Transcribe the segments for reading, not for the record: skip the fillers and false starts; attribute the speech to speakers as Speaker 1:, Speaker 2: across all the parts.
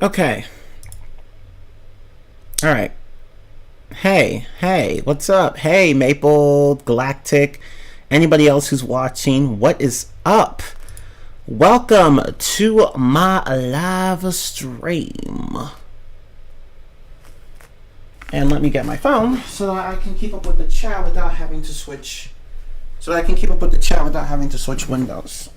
Speaker 1: Okay. All right. Hey, what's up? Hey, Maple, Galactic, anybody else who's watching, what is up? Welcome to my live stream. And let me get my phone so that I can keep up with the chat without having to switch. Windows.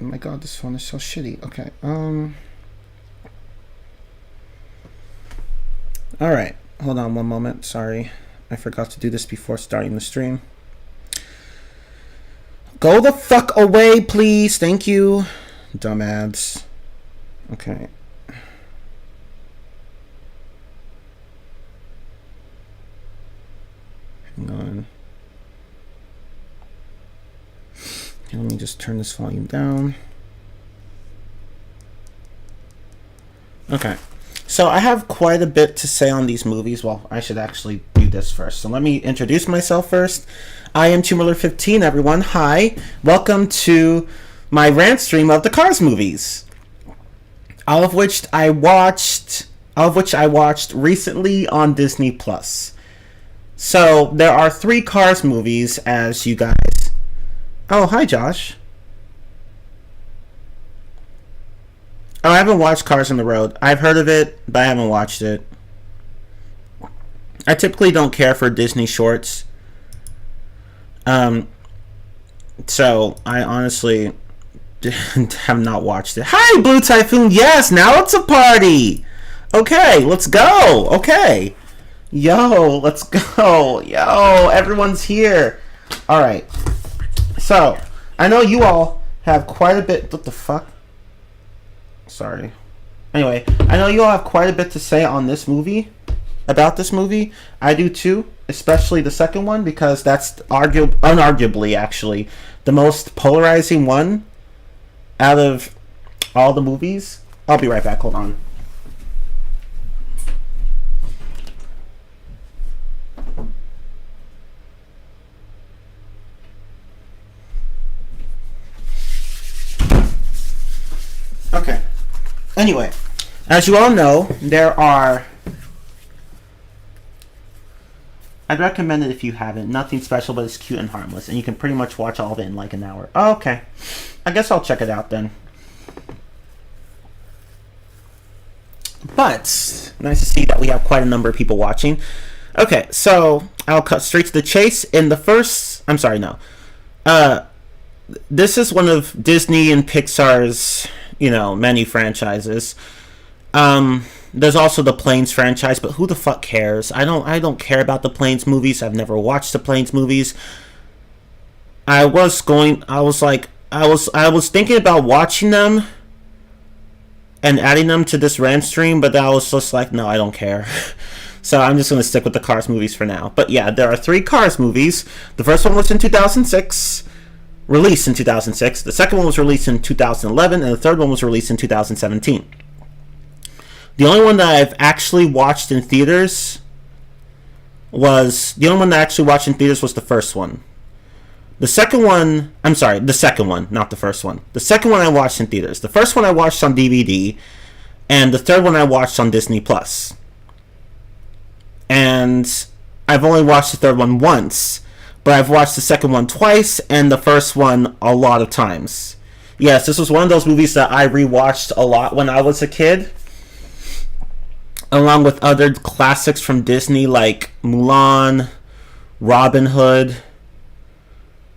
Speaker 1: Oh my god, this phone is so shitty. Okay, Alright, hold on one moment. Sorry, I forgot to do this before starting the stream. Go the fuck away, please. Thank you. Dumb ads. Okay. Hang on. Okay, let me just turn this volume down. Okay. So I have quite a bit to say on these movies. Well, I should actually do this first. So let me introduce myself first. I am Tumor15, everyone. Hi. Welcome to my rant stream of the Cars movies. All of which I watched recently on Disney Plus. So there are 3 Cars movies, as you guys. Oh, hi, Josh. Oh, I haven't watched Cars on the Road. I've heard of it, but I haven't watched it. I typically don't care for Disney shorts. So I honestly have not watched it. Hi, Blue Typhoon. Yes, now it's a party. Okay, let's go. Okay. Yo, let's go. Yo, everyone's here. All right. So, I know you all have quite a bit... What the fuck? Sorry. Anyway, I know you all have quite a bit to say on this movie. About this movie. I do too. Especially the second one, because that's unarguably, actually, the most polarizing one out of all the movies. I'll be right back. Hold on. Okay. Anyway, as you all know, I'd recommend it if you haven't. Nothing special, but it's cute and harmless. And you can pretty much watch all of it in like an hour. Oh, okay. I guess I'll check it out then. But, nice to see that we have quite a number of people watching. Okay, so I'll cut straight to the chase. This is one of Disney and Pixar's, many franchises. There's also the Planes franchise, but who the fuck cares? I don't care about the Planes movies. I've never watched the Planes movies. I was thinking about watching them and adding them to this Rantstream, but I was just like, no, I don't care. So I'm just going to stick with the Cars movies for now. But yeah, there are 3 Cars movies. The first one was in 2006. Released in 2006. The second one was released in 2011, and the third one was released in 2017. The only one that I've actually watched in theaters was the first one. The second one, not the first one. The second one I watched in theaters. The first one I watched on DVD, and the third one I watched on Disney Plus. And I've only watched the third one once. But I've watched the second one twice, and the first one a lot of times. Yes, this was one of those movies that I rewatched a lot when I was a kid. Along with other classics from Disney like Mulan, Robin Hood,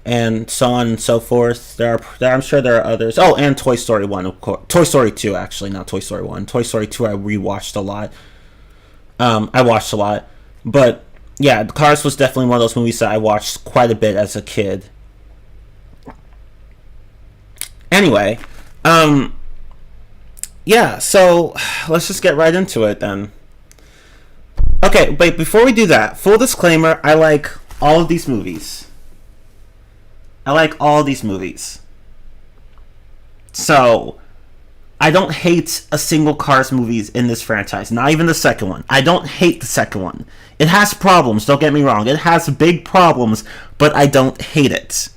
Speaker 1: and so on and so forth. I'm sure there are others. Oh, and Toy Story 1, of course. Toy Story 2, actually, not Toy Story 1. Toy Story 2 I rewatched a lot. I watched a lot. But yeah, Cars was definitely one of those movies that I watched quite a bit as a kid. Anyway, yeah, so let's just get right into it then. Okay, but before we do that, full disclaimer, I like all of these movies. So, I don't hate a single Cars movies in this franchise. Not even the second one. I don't hate the second one. It has problems, don't get me wrong. It has big problems, but I don't hate it.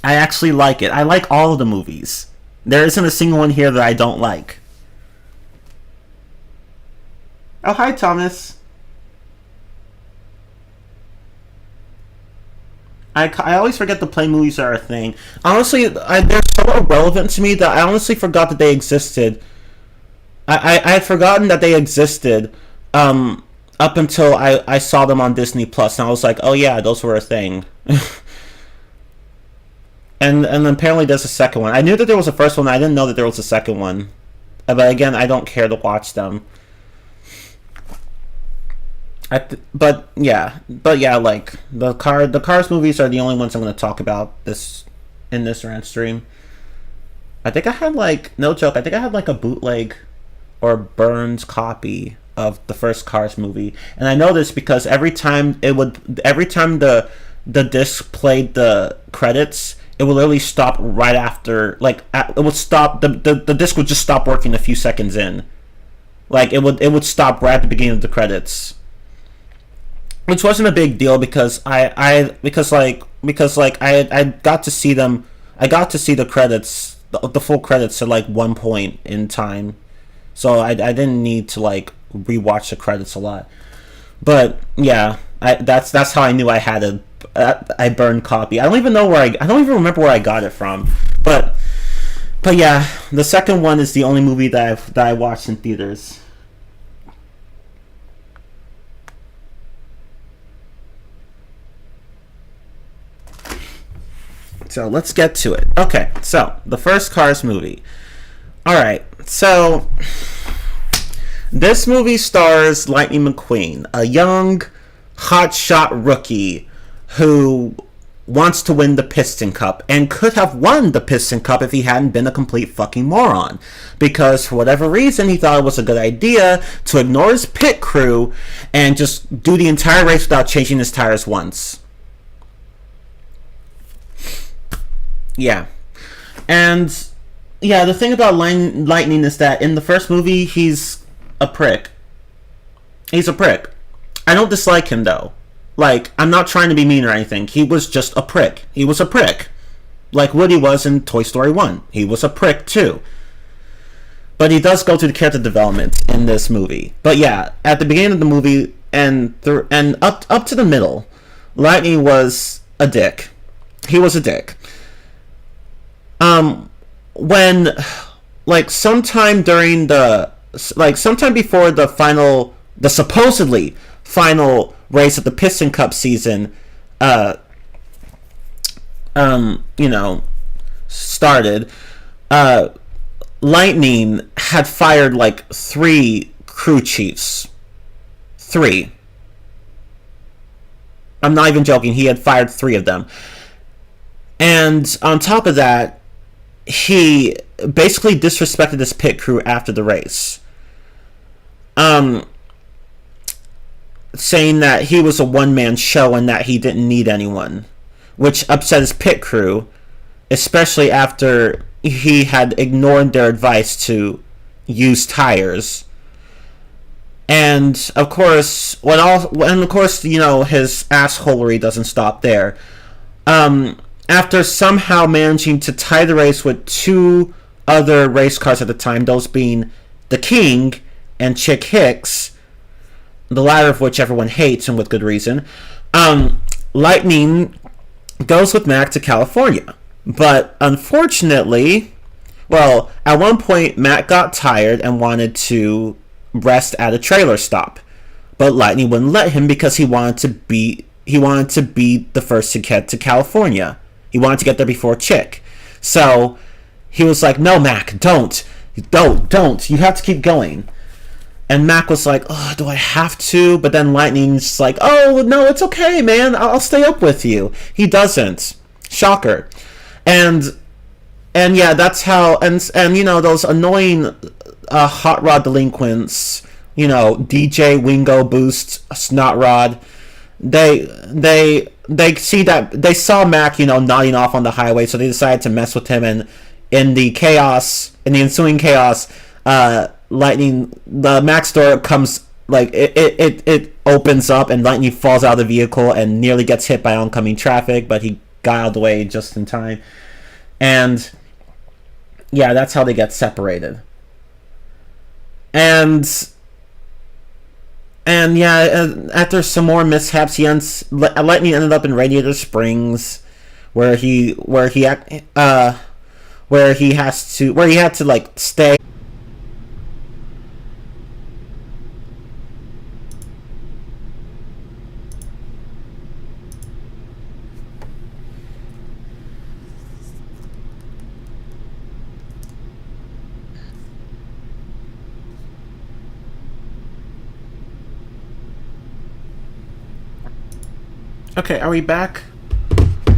Speaker 1: I actually like it. I like all of the movies. There isn't a single one here that I don't like. Oh, hi, Thomas. I always forget the play movies are a thing. Honestly, they're so irrelevant to me that I honestly forgot that they existed. I had forgotten that they existed up until I saw them on Disney Plus, and I was like, oh yeah, those were a thing. and apparently there's a second one. I knew that there was a first one. I didn't know that there was a second one. But again, I don't care to watch them. But yeah, like the Cars movies are the only ones I'm going to talk about in this rant stream. I think I had no joke. I think I had a bootleg or burned copy of the first Cars movie, and I know this because every time the disc played the credits, it would literally stop right after. It would stop. The disc would just stop working a few seconds in. It would stop right at the beginning of the credits. Which wasn't a big deal because I got to see them. I got to see the credits, the full credits at one point in time, so I didn't need to rewatch the credits a lot. But yeah, that's how I knew I had a burned copy. I don't even remember where I got it from. But yeah, the second one is the only movie that I watched in theaters. So let's get to it. Okay, so the first Cars movie. Alright, so this movie stars Lightning McQueen, a young, hotshot rookie who wants to win the Piston Cup and could have won the Piston Cup if he hadn't been a complete fucking moron. Because for whatever reason, he thought it was a good idea to ignore his pit crew and just do the entire race without changing his tires once. Yeah. And yeah, the thing about Lightning is that in the first movie, he's a prick. He's a prick. I don't dislike him, though. I'm not trying to be mean or anything. He was just a prick. He was a prick. Like Woody was in Toy Story 1. He was a prick, too. But he does go through the character development in this movie. But yeah, at the beginning of the movie and up to the middle, Lightning was a dick. He was a dick. When sometime before the supposedly final race of the Piston Cup season started, Lightning had fired 3 crew chiefs. 3. I'm not even joking. He had fired 3 of them. And on top of that, he basically disrespected his pit crew after the race. Saying that he was a one-man show and that he didn't need anyone. Which upset his pit crew, especially after he had ignored their advice to use tires. And of course, his assholery doesn't stop there. After somehow managing to tie the race with 2 other race cars at the time, those being the King and Chick Hicks, the latter of which everyone hates, and with good reason, Lightning goes with Mac to California. But unfortunately, at one point, Mac got tired and wanted to rest at a trailer stop. But Lightning wouldn't let him because he wanted to be the first to get to California. He wanted to get there before Chick. So he was like, no, Mac, don't. You have to keep going. And Mac was like, oh, do I have to? But then Lightning's like, oh, no, it's okay, man. I'll stay up with you. He doesn't. Shocker. And yeah, that's how, and those annoying hot rod delinquents, DJ, Wingo, Boost, Snot Rod, they see that, they saw Mac, nodding off on the highway, so they decided to mess with him and in the chaos, in the ensuing chaos, lightning, the Max door comes, like, it opens up and lightning falls out of the vehicle and nearly gets hit by oncoming traffic, but he got out of the way just in time. And yeah, that's how they get separated. And yeah, after some more mishaps, Lightning ended up in Radiator Springs, where he had to like stay. Okay, are we back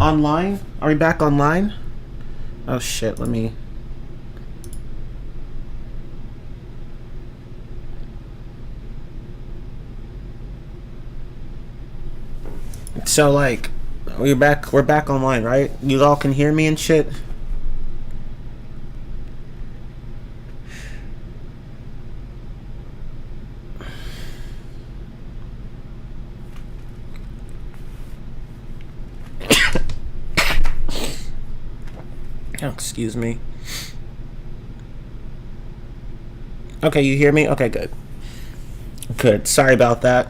Speaker 1: online? Are we back online? Oh shit, let me... So, like, we're back online, right? You all can hear me and shit? Oh, excuse me. Okay, you hear me? Okay, good. Good. Sorry about that.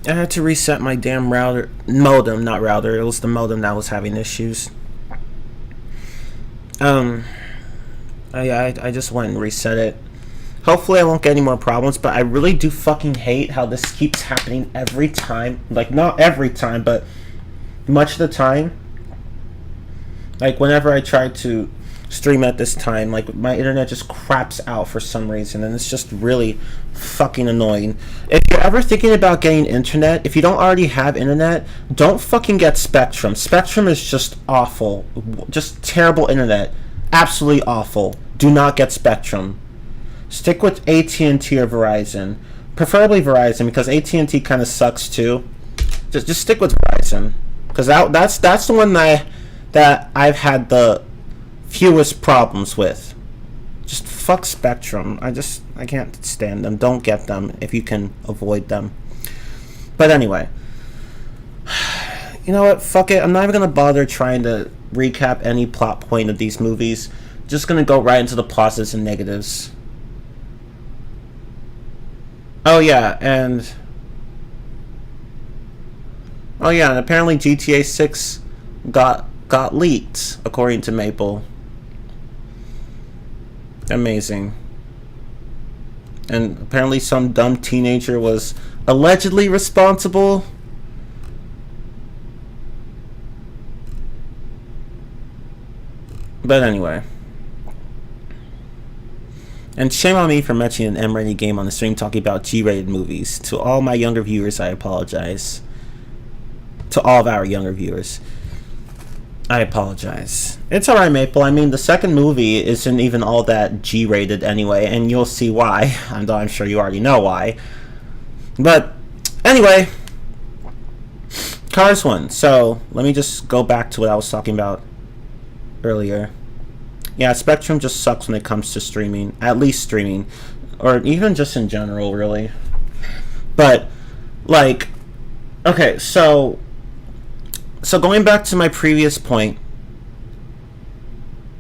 Speaker 1: I had to reset my damn modem, not router. It was the modem that was having issues. I just went and reset it. Hopefully I won't get any more problems, but I really do fucking hate how this keeps happening every time. Like, not every time, but much of the time. Like, whenever I try to stream at this time, like, my internet just craps out for some reason, and it's just really fucking annoying. If you're ever thinking about getting internet, if you don't already have internet, don't fucking get Spectrum. Spectrum is just awful. Just terrible internet. Absolutely awful. Do not get Spectrum. Stick with AT&T or Verizon. Preferably Verizon, because AT&T kind of sucks too. Just stick with Verizon. Because that's the one that I've had the fewest problems with. Just fuck Spectrum. I can't stand them. Don't get them if you can avoid them. But anyway, you know what? Fuck it. I'm not even gonna bother trying to recap any plot point of these movies. Just gonna go right into the positives and negatives. Oh yeah, and apparently GTA 6 got leaked, according to Maple. Amazing. And apparently some dumb teenager was allegedly responsible. But anyway. And shame on me for mentioning an M-rated game on the stream talking about G-rated movies. To all my younger viewers, I apologize. To all of our younger viewers, I apologize. It's alright, Maple. I mean, the second movie isn't even all that G-rated anyway, and you'll see why. I'm sure you already know why. But, anyway. Cars 1. So, let me just go back to what I was talking about earlier. Yeah, Spectrum just sucks when it comes to streaming. At least streaming. Or even just in general, really. But, like... Okay, so going back to my previous point,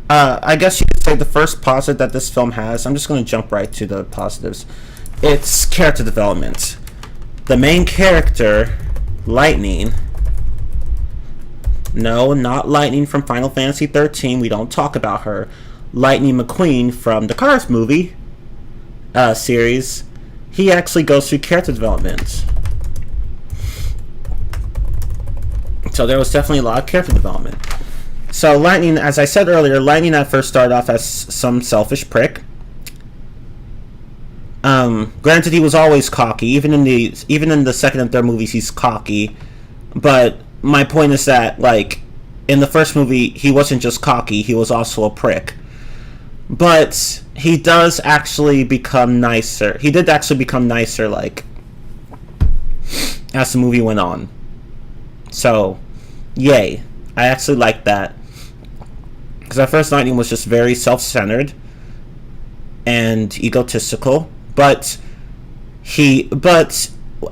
Speaker 1: I guess you could say the first positive that this film has, I'm just going to jump right to the positives. It's character development. The main character, Lightning. No, not Lightning from Final Fantasy 13. We don't talk about her. Lightning McQueen from the Cars movie series. He actually goes through character development. So there was definitely a lot of character development. So Lightning, as I said earlier, Lightning at first started off as some selfish prick. Granted, he was always cocky. Even in the second and third movies, he's cocky. But my point is that, like, in the first movie, he wasn't just cocky, he was also a prick. But he does actually become nicer. He did actually become nicer, like, as the movie went on. So, yay. I actually like that. Because at first Lightning was just very self-centered and egotistical, but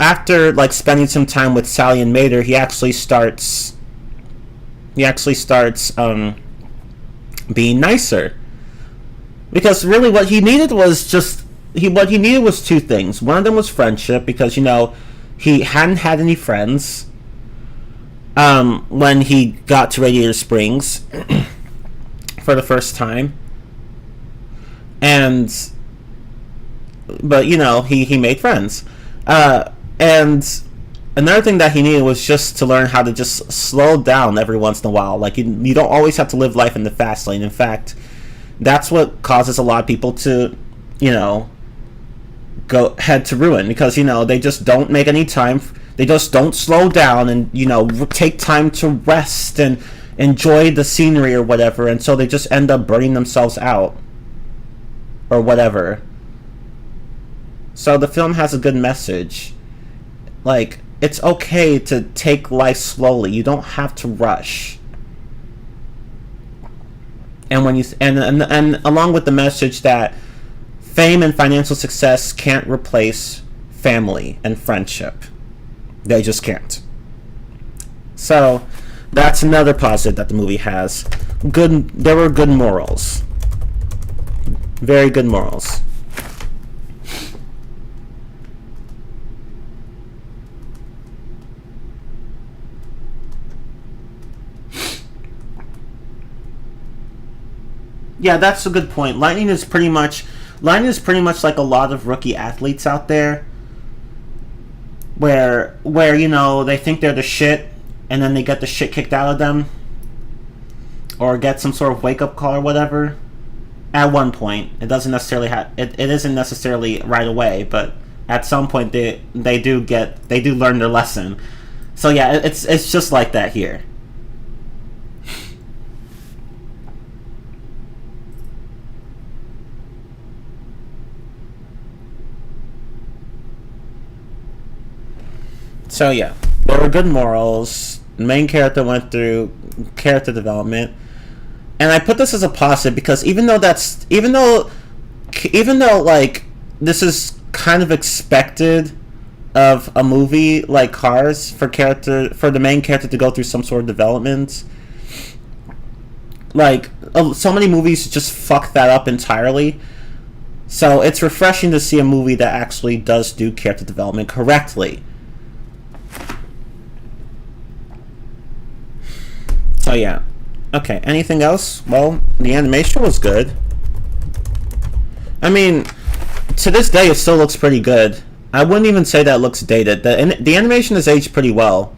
Speaker 1: after like spending some time with Sally and Mater, he actually starts being nicer. Because really what he needed was two things. One of them was friendship, because he hadn't had any friends when he got to Radiator Springs for the first time. But he made friends. And another thing that he needed was just to learn how to just slow down every once in a while. Like, you don't always have to live life in the fast lane. In fact, that's what causes a lot of people to, go head to ruin, because, they just don't make any time. They just don't slow down and, take time to rest and enjoy the scenery or whatever. And so they just end up burning themselves out or whatever. So the film has a good message. Like, it's okay to take life slowly. You don't have to rush. And when and along with the message that fame and financial success can't replace family and friendship. They just can't. So that's another positive that the movie has. There were good morals. Very good morals. Yeah, that's a good point. Lightning is pretty much like a lot of rookie athletes out there, where they think they're the shit, and then they get the shit kicked out of them, or get some sort of wake up call or whatever. At one point, it doesn't necessarily it isn't necessarily right away, but at some point they do learn their lesson. So yeah, it's just like that here. So yeah, there were good morals. The main character went through character development, and I put this as a positive because even though like this is kind of expected of a movie like Cars for the main character to go through some sort of development, like so many movies just fuck that up entirely. So it's refreshing to see a movie that actually does do character development correctly. So yeah. Okay, anything else? Well, the animation was good. I mean, to this day it still looks pretty good. I wouldn't even say that it looks dated. The animation has aged pretty well.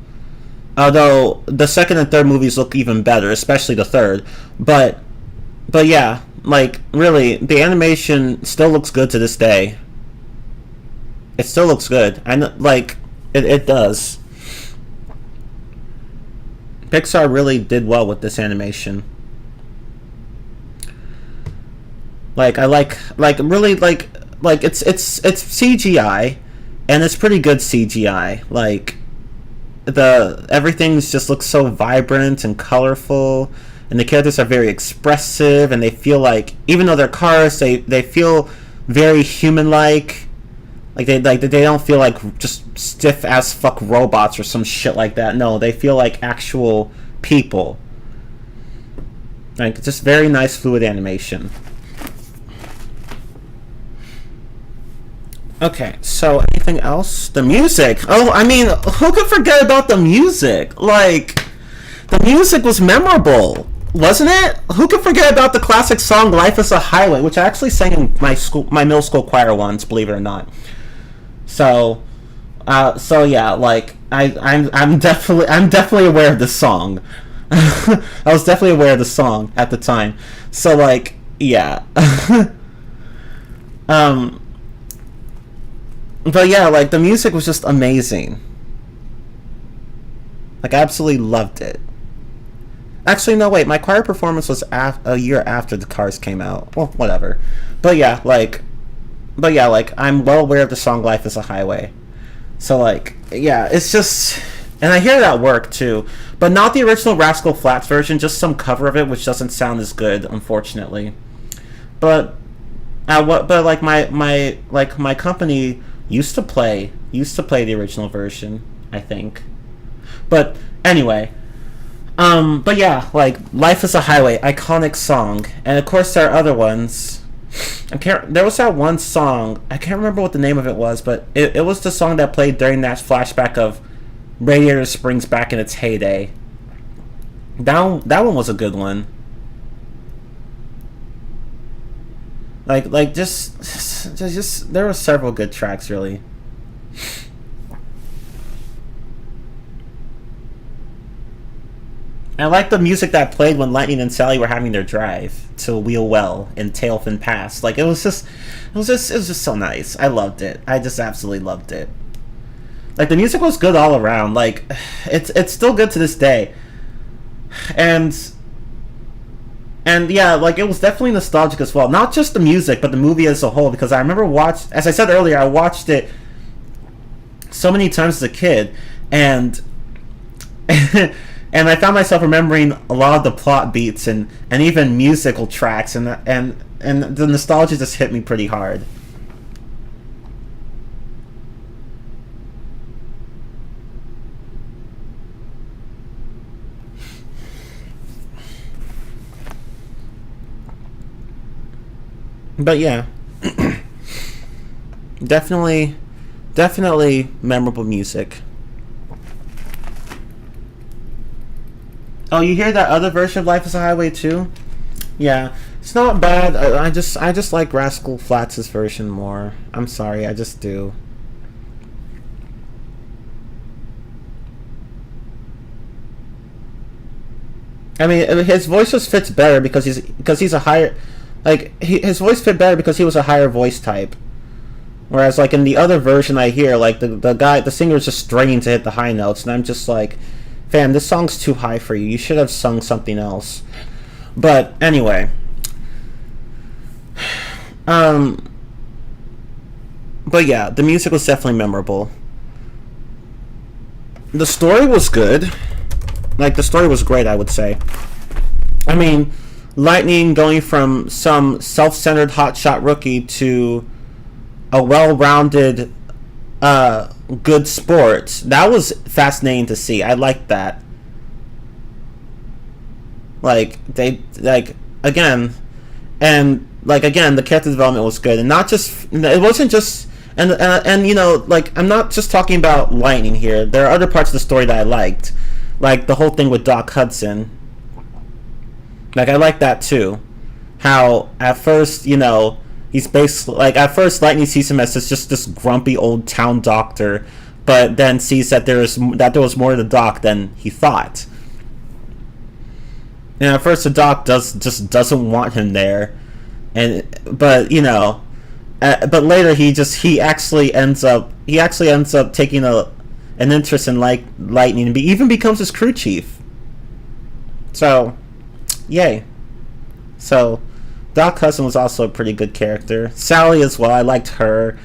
Speaker 1: Although the second and third movies look even better, especially the third. But yeah, like really, the animation still looks good to this day. It still looks good. I know, like it does. Pixar really did well with this animation. Like I like really like it's CGI, and it's pretty good CGI. Like everything just looks so vibrant and colorful, and the characters are very expressive, and they feel like, even though they're cars, they feel very human like they don't feel like just stiff as fuck robots or some shit like that. No, they feel like actual people. Like, just very nice fluid animation. Okay, so anything else? The music. Oh, I mean, who could forget about the music? Like, the music was memorable, wasn't it? Who could forget about the classic song "Life Is a Highway," which I actually sang in my middle school choir once, believe it or not. So yeah, like I'm definitely aware of this song. I was definitely aware of the song at the time. So like, yeah. But yeah, like the music was just amazing. Like, I absolutely loved it. Actually, no, wait, my choir performance was a year after the Cars came out. Well, whatever. But yeah, like I'm well aware of the song "Life Is a Highway." So like, yeah, it's just And I hear that work too, but not the original Rascal Flatts version. Just some cover of it, which doesn't sound as good, unfortunately. But But like my company used to play the original version, I think. But anyway, but yeah, like "Life Is a Highway," iconic song, and of course there are other ones. I can't. There was that one song. I can't remember what the name of it was, but it was the song that played during that flashback of Radiator Springs back in its heyday. That one was a good one. Just there were several good tracks, really. I like the music that played when Lightning and Sally were having their drive to Wheel Well in Tailfin Pass. Like it was just so nice. I loved it. I just absolutely loved it. Like the music was good all around. Like it's still good to this day. And yeah, like it was definitely nostalgic as well. Not just the music, but the movie as a whole. Because I remember as I said earlier, I watched it so many times as a kid, and and I found myself remembering a lot of the plot beats and even musical tracks, and the nostalgia just hit me pretty hard. But yeah, definitely, definitely memorable music. Oh, you hear that other version of "Life Is a Highway" too? Yeah, it's not bad. I just like Rascal Flatts' version more. I'm sorry, I just do. I mean, his voice just fits better because he's a higher, his voice fit better because he was a higher voice type. Whereas like in the other version I hear, like the singer is just straining to hit the high notes, and I'm just like, fam, this song's too high for you. You should have sung something else. But anyway, um, but yeah, the music was definitely memorable. The story was good. Like the story was great, I would say. I mean, Lightning going from some self-centered hotshot rookie to a well-rounded, good sport. That was fascinating to see. I liked that. Like again, and like again, the character development was good, and not just it wasn't just and like I'm not just talking about Lightning here. There are other parts of the story that I liked, like the whole thing with Doc Hudson. Like I like that too. How at first, he's basically like at first Lightning sees him as just this grumpy old town doctor, but then sees that there was more to the doc than he thought. And at first the doc just doesn't want him there, and but later he actually ends up taking an interest in like Lightning, and even becomes his crew chief. So, yay. So, Doc Hudson was also a pretty good character. Sally as well. I liked her.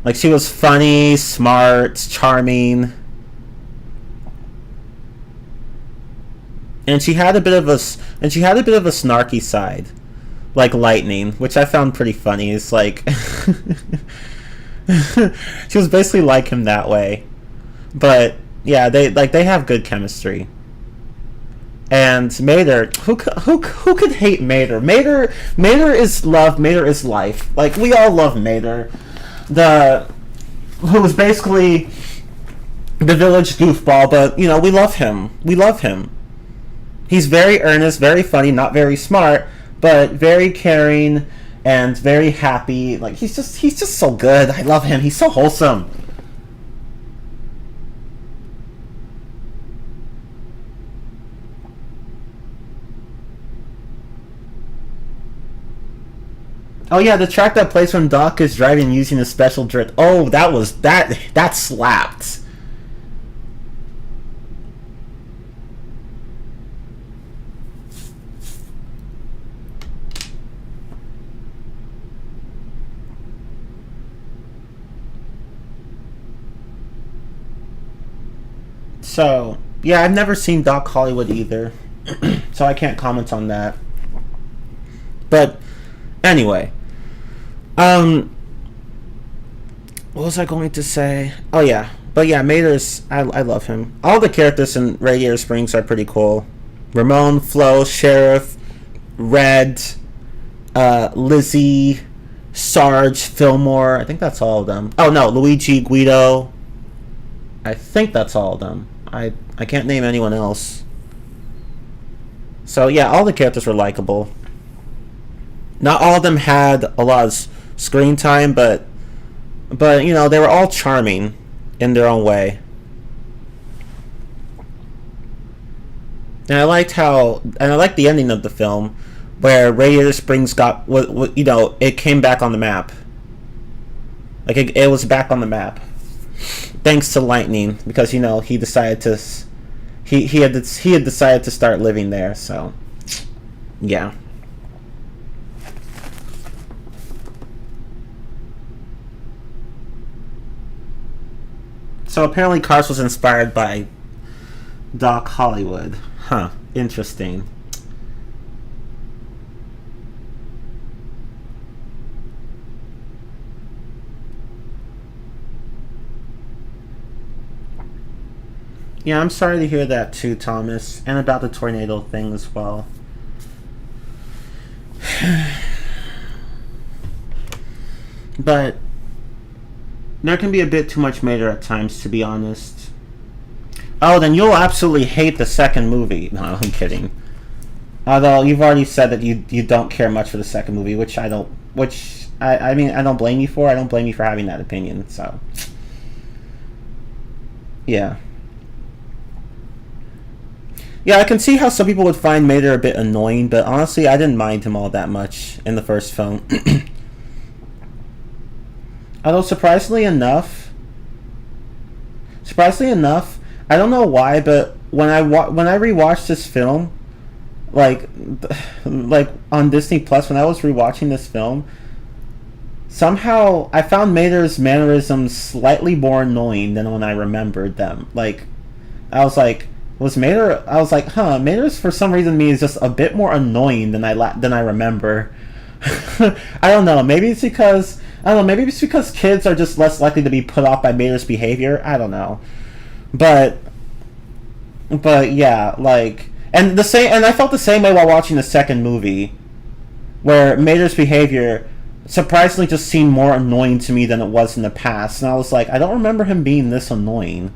Speaker 1: Like she was funny, smart, charming, and she had a bit of a snarky side, like Lightning, which I found pretty funny. It's like she was basically like him that way. But yeah, they have good chemistry. And Mater, who could hate Mater? Mater is love. Mater is life. Like we all love Mater, who was basically the village goofball. But we love him. We love him. He's very earnest, very funny, not very smart, but very caring and very happy. Like he's just so good. I love him. He's so wholesome. Oh yeah, the track that plays when Doc is driving using a special drift. Oh, that slapped. So yeah, I've never seen Doc Hollywood either, so I can't comment on that. But anyway, um, what was I going to say? Oh yeah, but yeah, Mater's. I love him. All the characters in Radiator Springs are pretty cool. Ramon, Flo, Sheriff, Red, Lizzie, Sarge, Fillmore. I think that's all of them. Oh no, Luigi, Guido. I think that's all of them. I can't name anyone else. So yeah, all the characters were likable. Not all of them had a lot of screen time, but you know, they were all charming in their own way. And I liked the ending of the film, where Radiator Springs got what you know, it came back on the map. Like it was back on the map, thanks to Lightning, because you know he decided to, he had decided to start living there. So, yeah. So apparently, Cars was inspired by Doc Hollywood. Huh. Interesting. Yeah, I'm sorry to hear that too, Thomas, and about the tornado thing as well. But there can be a bit too much Mater at times, to be honest. Oh, then you'll absolutely hate the second movie. No, I'm kidding. Although you've already said that you don't care much for the second movie, which I don't. Which I mean, I don't blame you for. I don't blame you for having that opinion. So, yeah. Yeah, I can see how some people would find Mater a bit annoying, but honestly, I didn't mind him all that much in the first film. Although surprisingly enough, I don't know why, but when I rewatched this film, like like on Disney Plus, when I was rewatching this film, somehow I found Mater's mannerisms slightly more annoying than when I remembered them. Like, I was like, was Mater? I was like, huh, Mater's for some reason to me is just a bit more annoying than I remember. I don't know. Maybe it's because Maybe it's because kids are just less likely to be put off by Mater's behavior. I don't know, but yeah, like, and I felt the same way while watching the second movie, where Mater's behavior surprisingly just seemed more annoying to me than it was in the past, and I was like, I don't remember him being this annoying.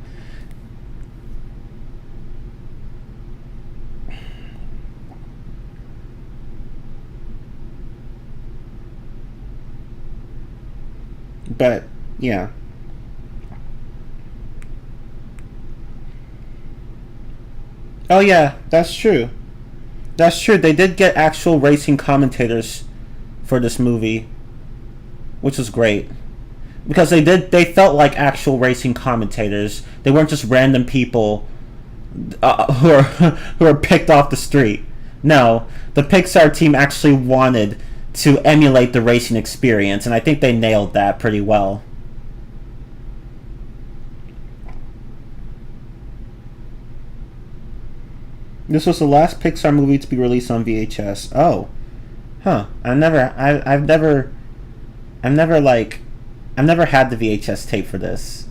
Speaker 1: But yeah. Oh yeah, that's true. That's true. They did get actual racing commentators for this movie, which was great. Because they felt like actual racing commentators. They weren't just random people who are picked off the street. No, the Pixar team actually wanted to emulate the racing experience, and I think they nailed that pretty well. This was the last Pixar movie to be released on VHS. Oh, huh. I've never like, I've never had the VHS tape for this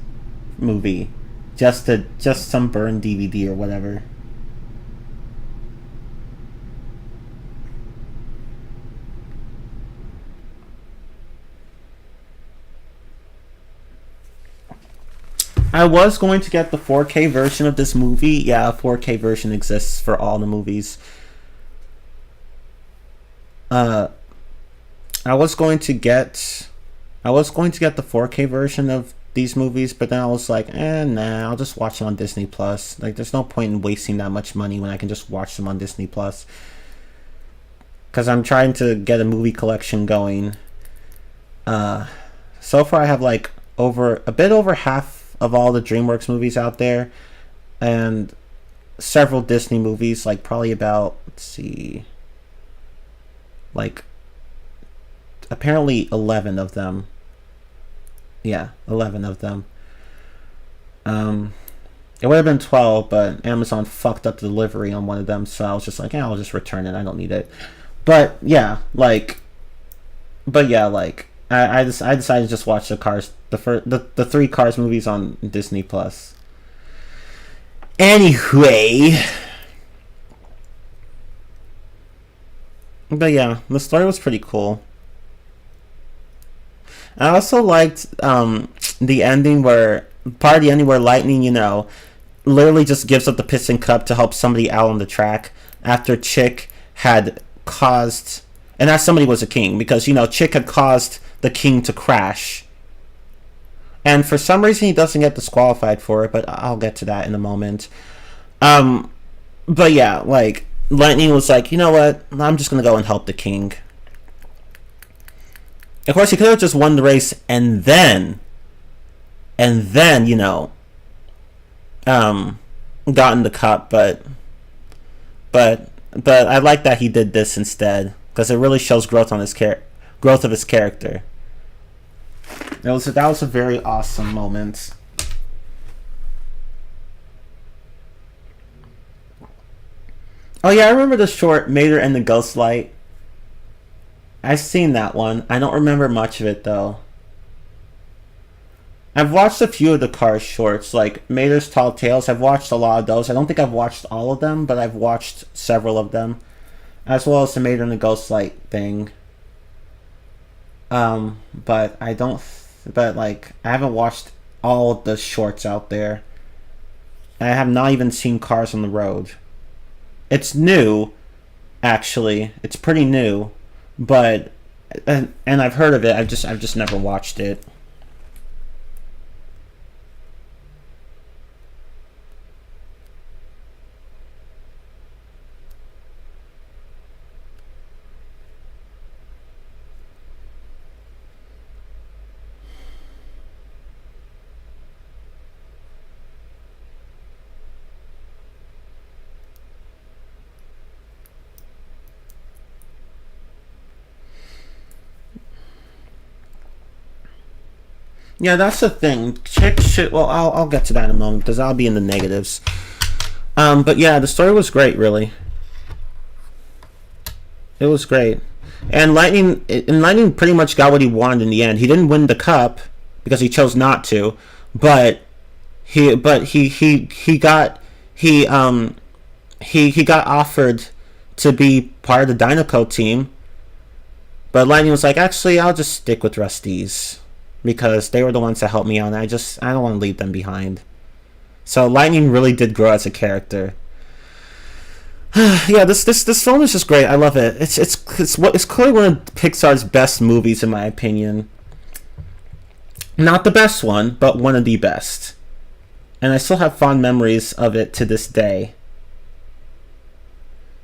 Speaker 1: movie. Just some burned DVD or whatever. I was going to get the 4K version of this movie. Yeah, a 4K version exists for all the movies. Uh, I was going to get, the 4K version of these movies, but then I was like, nah, I'll just watch them on Disney Plus. Like, there's no point in wasting that much money when I can just watch them on Disney Plus. Because I'm trying to get a movie collection going. So far I have like a bit over half of all the DreamWorks movies out there, and several Disney movies, like probably about, let's see, like apparently 11 of them. Yeah, 11 of them. It would have been 12, but Amazon fucked up the delivery on one of them, so I was just like, yeah, I'll just return it. I don't need it. But yeah, like, I decided to just watch the three Cars movies on Disney Plus. Anyway, but yeah, the story was pretty cool. I also liked the ending where Lightning, literally just gives up the piston cup to help somebody out on the track after Chick had caused, and that somebody was a king, because Chick had caused the king to crash, and for some reason he doesn't get disqualified for it, but I'll get to that in a moment. But yeah, like, Lightning was like, you know what, I'm just gonna go and help the king. Of course, he could have just won the race and then gotten the cup, but I like that he did this instead, because it really shows growth of his character. That was a very awesome moment. Oh yeah, I remember the short Mater and the Ghost Light. I've seen that one. I don't remember much of it though. I've watched a few of the Cars shorts, like Mater's Tall Tales. I've watched a lot of those. I don't think I've watched all of them, but I've watched several of them, as well as the Mater and the Ghost Light thing. But I don't. But like, I haven't watched all of the shorts out there. I have not even seen Cars on the Road. It's new, actually. It's pretty new, but and I've heard of it. I've just never watched it. Yeah, that's the thing. Chick should. Well, I'll get to that in a moment because I'll be in the negatives. But yeah, the story was great. Really, it was great. And Lightning pretty much got what he wanted in the end. He didn't win the cup because he chose not to, but he got offered to be part of the Dynaco team. But Lightning was like, actually, I'll just stick with Rusty's, because they were the ones that helped me out, and I don't want to leave them behind. So Lightning really did grow as a character. Yeah, this film is just great. I love it. It's clearly one of Pixar's best movies in my opinion. Not the best one, but one of the best. And I still have fond memories of it to this day.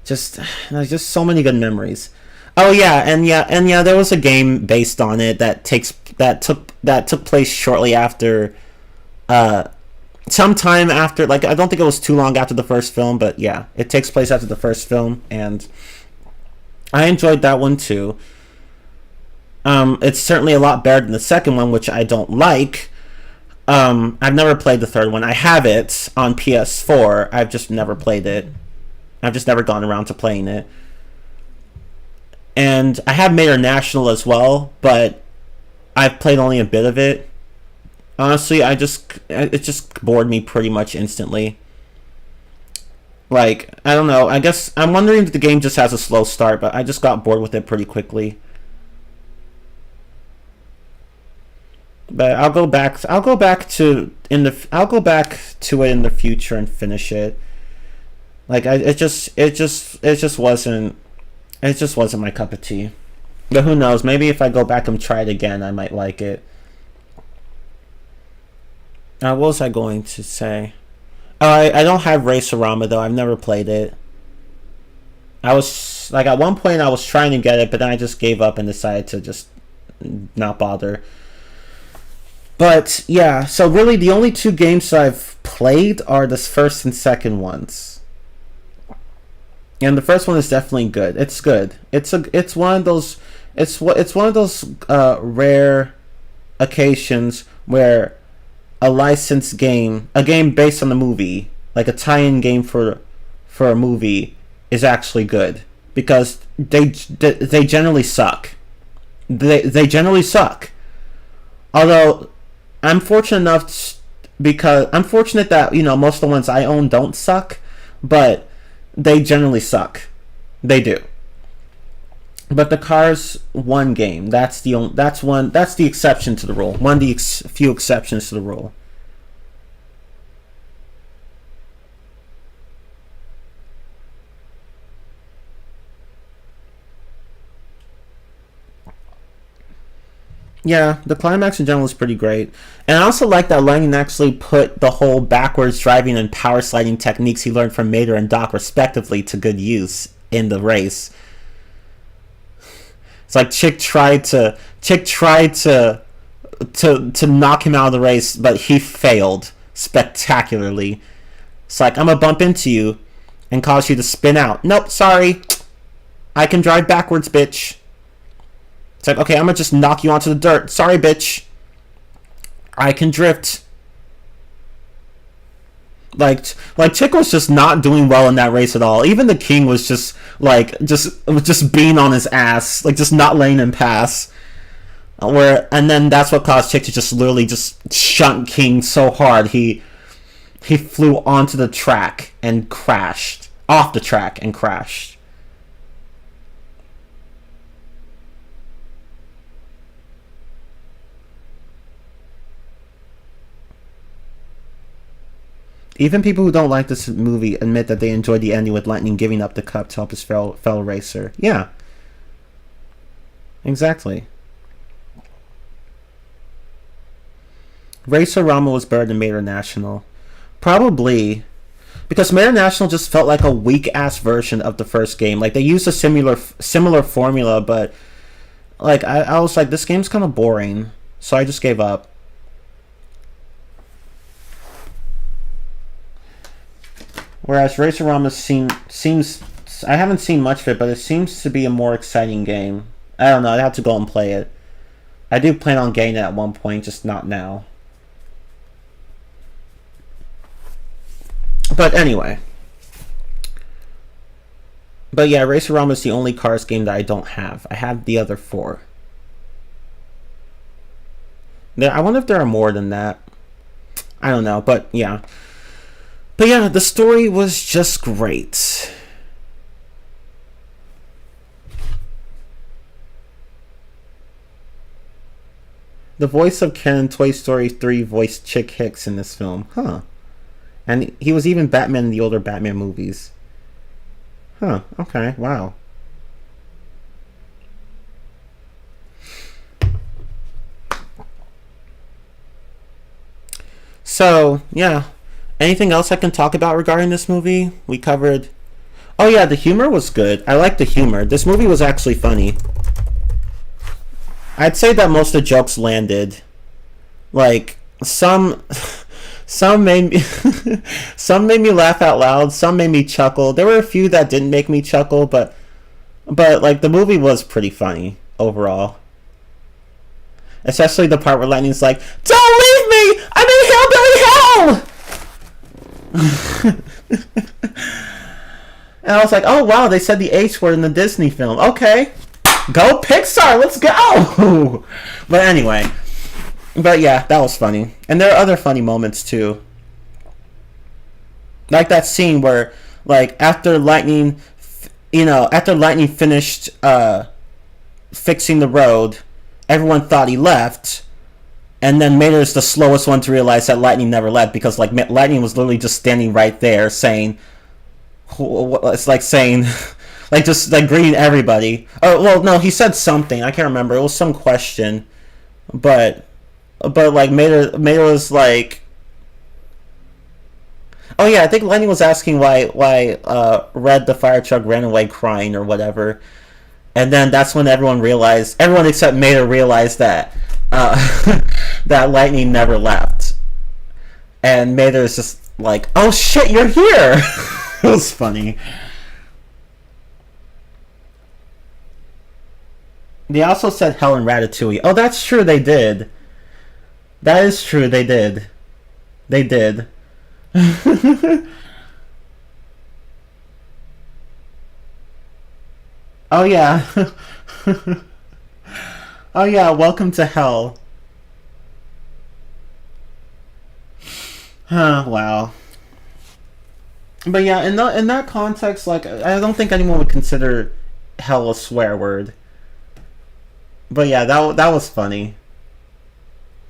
Speaker 1: Just so many good memories. Oh yeah, and there was a game based on it that took place shortly after, sometime after, like, I don't think it was too long after the first film, but yeah, it takes place after the first film, and I enjoyed that one too. It's certainly a lot better than the second one, which I don't like. I've never played the third one. I have it on PS4. I've just never played it. I've just never gone around to playing it. And I have Mater National as well, but I've played only a bit of it. Honestly, it just bored me pretty much instantly. Like, I don't know. I guess I'm wondering if the game just has a slow start, but I just got bored with it pretty quickly. But I'll go back to it in the future and finish it. Like, it just wasn't my cup of tea. But who knows? Maybe if I go back and try it again, I might like it. What was I going to say? Oh, I don't have Racerama though. I've never played it. I was like, at one point I was trying to get it, but then I just gave up and decided to just not bother. But yeah, so really the only two games I've played are the first and second ones. And the first one is definitely good. It's good. It's one of those rare occasions where a licensed game, a game based on the movie, like a tie-in game for a movie, is actually good because they generally suck. They generally suck. Although I'm fortunate enough because I'm fortunate that most of the ones I own don't suck, but they generally suck. They do. But the Cars 1 game, that's the exception to the rule. One of the few exceptions to the rule. Yeah, the climax in general is pretty great. And I also like that Lightning actually put the whole backwards driving and power sliding techniques he learned from Mater and Doc respectively to good use in the race. It's like Chick tried to knock him out of the race, but he failed spectacularly. It's like, I'm gonna bump into you and cause you to spin out. Nope, sorry. I can drive backwards, bitch. It's like, okay, I'm gonna just knock you onto the dirt. Sorry, bitch. I can drift. Like Chick was just not doing well in that race at all. Even the King was just being on his ass, like just not letting him pass. And then that's what caused Chick to just literally just shunt King so hard he flew onto the track and crashed. Off the track and crashed. Even people who don't like this movie admit that they enjoyed the ending with Lightning giving up the cup to help his fellow racer. Yeah. Exactly. Racer-Rama was better than Mater National. Probably. Because Mater National just felt like a weak-ass version of the first game. Like, they used a similar formula, but like I was like, this game's kind of boring. So I just gave up. Whereas Racer-Rama seems I haven't seen much of it, but it seems to be a more exciting game. I don't know, I'd have to go and play it. I do plan on getting it at one point, just not now. But anyway. But yeah, Racer-Rama is the only Cars game that I don't have. I have the other 4. I wonder if there are more than that. I don't know, but yeah. But yeah, the story was just great. The voice of Ken in Toy Story 3 voiced Chick Hicks in this film. Huh. And he was even Batman in the older Batman movies. Huh, okay, wow. So, yeah. Anything else I can talk about regarding this movie? We covered... Oh yeah, the humor was good. I like the humor. This movie was actually funny. I'd say that most of the jokes landed. Like, some made me... some made me laugh out loud. Some made me chuckle. There were a few that didn't make me chuckle, but like, the movie was pretty funny overall. Especially the part where Lightning's like, "Don't leave me! I'm in hillbilly hell!" And I was like, oh wow, they said the H word in the Disney film. Okay, go Pixar, let's go. But anyway, but yeah, that was funny. And there are other funny moments too, like that scene where, like, after Lightning finished fixing the road, everyone thought he left. And then Mater is the slowest one to realize that Lightning never left, because like Lightning was literally just standing right there saying, it's like saying, like just like greeting everybody. Oh well, no, he said something. I can't remember. It was some question, but like Mater was like, oh yeah, I think Lightning was asking why Red the fire truck ran away crying or whatever, and then that's when everyone except Mater realized that. That Lightning never left, and Mater is just like, "Oh shit, you're here!" It was funny. They also said hell in Ratatouille. Oh, that's true, they did. That is true, they did. They did. Oh yeah. Oh yeah, welcome to hell. Huh, wow. But yeah, in that context, like I don't think anyone would consider hell a swear word. But yeah, that was funny.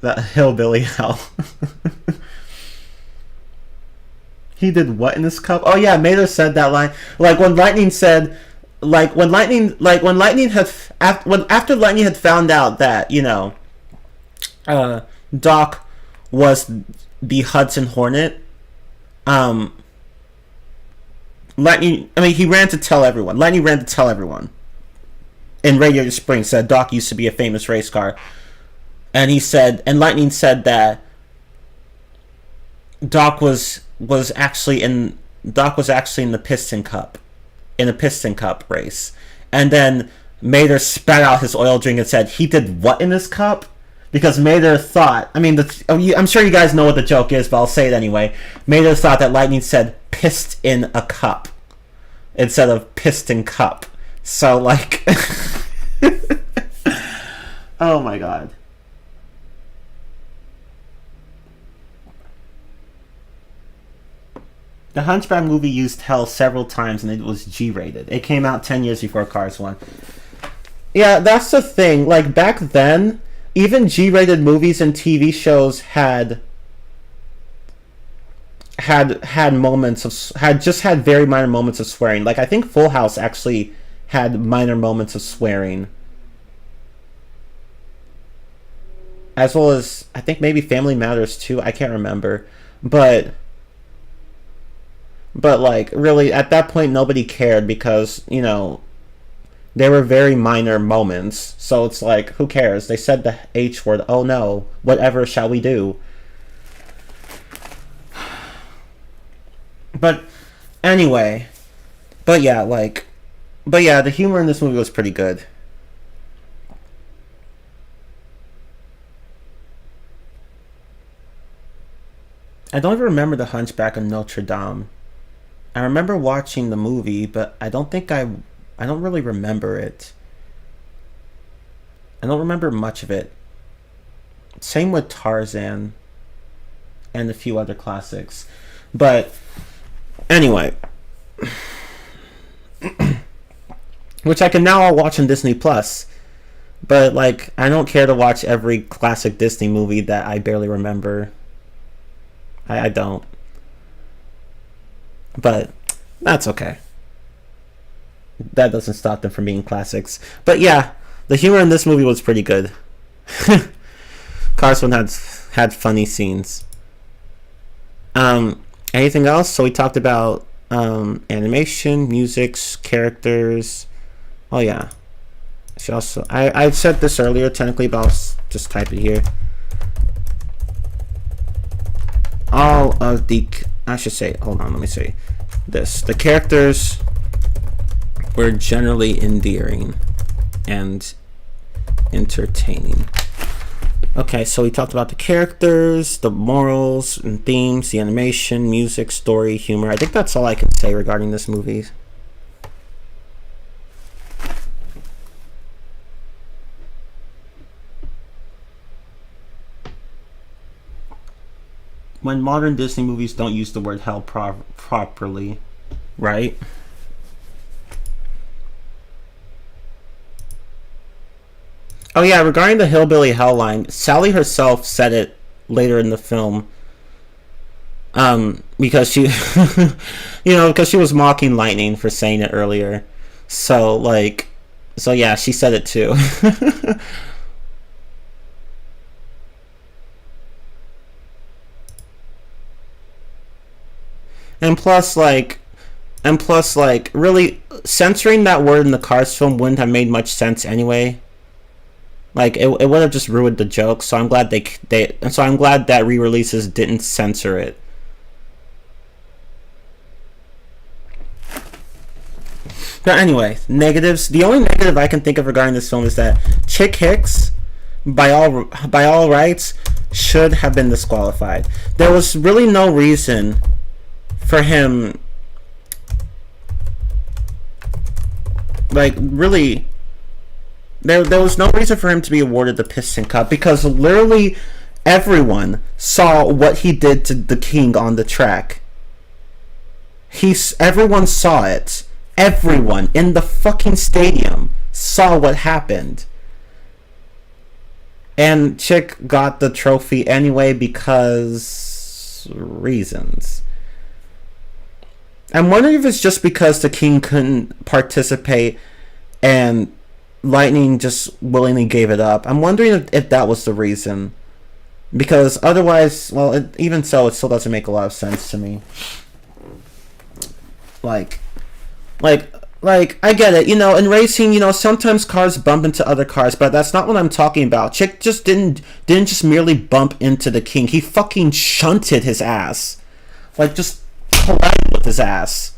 Speaker 1: That hillbilly hell. He did what in his cup? Oh yeah, Mater said that line. Like when Lightning said, when Lightning had after Lightning had found out that Doc was the Hudson Hornet. Um, Lightning. I mean, he ran to tell everyone. Lightning ran to tell everyone. In Radiator Springs, said Doc used to be a famous race car, and Lightning said that Doc was actually in the Piston Cup, in a Piston Cup race, and then Mater spat out his oil drink and said, "He did what in his cup?" Because Mater thought, I mean, I'm sure you guys know what the joke is, but I'll say it anyway. Mater thought that Lightning said "pissed in a cup" instead of "piston cup." So like, oh my god. The Hunchback movie used hell several times and it was G-rated. It came out 10 years before Cars 1. Yeah, that's the thing. Like, back then, even G-rated movies and TV shows had moments of had very minor moments of swearing. Like, I think Full House actually had minor moments of swearing. As well as, I think maybe Family Matters too. I can't remember. But like, really, at that point, nobody cared because, they were very minor moments. So it's like, who cares? They said the H word. Oh no, whatever shall we do? But anyway, but yeah, the humor in this movie was pretty good. I don't even remember The Hunchback of Notre Dame. I remember watching the movie, but I don't really remember it. I don't remember much of it. Same with Tarzan and a few other classics. But anyway, which I can now all watch on Disney Plus. But like, I don't care to watch every classic Disney movie that I barely remember. I don't. But that's okay. That doesn't stop them from being classics. But yeah, the humor in this movie was pretty good. Cars 1 had funny scenes. Anything else? So we talked about animation, music, characters. Oh yeah. She also I said this earlier technically, but I'll just type it here. All of the, I should say, hold on, let me say this. The characters were generally endearing and entertaining. Okay, so we talked about the characters, the morals and themes, the animation, music, story, humor. I think that's all I can say regarding this movie. When modern Disney movies don't use the word hell properly, right? Oh yeah, regarding the hillbilly hell line, Sally herself said it later in the film. Because she, because she was mocking Lightning for saying it earlier. So yeah, she said it too. And plus, really, censoring that word in the Cars film wouldn't have made much sense anyway. Like, it would have just ruined the joke. So I'm glad I'm glad that re-releases didn't censor it. But anyway, negatives. The only negative I can think of regarding this film is that Chick Hicks, by all rights, should have been disqualified. There was really no reason for him, like, really, there was no reason for him to be awarded the Piston Cup, because literally everyone saw what he did to the King on the track. Everyone saw it. Everyone in the fucking stadium saw what happened. And Chick got the trophy anyway because reasons. I'm wondering if it's just because the King couldn't participate and Lightning just willingly gave it up. I'm wondering if that was the reason. Because otherwise, well, even so, it still doesn't make a lot of sense to me. Like, I get it, in racing, sometimes cars bump into other cars, but that's not what I'm talking about. Chick just didn't just merely bump into the King. He fucking shunted his ass. Like, just collided with his ass.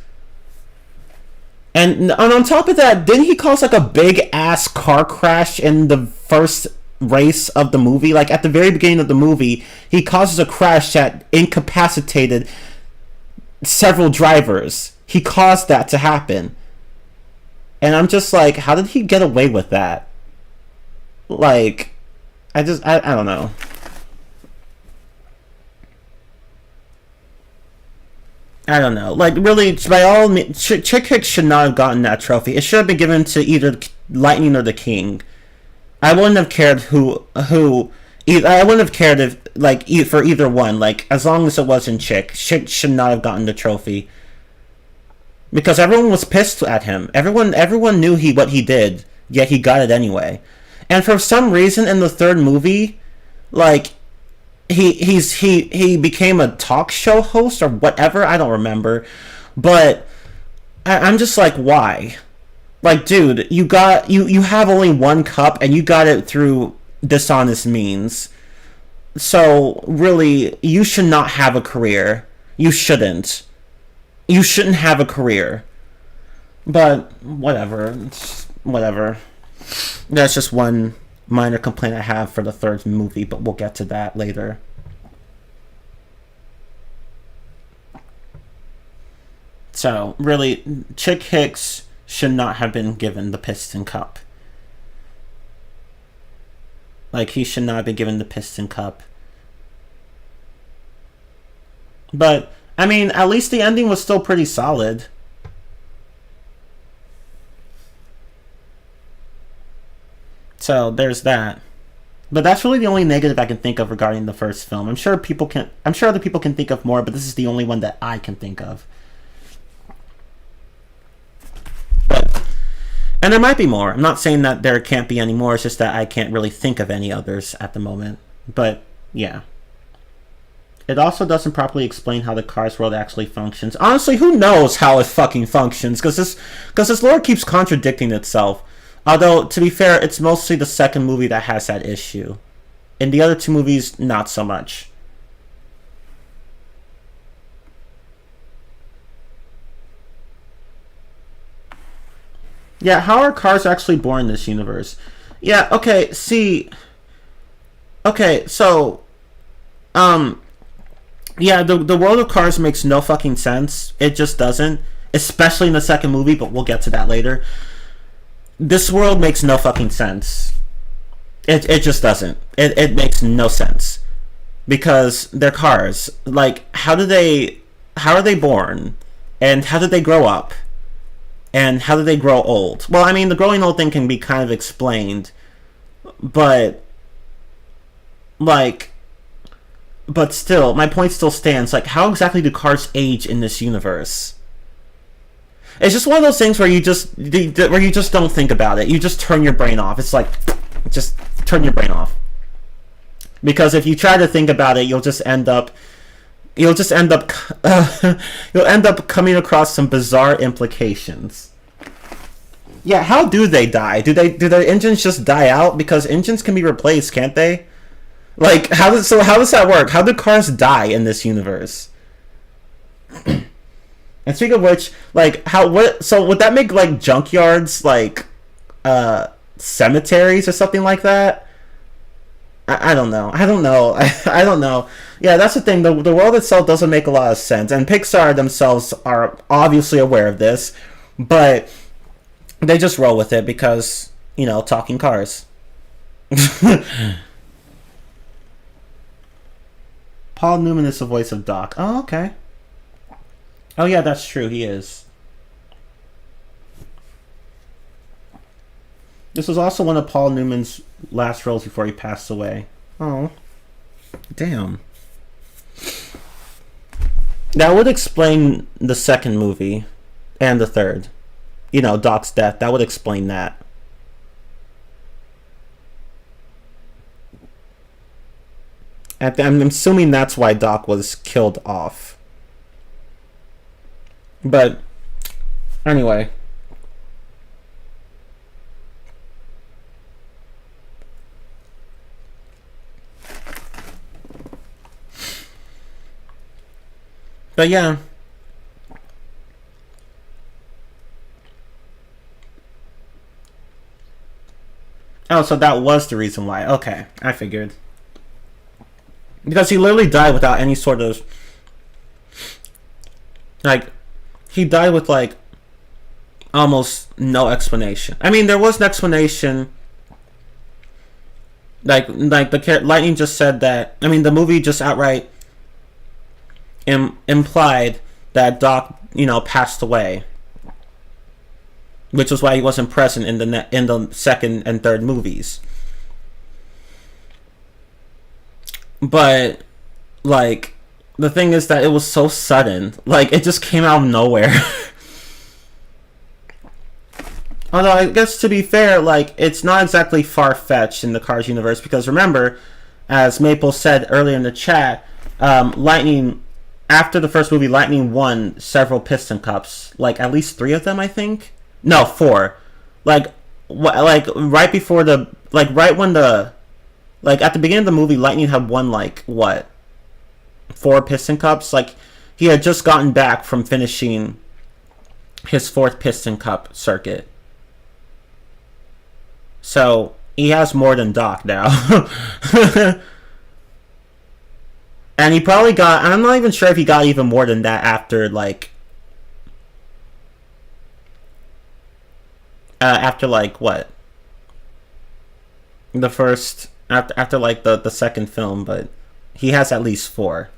Speaker 1: And on top of that, didn't he cause, like, a big-ass car crash in the first race of the movie? Like, at the very beginning of the movie, he causes a crash that incapacitated several drivers. He caused that to happen. And I'm just like, how did he get away with that? Like, I don't know. I don't know. Like, really, by all means, Chick Hicks should not have gotten that trophy. It should have been given to either Lightning or the King. I wouldn't have cared who. I wouldn't have cared if, like, for either one. Like, as long as it wasn't Chick. Chick should not have gotten the trophy. Because everyone was pissed at him. Everyone knew what he did, yet he got it anyway. And for some reason in the third movie, like, he became a talk show host or whatever, I don't remember. But I'm just like, why? Like, dude, you have only one cup and you got it through dishonest means. So really, you should not have a career. You shouldn't. You shouldn't have a career. But whatever. Whatever. That's just one minor complaint I have for the third movie, but we'll get to that later. So, really, Chick Hicks should not have been given the Piston Cup. Like, he should not have been given the Piston Cup. But I mean, at least the ending was still pretty solid. So there's that. But that's really the only negative I can think of regarding the first film. I'm sure other people can think of more, but this is the only one that I can think of. And there might be more. I'm not saying that there can't be any more. It's just that I can't really think of any others at the moment. But yeah. It also doesn't properly explain how the Cars world actually functions. Honestly, who knows how it fucking functions? Because this lore keeps contradicting itself. Although, to be fair, it's mostly the second movie that has that issue. In the other two movies, not so much. Yeah, how are cars actually born in this universe? Yeah, okay, see... Okay, so... Yeah, the world of Cars makes no fucking sense. It just doesn't. Especially in the second movie, but we'll get to that later. This world makes no fucking sense. It just doesn't. It makes no sense. Because they're cars. Like, how are they born? And how did they grow up? And how did they grow old? Well, I mean, the growing old thing can be kind of explained. But, like... But still, my point still stands. Like, how exactly do cars age in this universe? It's just one of those things where you just don't think about it. You just turn your brain off. It's like, just turn your brain off. Because if you try to think about it, you'll end up coming across some bizarre implications. Yeah, how do they die? Do their engines just die out? Because engines can be replaced, can't they? Like, how does that work? How do cars die in this universe? And speaking of which, like, so would that make, like, junkyards, like, cemeteries or something like that? I don't know. I don't know. I don't know. Yeah, that's the thing. The world itself doesn't make a lot of sense, and Pixar themselves are obviously aware of this, but they just roll with it because, talking cars. Paul Newman is the voice of Doc. Oh, okay. Oh, yeah, that's true. He is. This was also one of Paul Newman's last roles before he passed away. Oh. Damn. That would explain the second movie and the third. Doc's death. That would explain that. I'm assuming that's why Doc was killed off. But, anyway. But yeah. Oh, so that was the reason why. Okay, I figured. Because he literally died without any sort of... he died with, almost no explanation. I mean, there was an explanation. Lightning just said that... I mean, the movie just outright implied that Doc, passed away. Which was why he wasn't present in the second and third movies. But, the thing is that it was so sudden. It just came out of nowhere. Although, I guess to be fair, it's not exactly far-fetched in the Cars universe. Because remember, as Maple said earlier in the chat, Lightning... After the first movie, Lightning won several Piston Cups. At least 3 of them, I think? No, 4. Right before the... right when the... at the beginning of the movie, Lightning had won, 4 Piston Cups? He had just gotten back from finishing his 4th Piston Cup circuit. So, he has more than Doc now. And he probably got... I'm not even sure if he got even more than that after, what? The first... After the second film, but he has at least 4.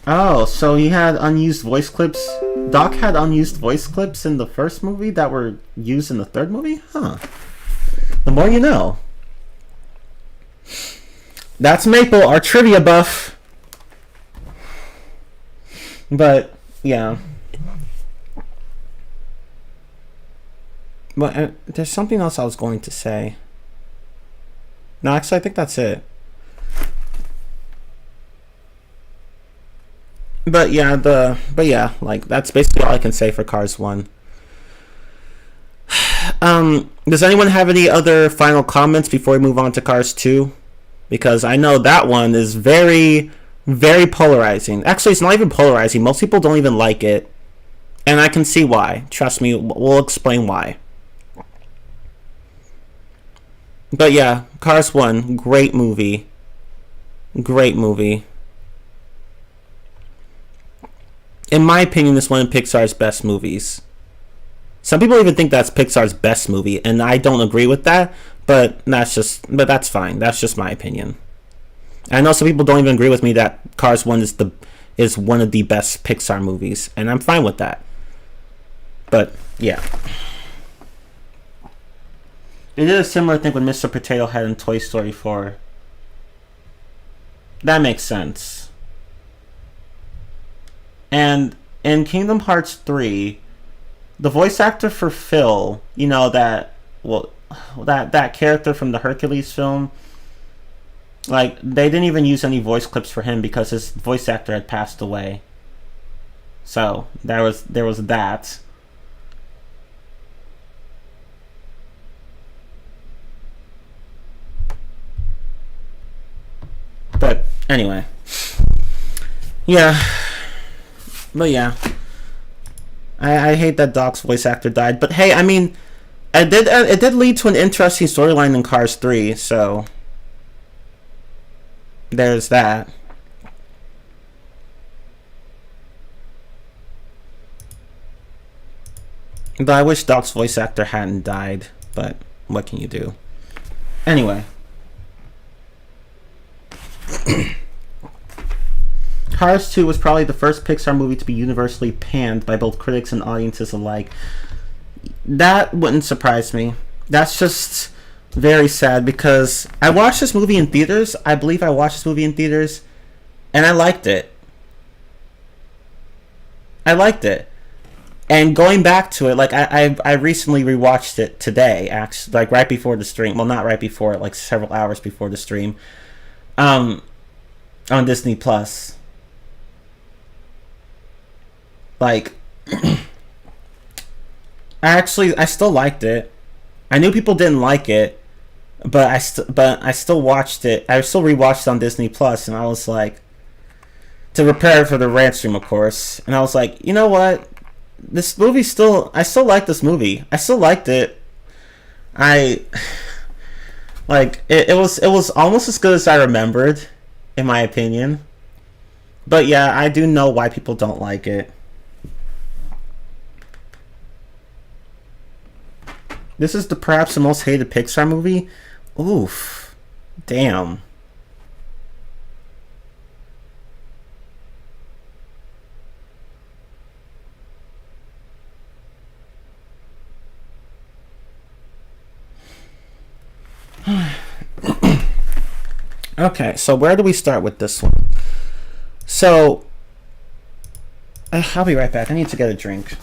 Speaker 1: Oh, so he had unused voice clips. Doc had unused voice clips in the first movie that were used in the third movie? Huh. The more you know. That's Maple, our trivia buff. But, yeah. But there's something else I was going to say. No, actually, I think that's it. But yeah, that's basically all I can say for Cars 1. Does anyone have any other final comments before we move on to Cars 2? Because I know that one is very, very polarizing. Actually, it's not even polarizing. Most people don't even like it. And I can see why. Trust me, we'll explain why. But yeah, Cars 1, great movie. Great movie. In my opinion, it's one of Pixar's best movies. Some people even think that's Pixar's best movie, and I don't agree with that, but that's fine. That's just my opinion. I know some people don't even agree with me that Cars 1 is one of the best Pixar movies, and I'm fine with that. But yeah. They did a similar thing with Mr. Potato Head in Toy Story 4. That makes sense. And in Kingdom Hearts 3, the voice actor for Phil, that character from the Hercules film, they didn't even use any voice clips for him because his voice actor had passed away. So there was that. But anyway, yeah. But yeah, I hate that Doc's voice actor died, but hey, I mean, it did lead to an interesting storyline in Cars 3, so there's that. But I wish Doc's voice actor hadn't died, but what can you do? Anyway. Cars 2 was probably the first Pixar movie to be universally panned by both critics and audiences alike. That wouldn't surprise me. That's just very sad because I watched this movie in theaters. I believe I watched this movie in theaters, and I liked it. And going back to it, like I recently rewatched it today, actually, like right before the stream. Well, not right before it, like several hours before the stream. On Disney Plus. Like, I still liked it. I knew people didn't like it, but I still watched it. I still rewatched it on Disney Plus, and I was like, to prepare for the Rantstream, of course. And I was like, you know what? This movie I still like this movie. I still liked it. It was almost as good as I remembered, in my opinion. But yeah, I do know why people don't like it. This is perhaps the most hated Pixar movie? Oof. Damn. Okay, so where do we start with this one? So, I'll be right back. I need to get a drink.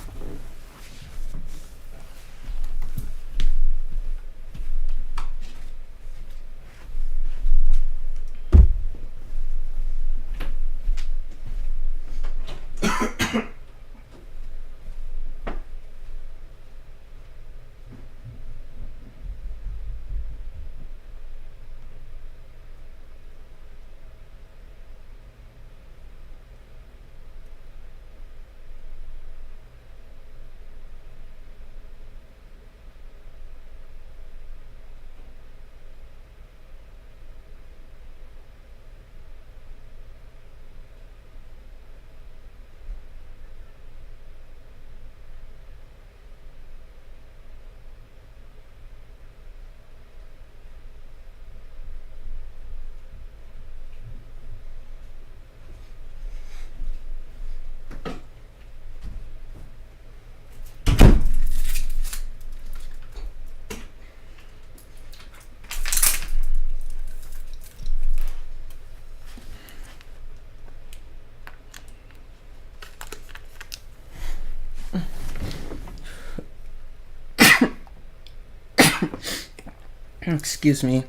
Speaker 1: Excuse me.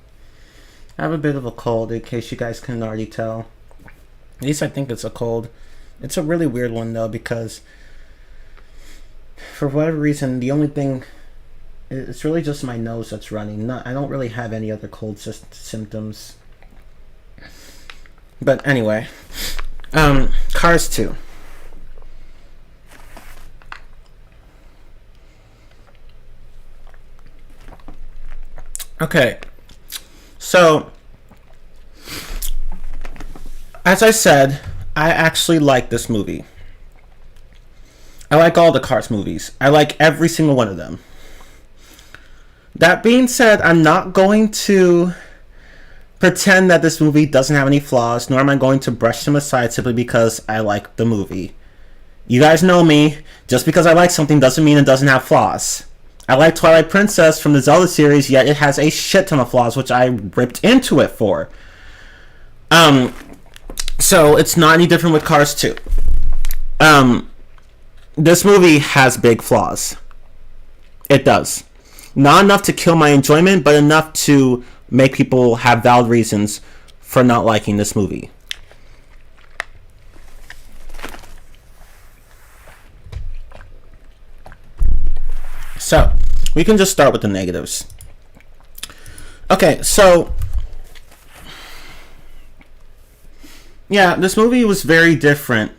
Speaker 1: I have a bit of a cold, in case you guys couldn't already tell. At least I think it's a cold. It's a really weird one, though, because for whatever reason, the only thing... It's really just my nose that's running. I don't really have any other cold symptoms. But anyway. Cars 2. Okay, so, as I said, I actually like this movie. I like all the Cars movies. I like every single one of them. That being said, I'm not going to pretend that this movie doesn't have any flaws, nor am I going to brush them aside simply because I like the movie. You guys know me. Just because I like something doesn't mean it doesn't have flaws. I like Twilight Princess from the Zelda series, yet it has a shit ton of flaws, which I ripped into it for. So it's not any different with Cars 2. This movie has big flaws. It does. Not enough to kill my enjoyment, but enough to make people have valid reasons for not liking this movie. So, we can just start with the negatives. Okay, so... yeah, this movie was very different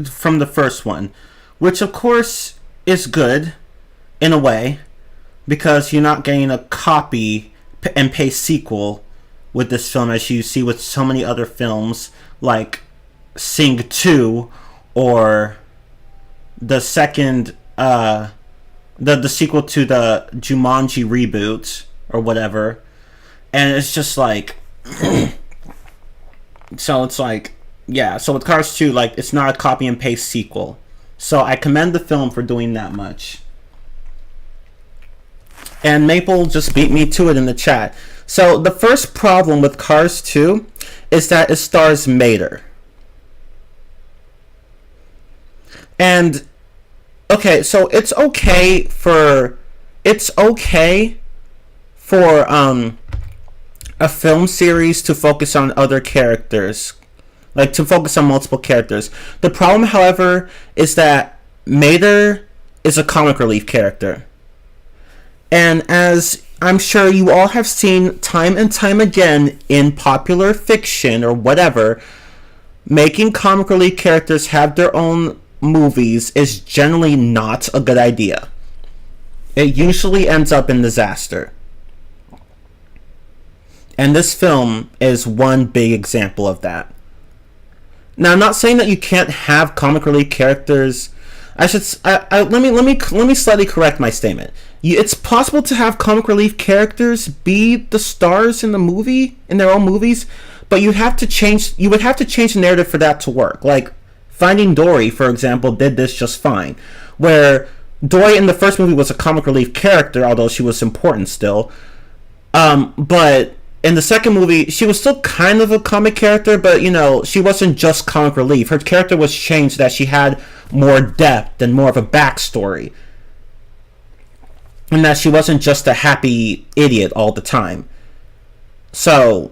Speaker 1: from the first one. Which, of course, is good in a way because you're not getting a copy and paste sequel with this film as you see with so many other films like Sing 2 or the second the sequel to the Jumanji reboot or whatever. And it's just like so it's like, yeah, so with Cars 2, like, it's not a copy and paste sequel. So I commend the film for doing that much. And Maple just beat me to it in the chat. So the first problem with Cars 2 is that it stars Mater. And okay, so it's okay for a film series to focus on other characters, like to focus on multiple characters. The problem, however, is that Mater is a comic relief character. And as I'm sure you all have seen time and time again in popular fiction or whatever, making comic relief characters have their own movies is generally not a good idea. It usually ends up in disaster. And this film is one big example of that. Now, I'm not saying that you can't have comic relief characters. Let me slightly correct my statement. It's possible to have comic relief characters be the stars in the movie, in their own movies, but you would have to change the narrative for that to work. Like Finding Dory, for example, did this just fine, where Dory in the first movie was a comic relief character, although she was important still. But in the second movie, she was still kind of a comic character, but, she wasn't just comic relief. Her character was changed so that she had more depth and more of a backstory. And that she wasn't just a happy idiot all the time. So,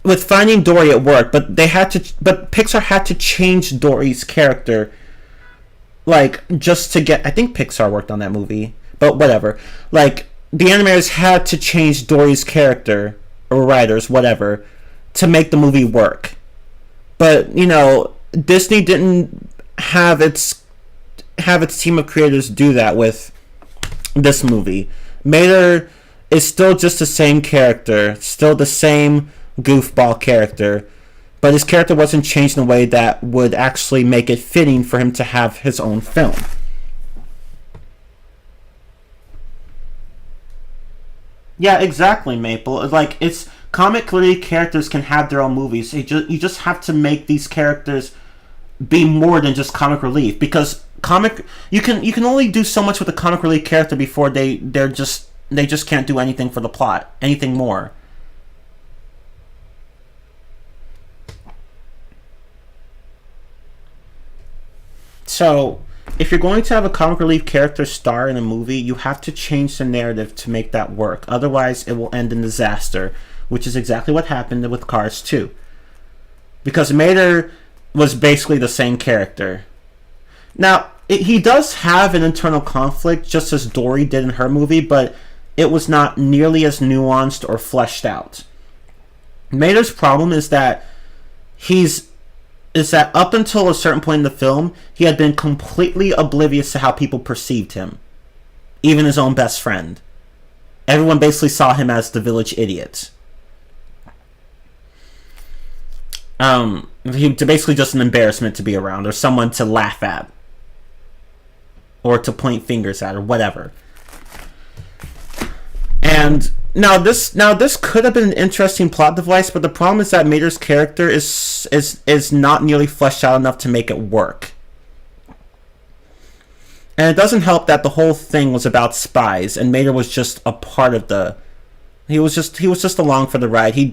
Speaker 1: with Finding Dory, it worked, but Pixar had to change Dory's character, like, just to get... I think Pixar worked on that movie, but whatever. Like, the animators had to change Dory's character, or writers, whatever, to make the movie work. But, Disney didn't have its team of creators do that with this movie. Mater is still just the same character, still the same goofball character, but his character wasn't changed in a way that would actually make it fitting for him to have his own film. Yeah, exactly, Maple. Like, it's comic relief characters can have their own movies. You just have to make these characters be more than just comic relief, because you can only do so much with a comic relief character before they just can't do anything for the plot, anything more. So, if you're going to have a comic relief character star in a movie, you have to change the narrative to make that work. Otherwise, it will end in disaster, which is exactly what happened with Cars 2. Because Mater was basically the same character. Now, he does have an internal conflict, just as Dory did in her movie, but it was not nearly as nuanced or fleshed out. Mater's problem is that up until a certain point in the film, he had been completely oblivious to how people perceived him. Even his own best friend. Everyone basically saw him as the village idiot. Basically just an embarrassment to be around, or someone to laugh at. Or to point fingers at, or whatever. And Now this could have been an interesting plot device, but the problem is that Mater's character is not nearly fleshed out enough to make it work. And it doesn't help that the whole thing was about spies, and Mater was just a part of the... He was just along for the ride. He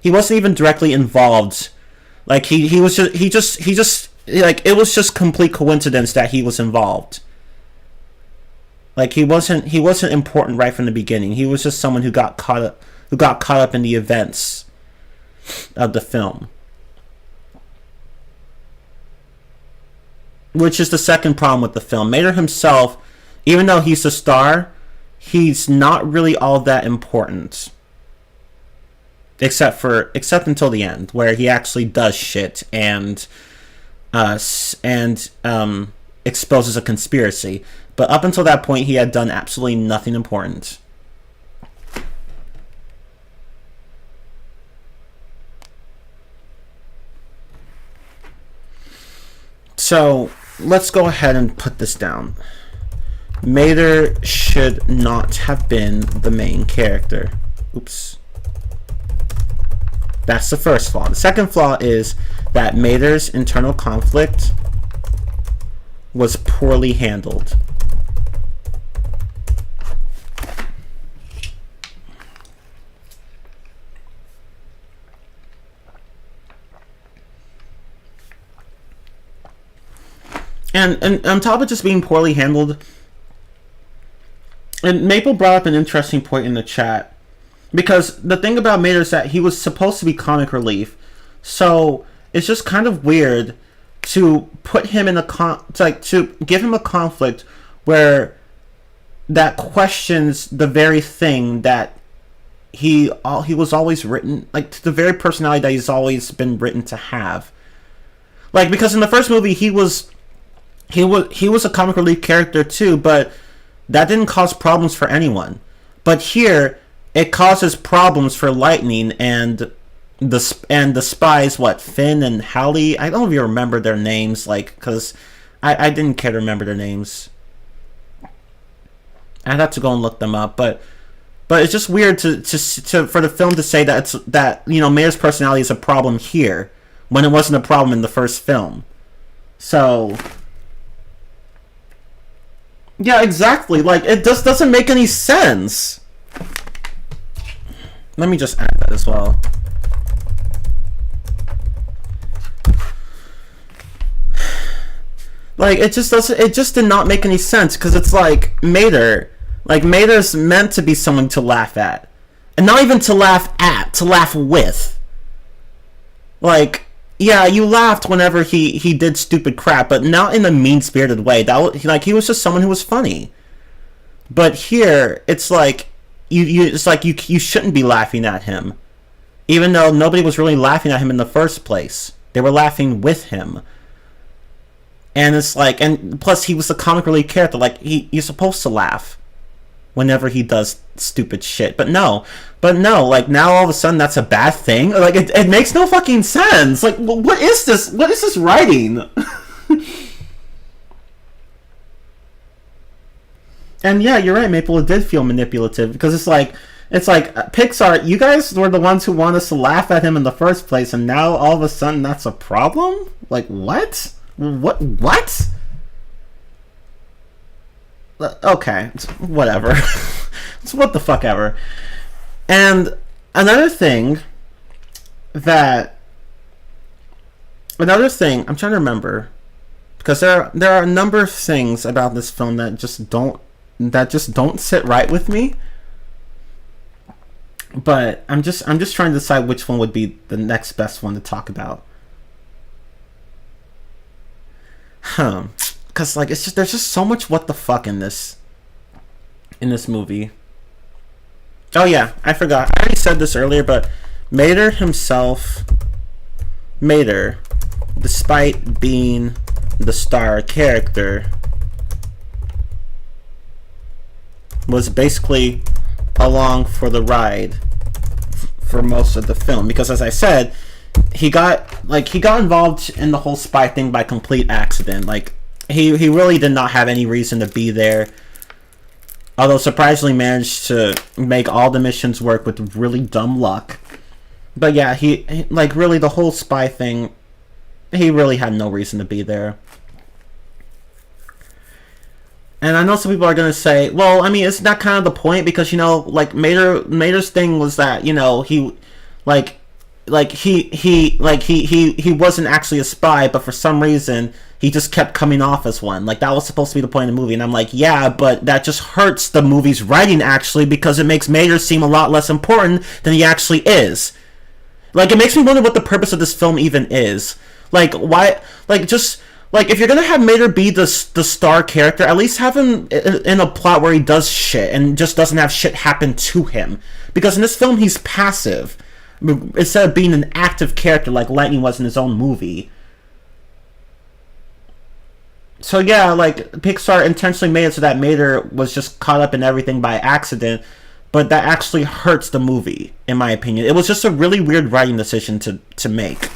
Speaker 1: wasn't even directly involved. Like, it was just complete coincidence that he was involved. Like, he wasn't important right from the beginning. He was just someone who got caught up in the events of the film. Which is the second problem with the film. Mater himself, even though he's the star, he's not really all that important. Except until the end, where he actually does shit and exposes a conspiracy. But up until that point, he had done absolutely nothing important. So let's go ahead and put this down. Mater should not have been the main character. Oops. That's the first flaw. The second flaw is that Mater's internal conflict was poorly handled. And on top of just being poorly handled, and Maple brought up an interesting point in the chat, because the thing about Mater is that he was supposed to be comic relief, so it's just kind of weird to put him in a to give him a conflict where that questions the very thing that he was always written, like the very personality that he's always been written to have. Like, because in the first movie he was a comic relief character too, but that didn't cause problems for anyone. But here, it causes problems for Lightning and the spies. What, Finn and Hallie? I don't even remember their names, like, because I didn't care to remember their names. I'd have to go and look them up, but it's just weird to for the film to say that Mater's personality is a problem here when it wasn't a problem in the first film. So. Yeah, exactly. Like, it just doesn't make any sense. Let me just add that as well. Like, it just did not make any sense, because it's like, Mater's meant to be someone to laugh at. And not even to laugh at, to laugh with. Like, yeah, you laughed whenever he did stupid crap, but not in a mean-spirited way. He was just someone who was funny. But here, it's like you shouldn't be laughing at him, even though nobody was really laughing at him in the first place. They were laughing with him, and it's like, and plus he was the comic relief character. Like, you're supposed to laugh whenever he does stupid shit. But no, like, now all of a sudden that's a bad thing? Like, it makes no fucking sense. Like, what is this? What is this writing? And yeah, you're right, Maple, it did feel manipulative, because it's like Pixar, you guys were the ones who wanted us to laugh at him in the first place, and now all of a sudden that's a problem? Like, what? What? Okay, whatever. It's what the fuck ever. And another thing, I'm trying to remember, because there are a number of things about this film that just don't sit right with me. But I'm just trying to decide which one would be the next best one to talk about. Because, like, there's just so much what the fuck in this movie. Oh yeah, I forgot. I already said this earlier, but Mater, despite being the star character, was basically along for the ride for most of the film, because, as I said, he got involved in the whole spy thing by complete accident. Like, he really did not have any reason to be there, although surprisingly managed to make all the missions work with really dumb luck. But yeah, he like, really, the whole spy thing, he really had no reason to be there. And I know some people are gonna say, well, I mean, isn't that kind of the point? Because, like, Mater's thing was that, he wasn't actually a spy, but for some reason he just kept coming off as one. Like, that was supposed to be the point of the movie. And I'm like, yeah, but that just hurts the movie's writing, actually, because it makes Mater seem a lot less important than he actually is. Like, it makes me wonder what the purpose of this film even is. Like, why? Like, just, like, if you're gonna have Mater be the star character, at least have him in a plot where he does shit and just doesn't have shit happen to him. Because in this film, he's passive, instead of being an active character like Lightning was in his own movie. So yeah, like Pixar intentionally made it so that Mater was just caught up in everything by accident, but that actually hurts the movie, in my opinion. It was just a really weird writing decision to make.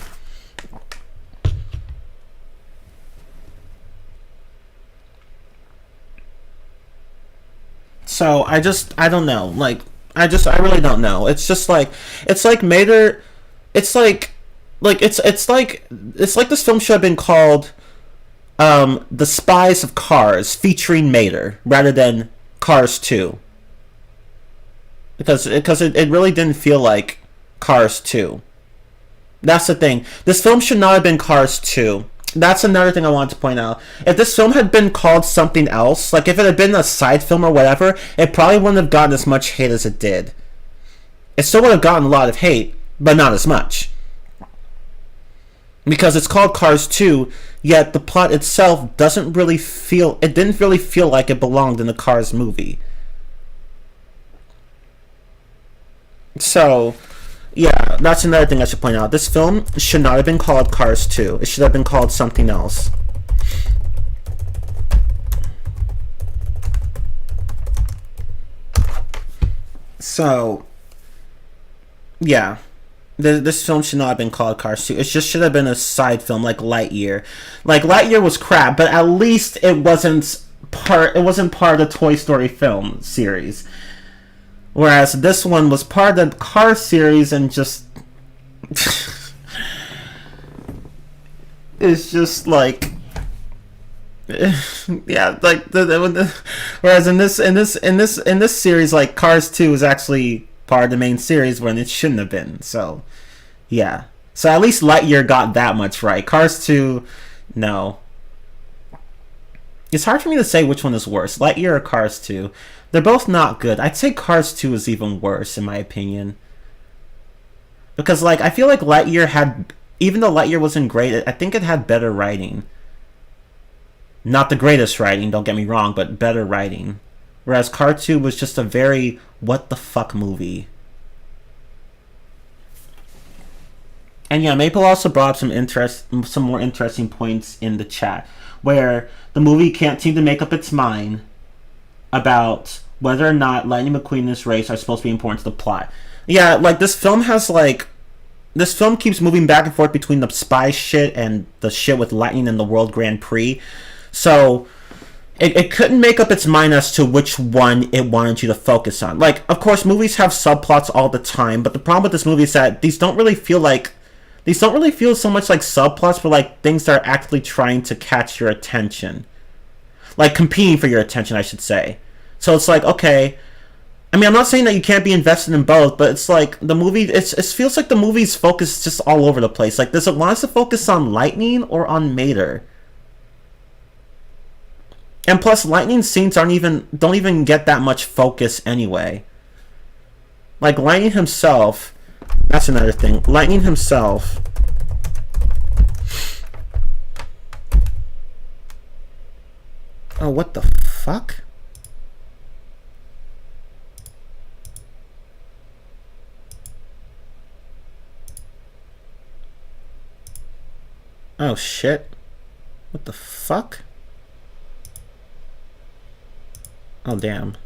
Speaker 1: So I don't know. Like I really don't know. It's like Mater. It's it's like this film should have been called The Spies of Cars, featuring Mater, rather than Cars 2. Because it really didn't feel like Cars 2. That's the thing. This film should not have been Cars 2. That's another thing I wanted to point out. If this film had been called something else, like if it had been a side film or whatever, it probably wouldn't have gotten as much hate as it did. It still would have gotten a lot of hate, but not as much. Because it's called Cars 2, yet the plot itself didn't really feel like it belonged in the Cars movie. So, yeah, that's another thing I should point out. This film should not have been called Cars 2. It should have been called something else. So, yeah. This film should not have been called Cars 2. It just should have been a side film like Lightyear. Like Lightyear was crap, but at least it wasn't part of the Toy Story film series. Whereas this one was part of the Cars series and just it's just like yeah, like whereas in this series, like Cars 2 is actually part of the main series when it shouldn't have been. So yeah, so at least Lightyear got that much right. Cars 2, no. It's hard for me to say which one is worse, Lightyear or Cars 2. They're both not good. I'd say Cars 2 is even worse in my opinion. Because like I feel like Lightyear had, even though Lightyear wasn't great, I think it had better writing. Not the greatest writing, don't get me wrong, but better writing. Whereas Cars 2 was just a very what the fuck movie. And yeah, Maple also brought up some more interesting points in the chat, where the movie can't seem to make up its mind about whether or not Lightning McQueen and his race are supposed to be important to the plot. Yeah, like this film keeps moving back and forth between the spy shit and the shit with Lightning and the World Grand Prix. So it couldn't make up its mind as to which one it wanted you to focus on. Like, of course, movies have subplots all the time, but the problem with this movie is that these don't really feel so much like subplots, but like things that are actively trying to catch your attention. Like competing for your attention, I should say. So it's like, okay, I mean, I'm not saying that you can't be invested in both, but it's like the movie, it feels like the movie's focus is just all over the place. Like, does it want us to focus on Lightning or on Mater? And plus, Lightning scenes don't even get that much focus anyway. Like, Lightning himself, that's another thing. Lightning himself, oh, what the fuck? Oh shit. What the fuck? Oh damn.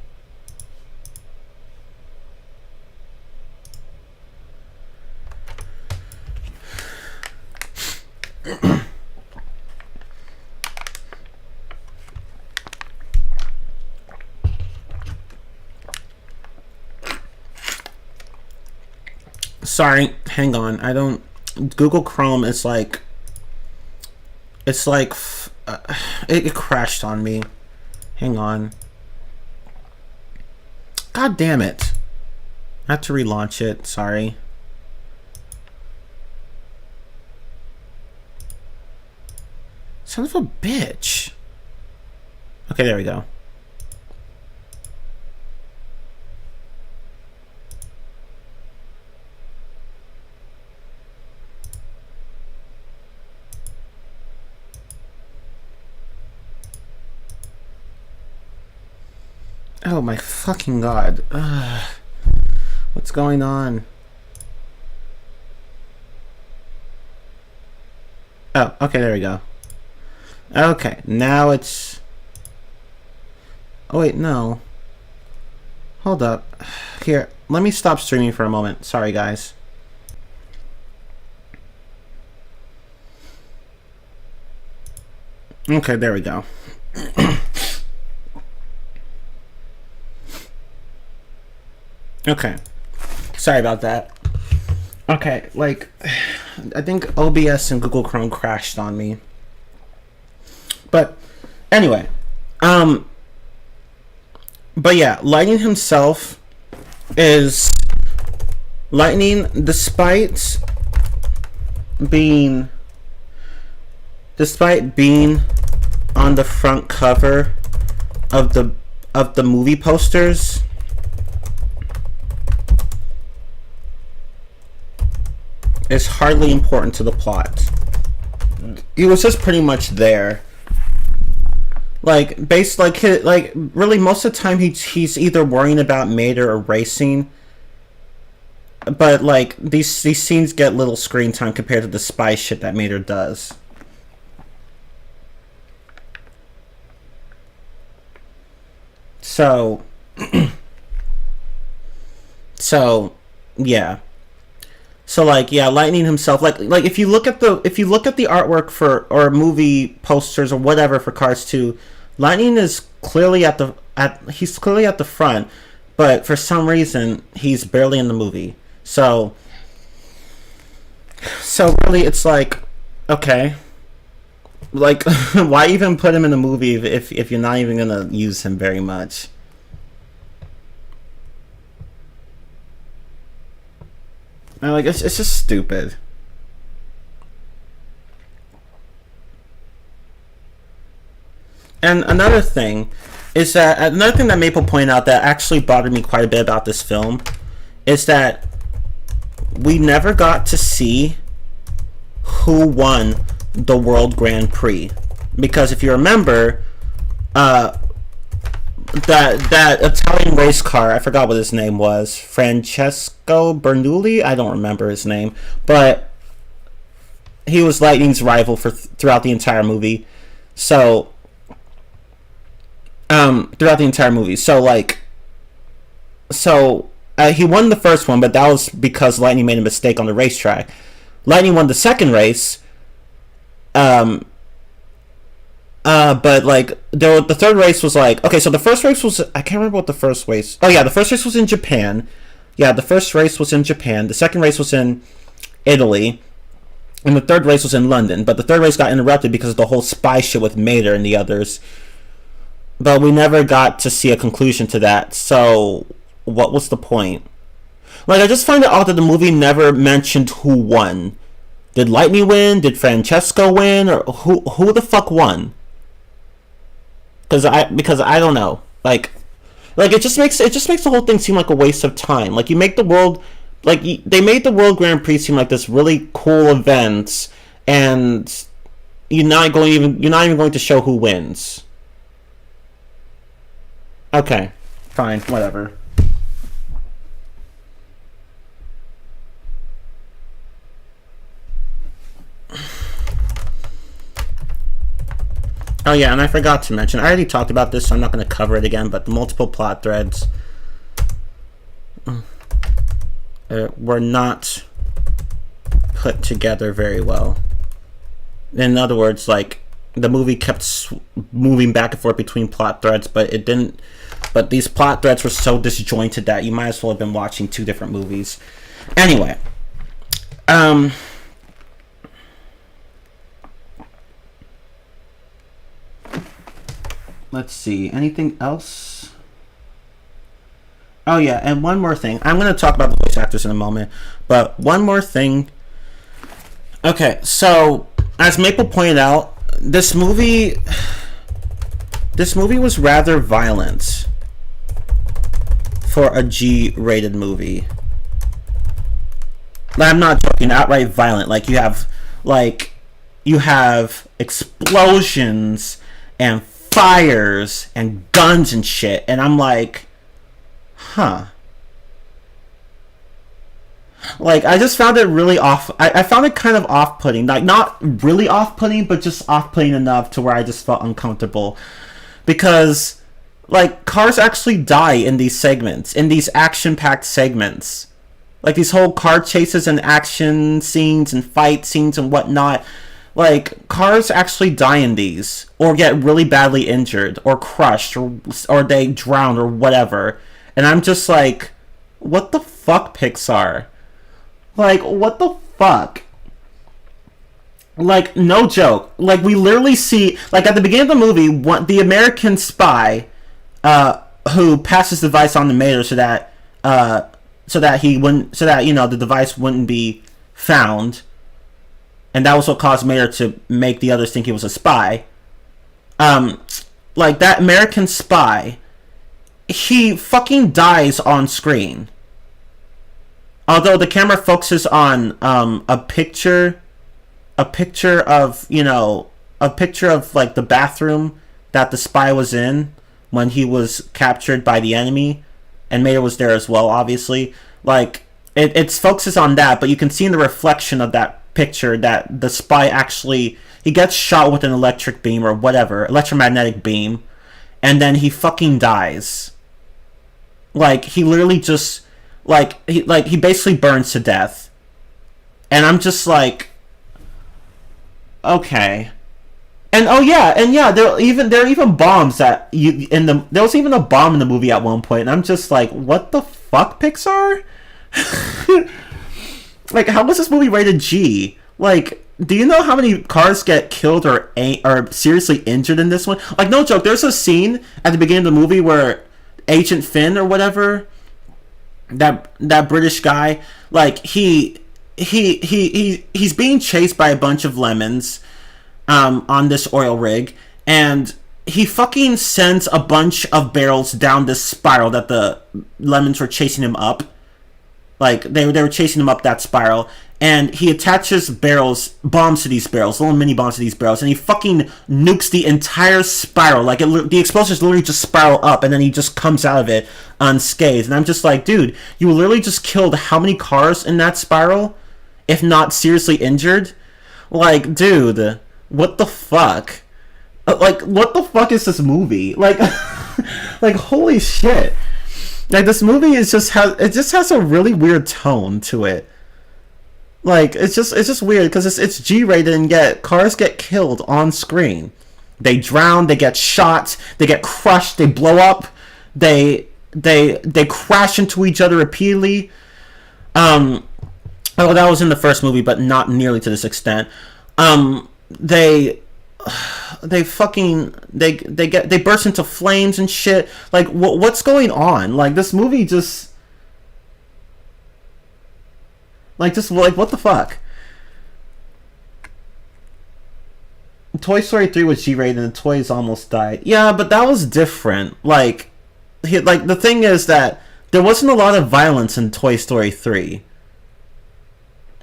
Speaker 1: Sorry, hang on. I don't. Google Chrome is like. It's like. It crashed on me. Hang on. God damn it. I have to relaunch it. Sorry. Son of a bitch. Okay, there we go. Oh my fucking god. What's going on? Oh, okay, there we go. Okay, now it's... Oh wait, no. Hold up. Here, let me stop streaming for a moment. Sorry, guys. Okay, there we go. Okay. Sorry about that. Okay, like, I think OBS and Google Chrome crashed on me. But, anyway. But yeah, Lightning himself is... Lightning, despite being on the front cover of the movie posters, is hardly important to the plot. He was just pretty much there. Like, really most of the time he's either worrying about Mater or racing. But like these scenes get little screen time compared to the spy shit that Mater does. So yeah. So like yeah, Lightning himself, like if you look at the artwork for or movie posters or whatever for Cars 2, Lightning is clearly at the front, but for some reason he's barely in the movie. So really it's like, okay, like why even put him in the movie if you're not even gonna use him very much? And like it's just stupid. And another thing that Maple pointed out that actually bothered me quite a bit about this film is that we never got to see who won the World Grand Prix. Because if you remember, that Italian race car, I forgot what his name was, Francesco Bernoulli, I don't remember his name, but he was Lightning's rival throughout the entire movie. So he won the first one, but that was because Lightning made a mistake on the racetrack. Lightning won the second race, but like the third race was like, okay, so the first race was, I can't remember what the first race. Oh yeah, the first race was in Japan. Yeah, the first race was in Japan. The second race was in Italy, and the third race was in London. But the third race got interrupted because of the whole spy shit with Mater and the others. But we never got to see a conclusion to that. So what was the point? Like, I just find it odd that the movie never mentioned who won. Did Lightning win? Did Francesco win? Or who the fuck won? Because I don't know. Like it just makes the whole thing seem like a waste of time. Like, you make the world, like, they made the World Grand Prix seem like this really cool event, and you're not even going to show who wins. Okay, fine, whatever. Oh yeah, and I forgot to mention, I already talked about this, so I'm not going to cover it again, but the multiple plot threads were not put together very well. In other words, like, the movie kept moving back and forth between plot threads, but it didn't. But these plot threads were so disjointed that you might as well have been watching two different movies. Anyway, let's see. Anything else? Oh yeah, and one more thing. I'm going to talk about the voice actors in a moment, but one more thing. Okay, so as Maple pointed out, this movie was rather violent for a G-rated movie. I'm not joking, outright violent. Like, you have explosions and fires and guns and shit, and I'm like, huh. Like, I just found it really off. I found it kind of off-putting. Like, not really off-putting, but just off-putting enough to where I just felt uncomfortable. Because, like, cars actually die in these segments, in these action-packed segments. Like, these whole car chases and action scenes and fight scenes and whatnot. Like, cars actually die in these, or get really badly injured, or crushed, or they drown, or whatever. And I'm just like, what the fuck, Pixar? Like, what the fuck? Like, no joke. Like, we literally see, like, at the beginning of the movie, the American spy, who passes the device on to Mater so that he wouldn't, so that, you know, the device wouldn't be found. And that was what caused Mater to make the others think he was a spy. Like, that American spy, he fucking dies on screen. Although the camera focuses on a picture of, you know, a picture of, like, the bathroom that the spy was in when he was captured by the enemy, and Mater was there as well, obviously. Like, it focuses on that, but you can see in the reflection of that picture that the spy actually, he gets shot with an electric beam or whatever, electromagnetic beam, and then he fucking dies. Like, he literally just, he basically burns to death. And I'm just like, okay. And there are even bombs that there was even a bomb in the movie at one point, and I'm just like, what the fuck, Pixar? Like, how was this movie rated G? Like, do you know how many cars get killed or seriously injured in this one? Like, no joke, there's a scene at the beginning of the movie where Agent Finn or whatever, that British guy, like, he's being chased by a bunch of lemons on this oil rig, and he fucking sends a bunch of barrels down this spiral that the lemons were chasing him up. Like, they were chasing him up that spiral, and he attaches bombs to these barrels, little mini bombs to these barrels, and he fucking nukes the entire spiral. Like, the explosives literally just spiral up, and then he just comes out of it unscathed. And I'm just like, dude, you literally just killed how many cars in that spiral, if not seriously injured? Like, dude, what the fuck? Like, what the fuck is this movie? Like, like, holy shit. Like, this movie is just has a really weird tone to it. Like, it's just weird because it's G-rated, and yet cars get killed on screen. They drown, they get shot, they get crushed, they blow up, they crash into each other repeatedly. Oh, that was in the first movie, but not nearly to this extent. They burst into flames and shit. Like, what's going on? Like, this movie just what the fuck? Toy Story 3 was G-rated and the toys almost died. Yeah, but that was different. Like, the thing is that there wasn't a lot of violence in Toy Story 3.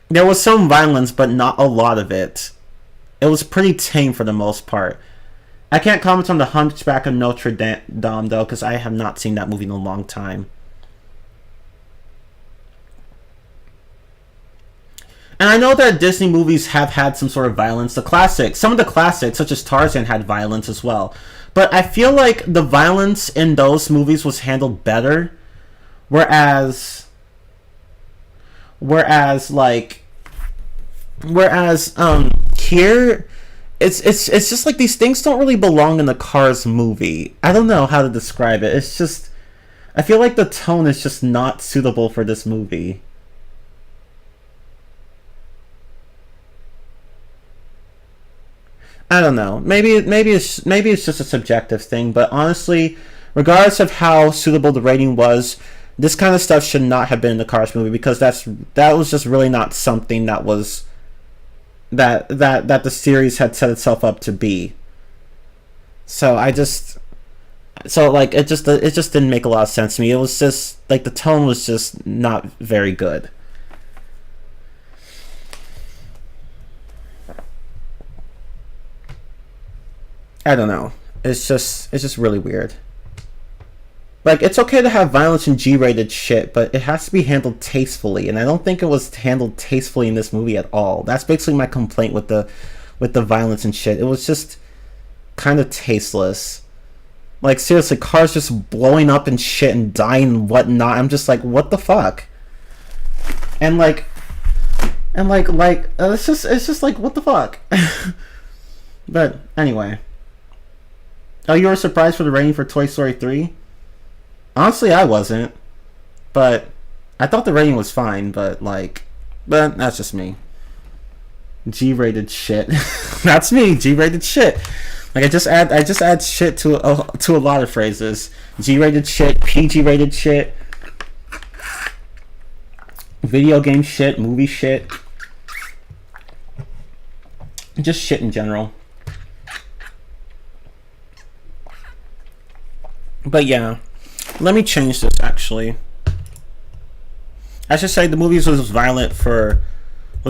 Speaker 1: There was some violence, but not a lot of it. It was pretty tame for the most part. I can't comment on The Hunchback of Notre Dame, though, because I have not seen that movie in a long time. And I know that Disney movies have had some sort of violence. Some of the classics, such as Tarzan, had violence as well. But I feel like the violence in those movies was handled better. Whereas here, it's just like these things don't really belong in the Cars movie. I don't know how to describe it. It's just, I feel like the tone is just not suitable for this movie. I don't know. Maybe it's just a subjective thing, but honestly, regardless of how suitable the rating was, this kind of stuff should not have been in the Cars movie, because that was just really not something that was that the series had set itself up to be. So it just didn't make a lot of sense to me. It was just like the tone was just not very good. I don't know. It's just really weird. Like, it's okay to have violence and G-rated shit, but it has to be handled tastefully, and I don't think it was handled tastefully in this movie at all. That's basically my complaint with the violence and shit. It was just kind of tasteless. Like, seriously, cars just blowing up and shit and dying and whatnot. I'm just like, what the fuck? And like it's just like, what the fuck? But anyway. Oh, you were surprised for the rating for Toy Story 3? Honestly, I wasn't. But I thought the rating was fine, but that's just me. G-rated shit. That's me, G-rated shit. Like, I just add shit to a lot of phrases. G-rated shit, PG-rated shit, video game shit, movie shit. Just shit in general. But yeah, let me change this actually. I should say the movie was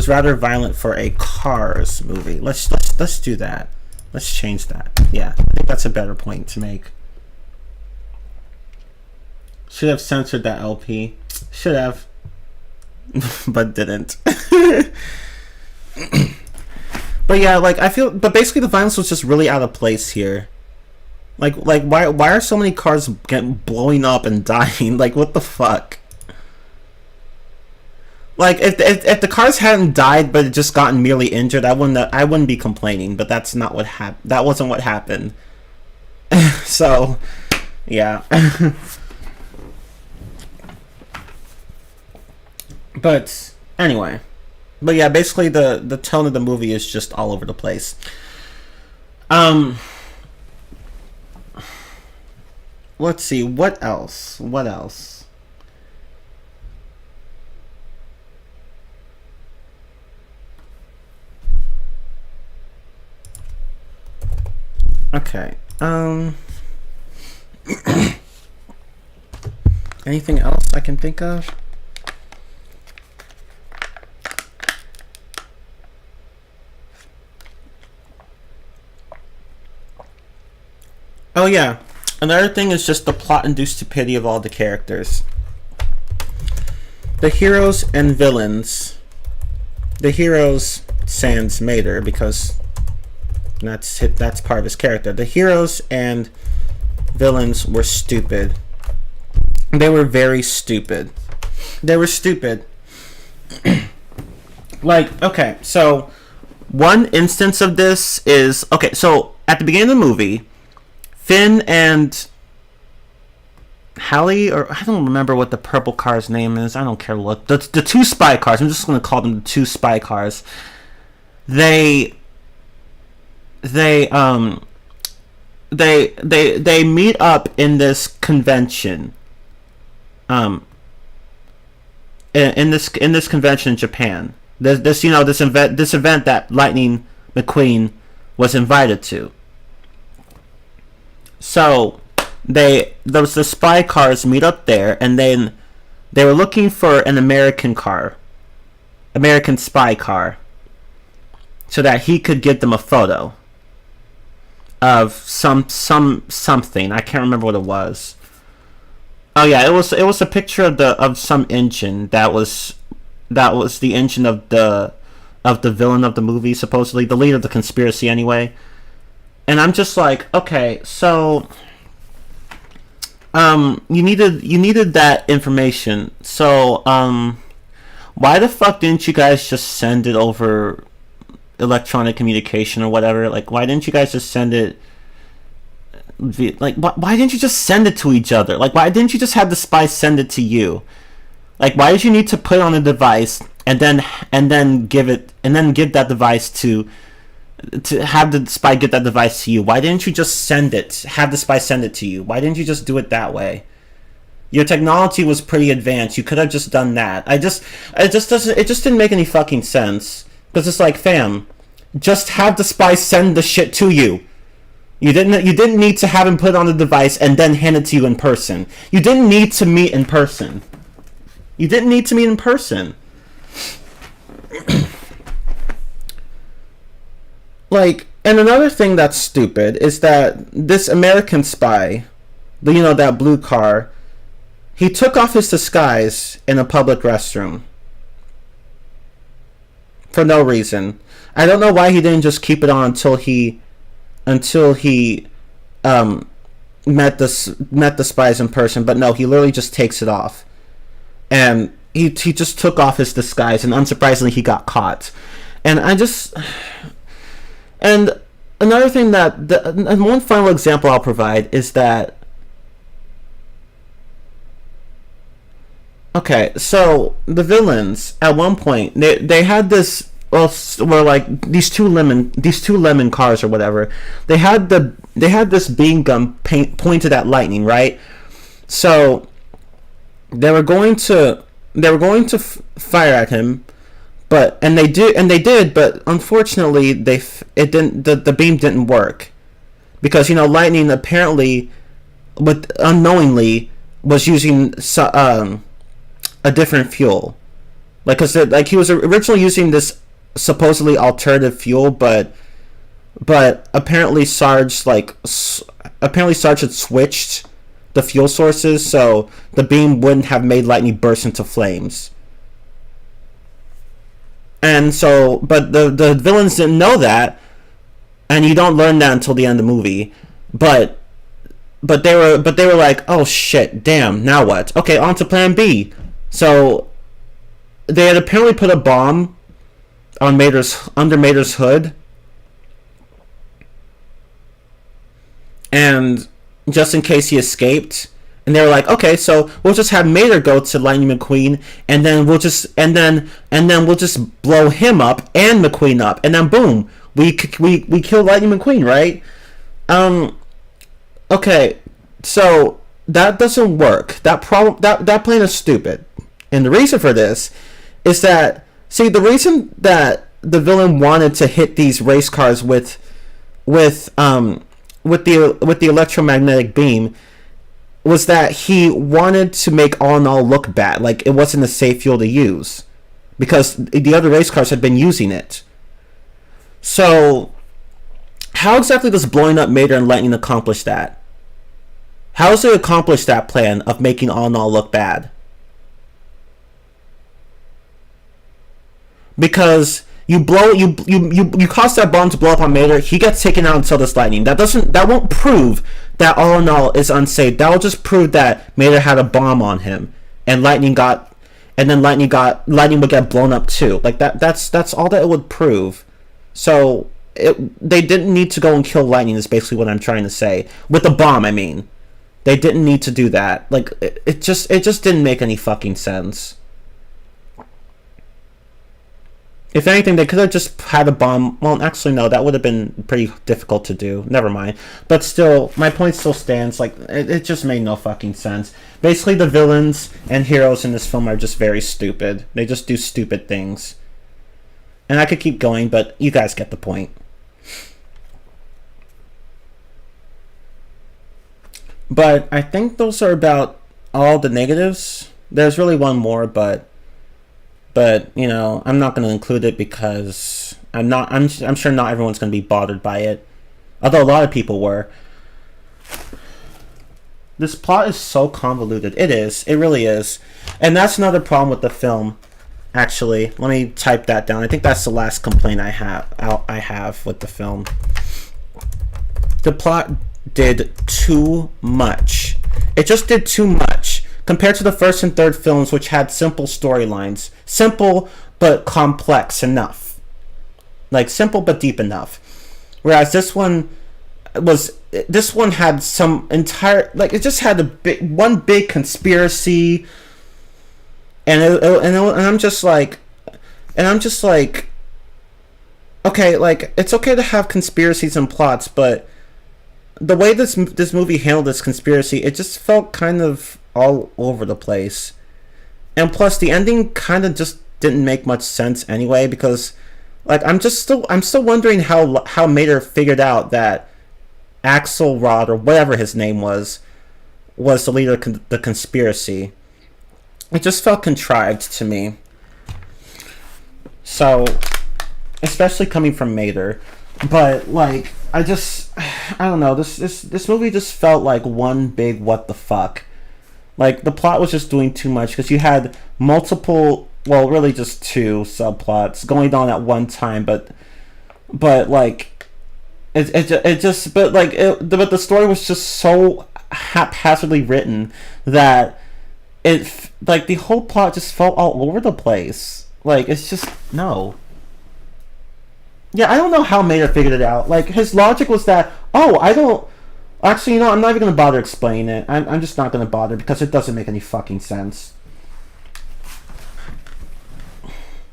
Speaker 1: rather violent for a Cars movie. Let's do that. Let's change that. Yeah, I think that's a better point to make. Should have censored that LP. Should have. But didn't. But yeah, like, I feel, but basically the violence was just really out of place here. Like why are so many cars blowing up and dying? Like, what the fuck? Like, if the cars hadn't died but just gotten merely injured, I wouldn't be complaining. But that's not what happened. That wasn't what happened. So, yeah. But anyway, but yeah, basically the tone of the movie is just all over the place. Let's see, what else? Okay. Anything else I can think of? Oh yeah. Another thing is just the plot-induced stupidity of all the characters. The heroes and villains. The heroes sans Mater, because that's part of his character. The heroes and villains were stupid. They were very stupid. They were stupid. Like, okay, so one instance of this is, okay, so at the beginning of the movie, Finn and Hallie, or I don't remember what the purple car's name is. I don't care what. The two spy cars. I'm just going to call them the two spy cars. They meet up in this convention. In this convention in Japan. This event that Lightning McQueen was invited to. So the spy cars meet up there, and then they were looking for an American spy car, so that he could give them a photo of something. I can't remember what it was. Oh yeah, it was a picture of some engine that was the engine of the villain of the movie, supposedly the leader of the conspiracy anyway. And I'm just like, okay, so you needed that information. So why the fuck didn't you guys just send it over electronic communication or whatever? Like, why didn't you guys just send it why didn't you just send it to each other? Like, why didn't you just have the spy send it to you? Like, why did you need to put it on a device and then give that device to have the spy get that device to you? Why didn't you just have the spy send it to you? Why didn't you just do it that way? Your technology was pretty advanced. You could have just done that. It just didn't make any fucking sense. Because it's like, fam, just have the spy send the shit to you. You didn't need to have him put it on the device and then hand it to you in person. You didn't need to meet in person. Like, and another thing that's stupid is that this American spy that blue car, he took off his disguise in a public restroom for no reason. I don't know why he didn't just keep it on until he met the spies in person, but no, he literally just takes it off. And he just took off his disguise, and unsurprisingly he got caught. And another thing and one final example I'll provide is that, okay, so the villains at one point they had this, were like these two lemon cars or whatever. They had this beam gun pointed at Lightning, right? So they were going to fire at him, but they did, but unfortunately the beam didn't work, because Lightning apparently unknowingly was using a different fuel, because he was originally using this supposedly alternative fuel, but apparently Sarge had switched the fuel sources, so the beam wouldn't have made Lightning burst into flames. And so, but the villains didn't know that, and you don't learn that until the end of the movie. But they were like, oh shit, damn, now what? Okay, on to plan B. So they had apparently put a bomb on under Mater's hood, and just in case he escaped. And they were like, okay, so we'll just have Mater go to Lightning McQueen, and then we'll just blow him up and McQueen up, and then boom, we kill Lightning McQueen, right? Okay, so that doesn't work. That plan is stupid, and the reason for this is that, see, the reason that the villain wanted to hit these race cars with the electromagnetic beam was that he wanted to make All in All look bad, like it wasn't a safe fuel to use, because the other race cars had been using it. So how exactly does blowing up Mater and Lightning accomplish that? How does it accomplish that plan of making All in All look bad? Because you cause that bomb to blow up on Mater, he gets taken out until this Lightning. That won't prove that All in All is unsafe. That will just prove that Mater had a bomb on him, and Lightning would get blown up too. Like that's all that it would prove. So they didn't need to go and kill Lightning, is basically what I'm trying to say. With the bomb, I mean. They didn't need to do that. Like it just didn't make any fucking sense. If anything, they could have just had a bomb. Well, actually, no, that would have been pretty difficult to do. Never mind. But still, my point still stands. Like, it just made no fucking sense. Basically, the villains and heroes in this film are just very stupid. They just do stupid things. And I could keep going, but you guys get the point. But I think those are about all the negatives. There's really one more, but I'm not going to include it because I'm sure not everyone's going to be bothered by it, although a lot of people were. This plot is so convoluted. It really is. And that's another problem with the film. Actually, let me type that down. I think that's the last complaint I have with the film. The plot did too much. It just did too much compared to the first and third films, which had simple storylines. Simple but complex enough. Like, simple but deep enough. Whereas this one had some entire, like, it just had one big conspiracy, and I'm just like, okay, like, it's okay to have conspiracies and plots, but the way this movie handled this conspiracy, it just felt kind of all over the place. And plus, the ending kind of just didn't make much sense anyway, because, like, I'm still wondering how Mater figured out that Axelrod, or whatever his name was the leader of the conspiracy. It just felt contrived to me. So, especially coming from Mater. But, like, I don't know. This movie just felt like one big what the fuck. Like the plot was just doing too much because you had multiple, well, really just two subplots going on at one time, but like it just but like but the story was just so haphazardly written that like the whole plot just felt all over the place. Like it's just no. Yeah, I don't know how Mater figured it out. Like his logic was that, oh, I don't. Actually, you know, I'm not even gonna bother explaining it. I'm just not gonna bother because it doesn't make any fucking sense.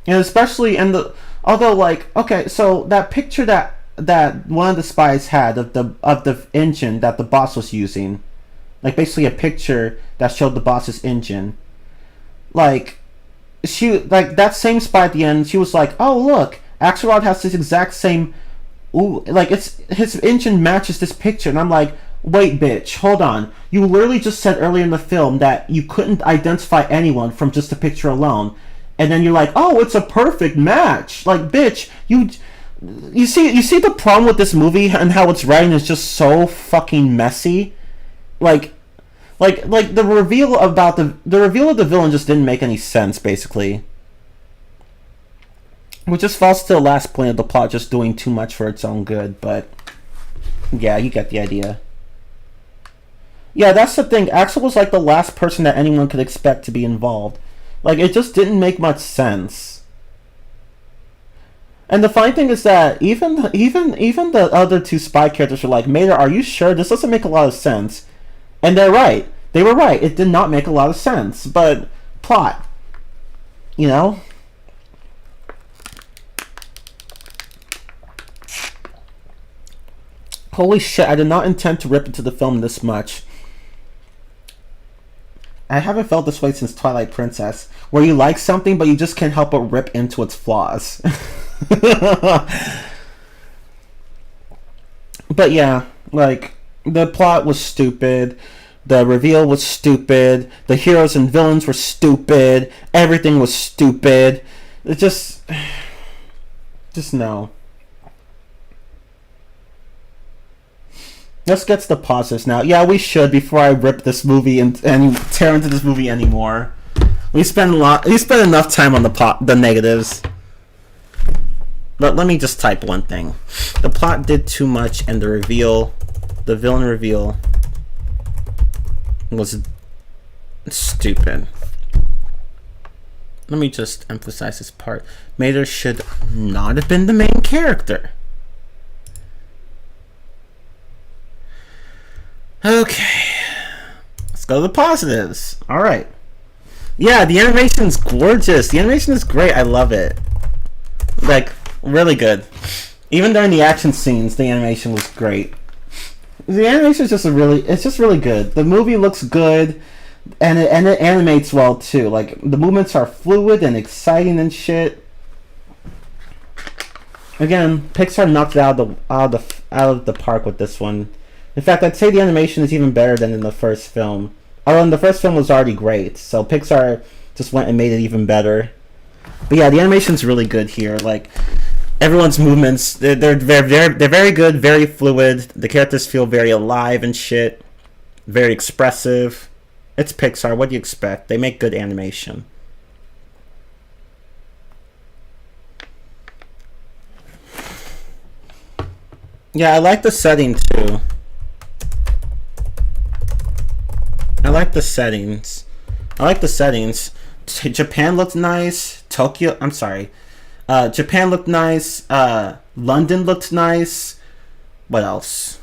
Speaker 1: And especially in the, although like, okay, so that picture that one of the spies had of the engine that the boss was using, like basically a picture that showed the boss's engine. Like like that same spy at the end, she was like, oh look, Axelrod has this exact same, ooh, like it's his engine matches this picture, and I'm like, wait, bitch, hold on. You literally just said earlier in the film that you couldn't identify anyone from just a picture alone, and then you're like, oh, it's a perfect match. Like, bitch, you see the problem with this movie and how its writing is just so fucking messy. Like the reveal about the reveal of the villain just didn't make any sense, basically. Which just falls to the last point of the plot just doing too much for its own good, but yeah, you get the idea. Yeah, that's the thing. Axel was like the last person that anyone could expect to be involved. Like, it just didn't make much sense. And the funny thing is that even the other two spy characters were like, Mater, are you sure? This doesn't make a lot of sense. And they're right. They were right. It did not make a lot of sense. But plot. You know? Holy shit, I did not intend to rip into the film this much. I haven't felt this way since Twilight Princess, where you like something but you just can't help but rip into its flaws. But yeah, like, the plot was stupid, the reveal was stupid, the heroes and villains were stupid, everything was stupid. It just no. Let's get to the positives now. Yeah, we should before I rip this movie and tear into this movie anymore. We spend enough time on the negatives. But let me just type one thing. The plot did too much, and the villain reveal, was stupid. Let me just emphasize this part. Mater should not have been the main character. Okay, let's go to the positives. All right. Yeah, the animation's gorgeous. The animation is great. I love it. Like, really good. Even during the action scenes, the animation was great. The animation is just really good. The movie looks good, and it animates well too. Like, the movements are fluid and exciting and shit. Again, Pixar knocked it out of the park with this one. In fact, I'd say the animation is even better than in the first film. Although the first film was already great, so Pixar just went and made it even better. But yeah, the animation's really good here. Like, everyone's movements, they're very good, very fluid. The characters feel very alive and shit. Very expressive. It's Pixar. What do you expect? They make good animation. Yeah, I like the setting too. I like the settings. Japan looked nice. Japan looked nice. London looked nice. What else?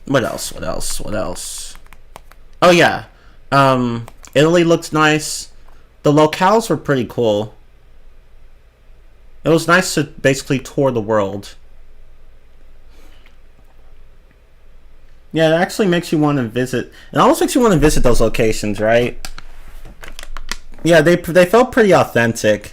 Speaker 1: What else? Oh yeah. Italy looked nice. The locales were pretty cool. It was nice to basically tour the world. Yeah, it actually makes you want to visit. It almost makes you want to visit those locations, right? Yeah, they felt pretty authentic.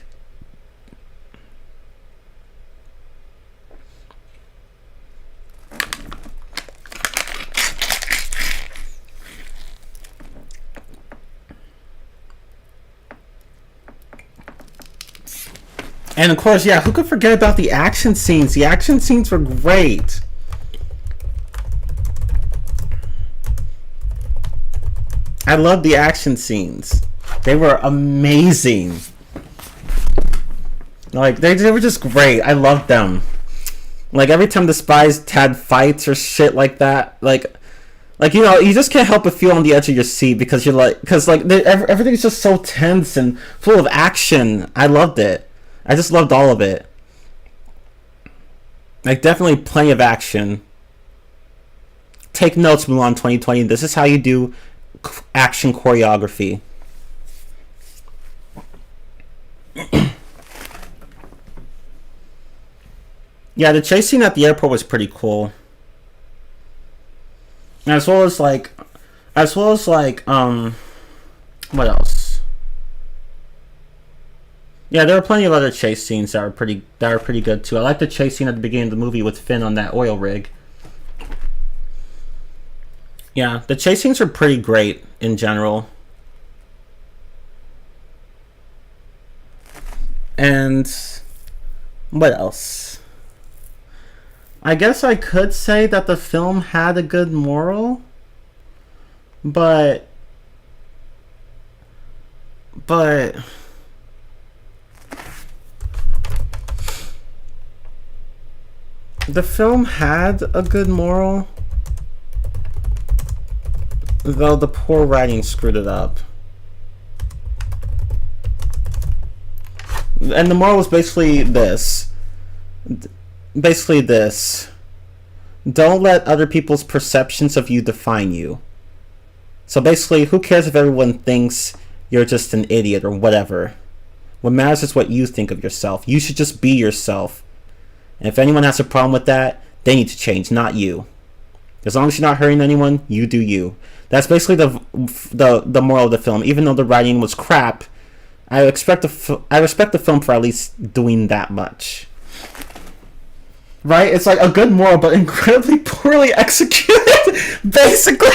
Speaker 1: And of course, yeah, who could forget about the action scenes? The action scenes were great. I love the action scenes. They were amazing. Like, they were just great. I loved them. Like, every time the spies had fights or shit like that, like you know, you just can't help but feel on the edge of your seat because you're like, everything's just so tense and full of action. I loved it. I just loved all of it. Like, definitely plenty of action. Take notes, Mulan 2020. This is how you do action choreography. Yeah, the chase scene at the airport was pretty cool. As well as like, what else? Yeah, there were plenty of other chase scenes that were pretty good too. I like the chase scene at the beginning of the movie with Finn on that oil rig. Yeah, the chase scenes were pretty great in general. And what else? I guess I could say that the film had a good moral, but the film had a good moral, though the poor writing screwed it up. And the moral was basically this. Don't let other people's perceptions of you define you. So basically, who cares if everyone thinks you're just an idiot or whatever? What matters is what you think of yourself. You should just be yourself. And if anyone has a problem with that, they need to change, not you. As long as you're not hurting anyone, you do you. That's basically the moral of the film. Even though the writing was crap, I respect the film for at least doing that much. Right? It's like a good moral, but incredibly poorly executed, basically.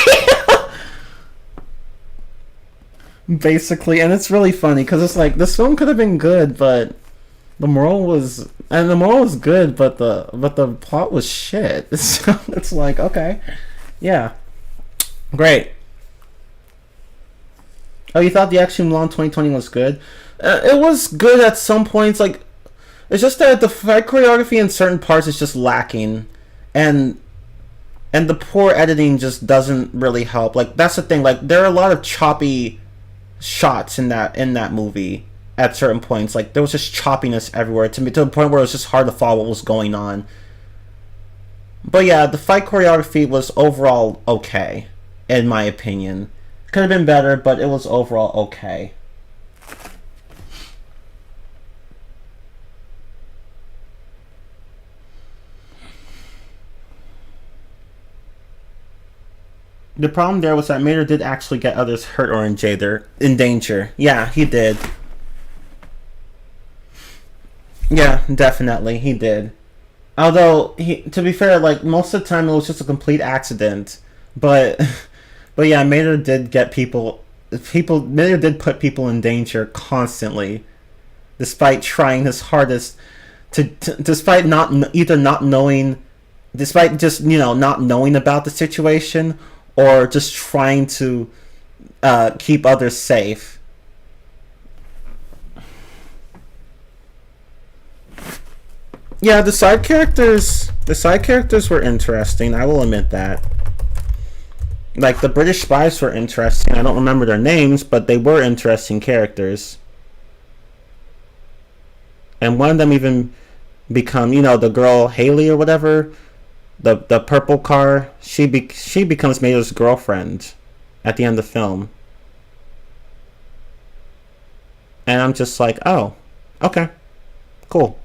Speaker 1: Basically, and it's really funny because it's like this film could have been good, but the moral was good, but the plot was shit. So it's like, okay, yeah, great. Oh, you thought the action Mulan 2020 was good? It was good at some points. Like, it's just that the fight choreography in certain parts is just lacking, and the poor editing just doesn't really help. Like, that's the thing. Like, there are a lot of choppy shots in that movie at certain points. Like, there was just choppiness everywhere to the point where it was just hard to follow what was going on. But yeah, the fight choreography was overall okay, in my opinion. Could have been better, but it was overall okay. The problem there was that Mater did actually get others hurt or in danger. Yeah, he did. Yeah, definitely, he did. Although, to be fair, like, most of the time it was just a complete accident. But yeah, Mater did get Mater did put people in danger constantly, despite trying his hardest despite not knowing, despite just, not knowing about the situation, or just trying to keep others safe. Yeah, the side characters were interesting. I will admit that. Like, the British spies were interesting. I don't remember their names, but they were interesting characters. And one of them even become, the girl Haley or whatever, the purple car. She becomes Mater's girlfriend at the end of the film. And I'm just like, oh, okay, cool.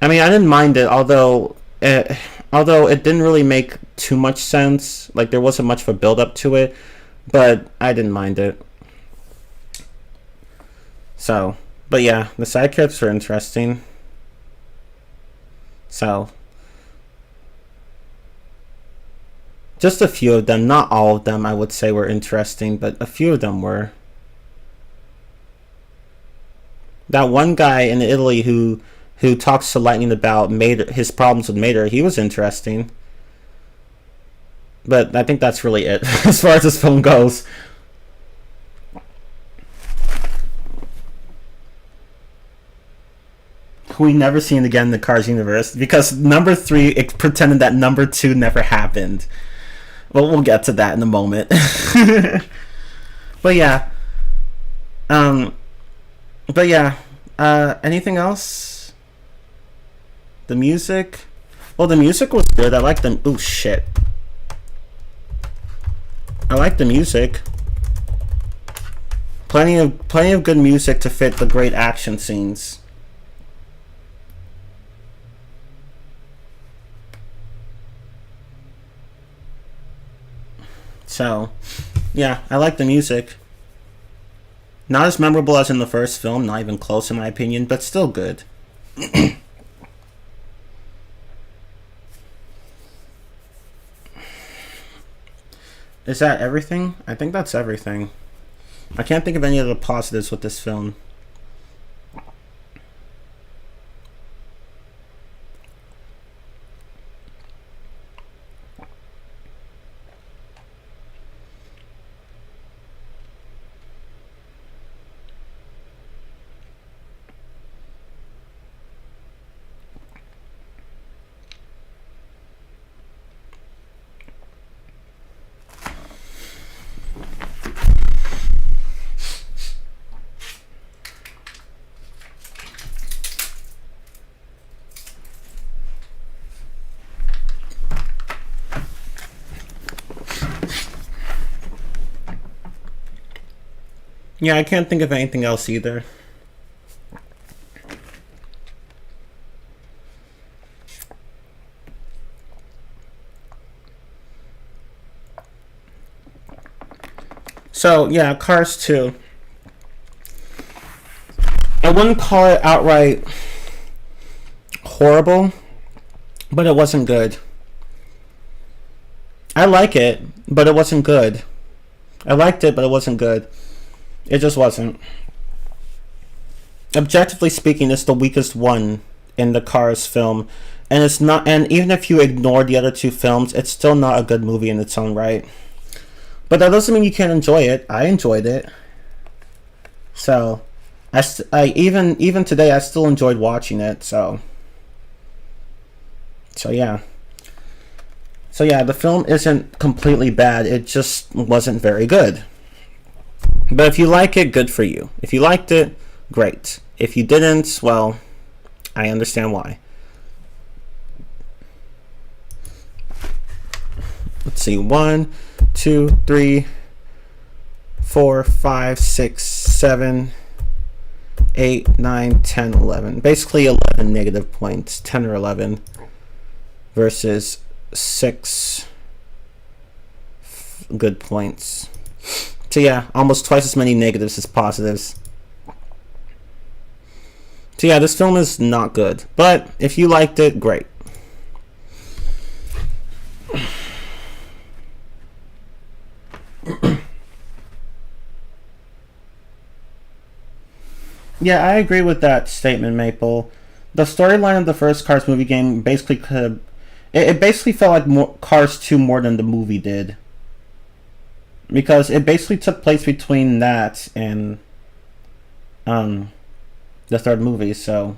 Speaker 1: I mean, I didn't mind it, although it didn't really make too much sense. Like, there wasn't much of a build-up to it, but I didn't mind it. So, but yeah, the side characters are interesting. So, just a few of them, not all of them, I would say were interesting, but a few of them were. That one guy in Italy who talks to Lightning about his problems with Mater, he was interesting. But I think that's really it as far as this film goes. We never seen again in the Cars universe because number 3 it pretended that number 2 never happened. Well, we'll get to that in a moment. But yeah. But yeah. Anything else? The music? Well, the music was good. I like the... Oh, shit. I like the music. Plenty of good music to fit the great action scenes. So, yeah, I like the music. Not as memorable as in the first film, not even close in my opinion, but still good. Is that everything? I think that's everything. I can't think of any other positives with this film. Yeah, I can't think of anything else either. So, yeah, Cars 2. I wouldn't call it outright horrible, but it wasn't good. I like it, but it wasn't good. I liked it, but it wasn't good. It just wasn't. Objectively speaking, it's the weakest one in the Cars film, and it's not. And even if you ignore the other two films, it's still not a good movie in its own right. But that doesn't mean you can't enjoy it. I enjoyed it. So, I even today I still enjoyed watching it. So yeah. So yeah, the film isn't completely bad. It just wasn't very good. But if you like it, good for you. If you liked it, great. If you didn't, well, I understand why. Let's see. 1, 2, 3, 4, 5, 6, 7, 8, 9, 10, 11. Basically 11 negative points. 10 or 11 versus 6 good points. So yeah, almost twice as many negatives as positives. So yeah, this film is not good. But if you liked it, great. Yeah, I agree with that statement, Maple. The storyline of the first Cars movie game basically could... It basically felt like Cars 2 more than the movie did. Because it basically took place between that and the third movie, so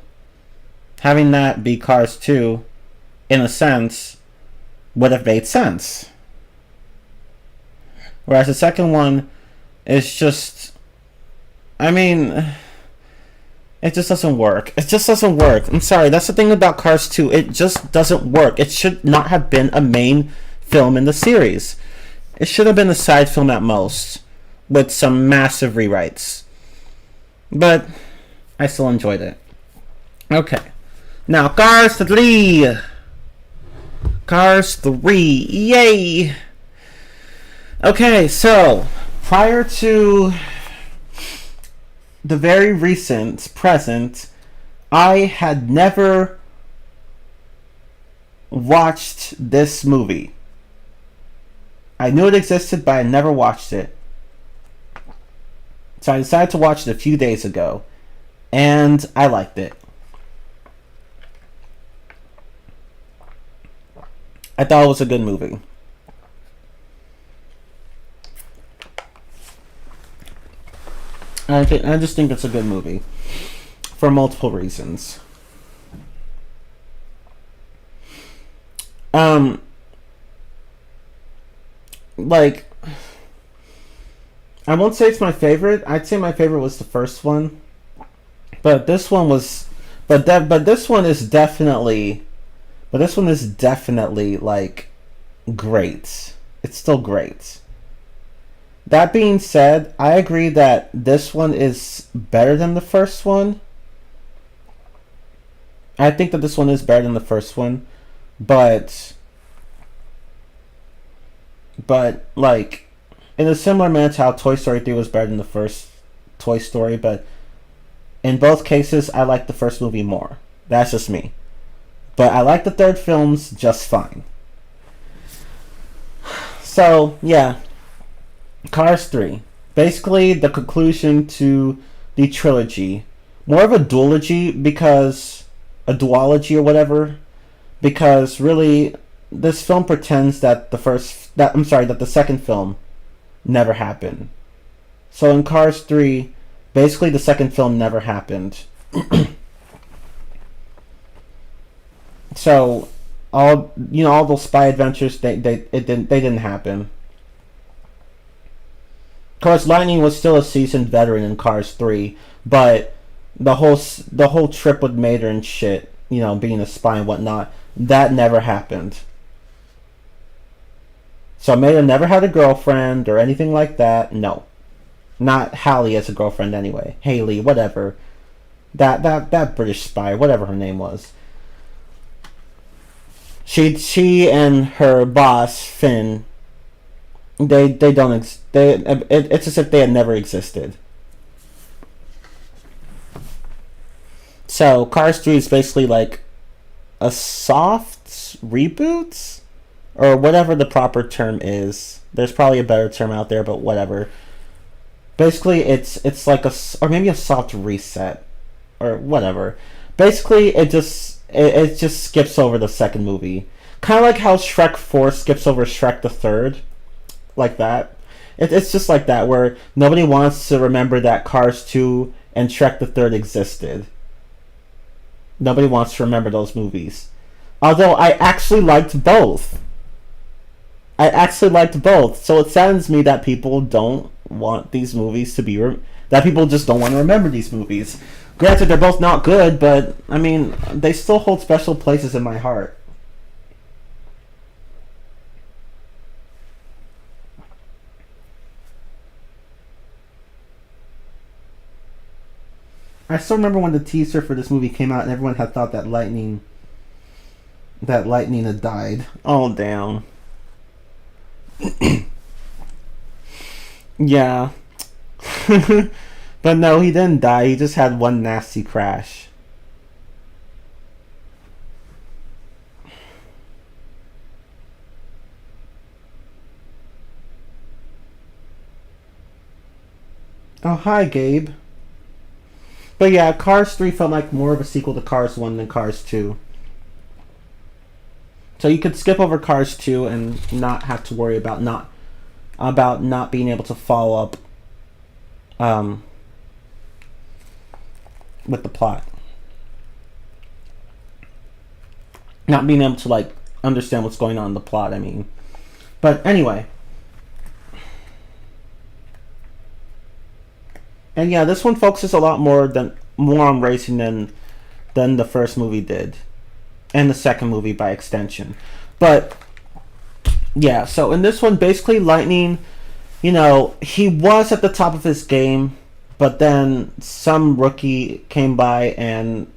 Speaker 1: having that be Cars 2, in a sense, would have made sense. Whereas the second one is just... I mean... It just doesn't work. It just doesn't work. I'm sorry, that's the thing about Cars 2. It just doesn't work. It should not have been a main film in the series. It should have been a side film at most, with some massive rewrites. But I still enjoyed it. Okay. Now, Cars 3! Cars 3. Yay! Okay, so, prior to the very recent present, I had never watched this movie. I knew it existed, but I never watched it. So I decided to watch it a few days ago. and I liked it. I thought it was a good movie. I just think it's a good movie for multiple reasons. Like, I won't say it's my favorite. I'd say my favorite was the first one, but this one was, but this one is definitely, like great. It's still great. That being said, I agree that this one is better than the first one. I think that this one is better than the first one, but like in a similar manner to how Toy Story 3 was better than the first Toy Story, but in both cases I like the first movie more. That's just me. But I like the third films just fine. So, yeah. Cars 3. Basically the conclusion to the trilogy. More of a duology because a duology or whatever, because really this film pretends that the second film never happened. So in Cars 3, basically the second film never happened. So all those spy adventures, they didn't happen. Of course, Lightning was still a seasoned veteran in Cars 3, but the whole trip with Mater and shit, being a spy and whatnot, that never happened. So Mater never had a girlfriend or anything like that. No, not Hallie as a girlfriend anyway. Haley, whatever. That British spy, whatever her name was. She and her boss Finn, it's as if they had never existed. So Cars 3 is basically like a soft reboot, or whatever the proper term is. There's probably a better term out there, but whatever. Basically, it's like or maybe a soft reset, or whatever. Basically, it just skips over the second movie, kind of like how Shrek 4 skips over Shrek the Third, like that. It's just like that, where nobody wants to remember that Cars 2 and Shrek the Third existed. Nobody wants to remember those movies. Although I actually liked both. So it saddens me that people don't want these movies to be... that people just don't want to remember these movies. Granted, they're both not good, but, I mean, they still hold special places in my heart. I still remember when the teaser for this movie came out and everyone had thought that Lightning had died. Oh, damn. Yeah. But no, he didn't die. He just had one nasty crash. Oh, hi, Gabe. But yeah, Cars 3 felt like more of a sequel to Cars 1 than Cars 2. So you could skip over Cars 2 and not have to worry about not being able to follow up with the plot. Not being able to, like, understand what's going on in the plot, I mean. But anyway. And yeah, this one focuses a lot more on racing than the first movie did, and the second movie by extension. But yeah, so in this one, basically Lightning, he was at the top of his game, but then some rookie came by and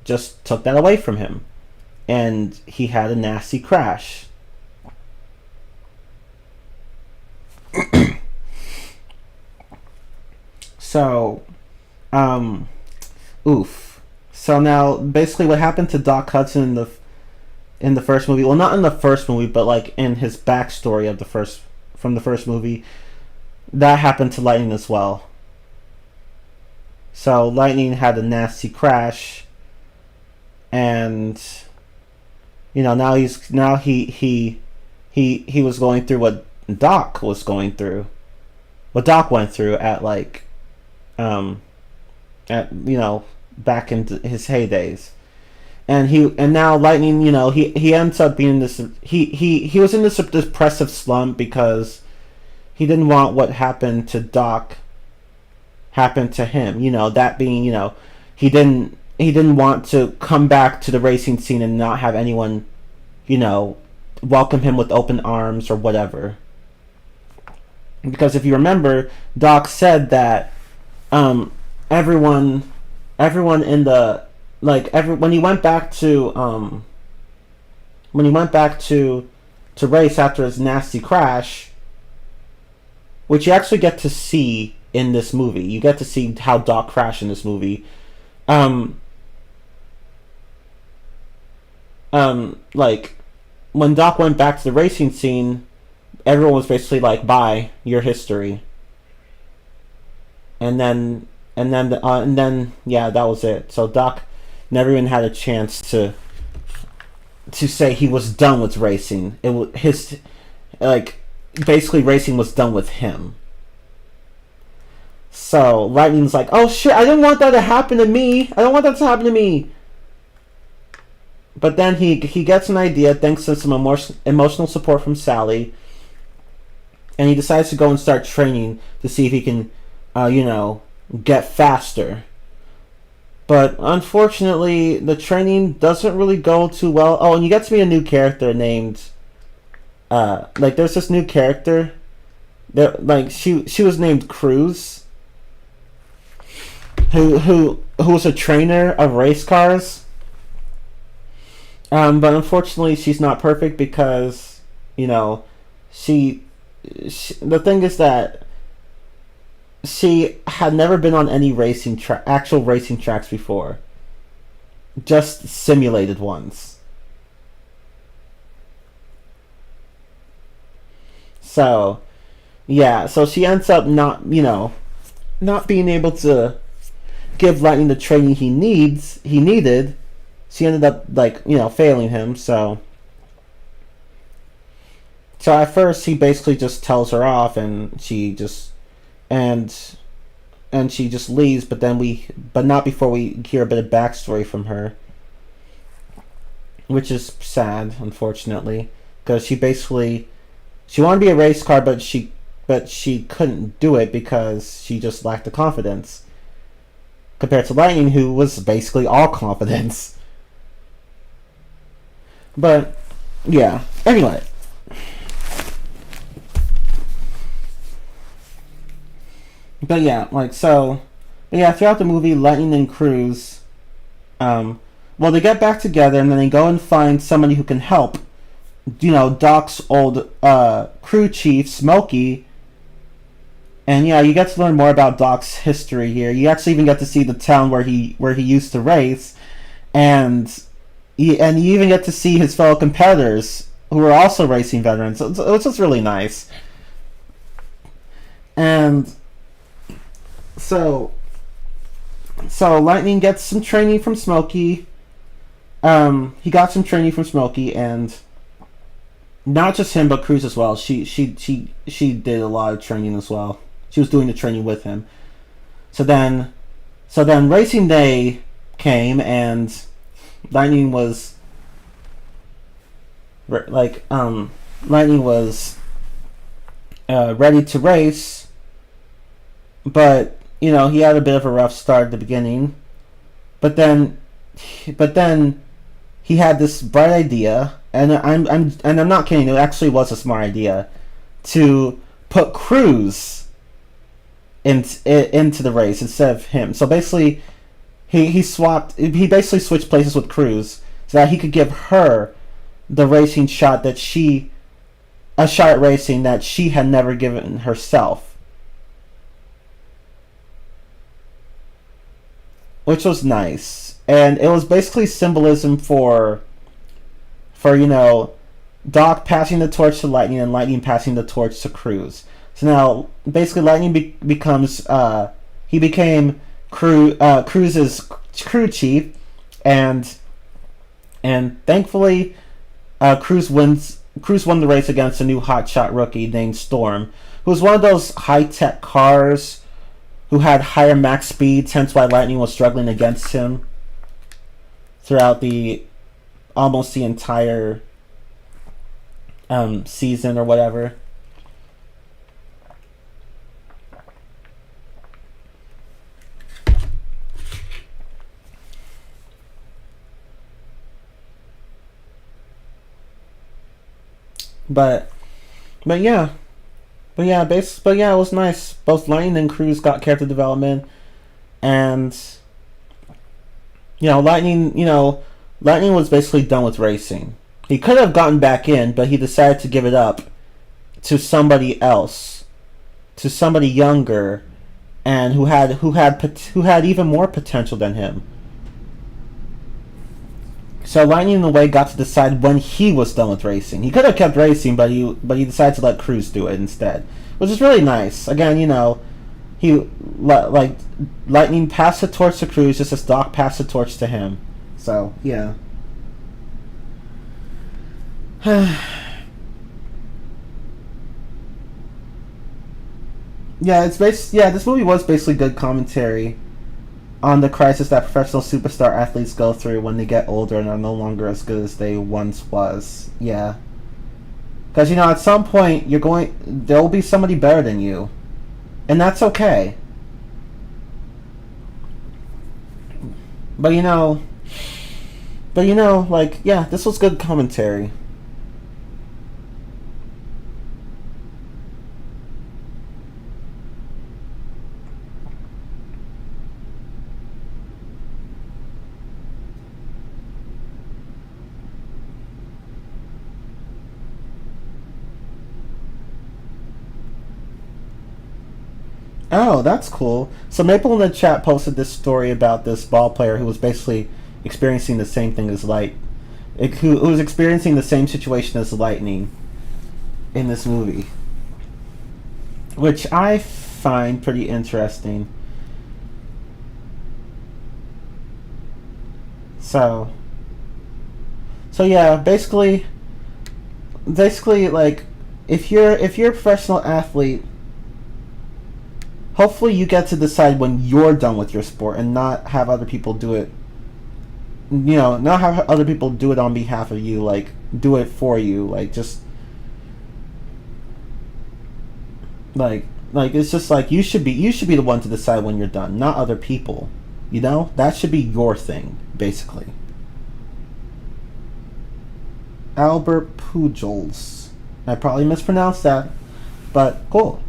Speaker 1: just took that away from him, and he had a nasty crash. So, oof. So now, basically, what happened to Doc Hudson in the first movie? Well, not in the first movie, but like in his backstory from the first movie, that happened to Lightning as well. So Lightning had a nasty crash, and now he was going through what Doc was going through, what Doc went through at um at back in his heydays. And now Lightning, he ends up being this. He was in this depressive slump because he didn't want what happened to Doc happen to him. That being, he didn't want to come back to the racing scene and not have anyone, welcome him with open arms or whatever. Because if you remember, Doc said that everyone in the when he went back to race after his nasty crash, which you actually get to see in this movie. You get to see how Doc crashed in this movie. Like when Doc went back to the racing scene, everyone was basically like, "Bye, your history." And then yeah, that was it. So Doc never even had a chance to say he was done with racing. It was basically racing was done with him. So Lightning's like, "Oh shit, I didn't want that to happen to me. I don't want that to happen to me." But then he gets an idea thanks to some emotional support from Sally, and he decides to go and start training to see if he can, get faster. But unfortunately, the training doesn't really go too well. Oh, and you get to meet a new character named, there's this new character. She was named Cruz, who was a trainer of race cars. But unfortunately, she's not perfect because, she the thing is that she had never been on any actual racing tracks before. Just simulated ones. So, yeah, so she ends up not being able to give Lightning the training he needed. She ended up failing him, so at first he basically just tells her off and she just leaves, but not before we hear a bit of backstory from her, which is sad, unfortunately, because she wanted to be a race car, but she couldn't do it because she just lacked the confidence, compared to Lightning, who was basically all confidence. But yeah, anyway. But yeah, throughout the movie, Lightning and Cruz, they get back together and then they go and find somebody who can help. Doc's old crew chief, Smokey. And yeah, you get to learn more about Doc's history here. You actually even get to see the town where he used to race, and you even get to see his fellow competitors who are also racing veterans. It's just really nice. And So Lightning gets some training from Smokey. He got some training from Smokey, and not just him, but Cruz as well. She did a lot of training as well. She was doing the training with him. So then racing day came, and Lightning was ready to race, but he had a bit of a rough start at the beginning. But then he had this bright idea, and I'm not kidding. It actually was a smart idea to put Cruz into the race instead of him. So basically, he basically switched places with Cruz so that he could give her the racing shot a shot at racing that she had never given herself. Which was nice. And it was basically symbolism for Doc passing the torch to Lightning and Lightning passing the torch to Cruz. So now, basically, Lightning became Cruz's crew chief, and thankfully, Cruz won the race against a new hotshot rookie named Storm, who was one of those high tech cars who had higher max speeds. Hence why Lightning was struggling against him throughout almost the entire season or whatever. But yeah, it was nice. Both Lightning and Cruz got character development, and Lightning was basically done with racing. He could have gotten back in, but he decided to give it up to somebody else, to somebody younger, and who had even more potential than him. So Lightning, in a way, got to decide when he was done with racing. He could have kept racing, but he decided to let Cruz do it instead, which is really nice. Again, Lightning passed the torch to Cruz just as Doc passed the torch to him. So yeah. This movie was basically good commentary on the crisis that professional superstar athletes go through when they get older and are no longer as good as they once was. Yeah. Because, at some point, there will be somebody better than you. And that's okay. But, this was good commentary. Oh, that's cool. So Maple in the chat posted this story about this ball player who was basically experiencing the same thing as who was experiencing the same situation as Lightning in this movie, which I find pretty interesting. So yeah, basically, like, if you're a professional athlete, hopefully you get to decide when you're done with your sport and not have other people do it. Not have other people do it on behalf of you, like do it for you, like just like it's just like you should be the one to decide when you're done, not other people. That should be your thing, basically. Albert Pujols. I probably mispronounced that, but cool.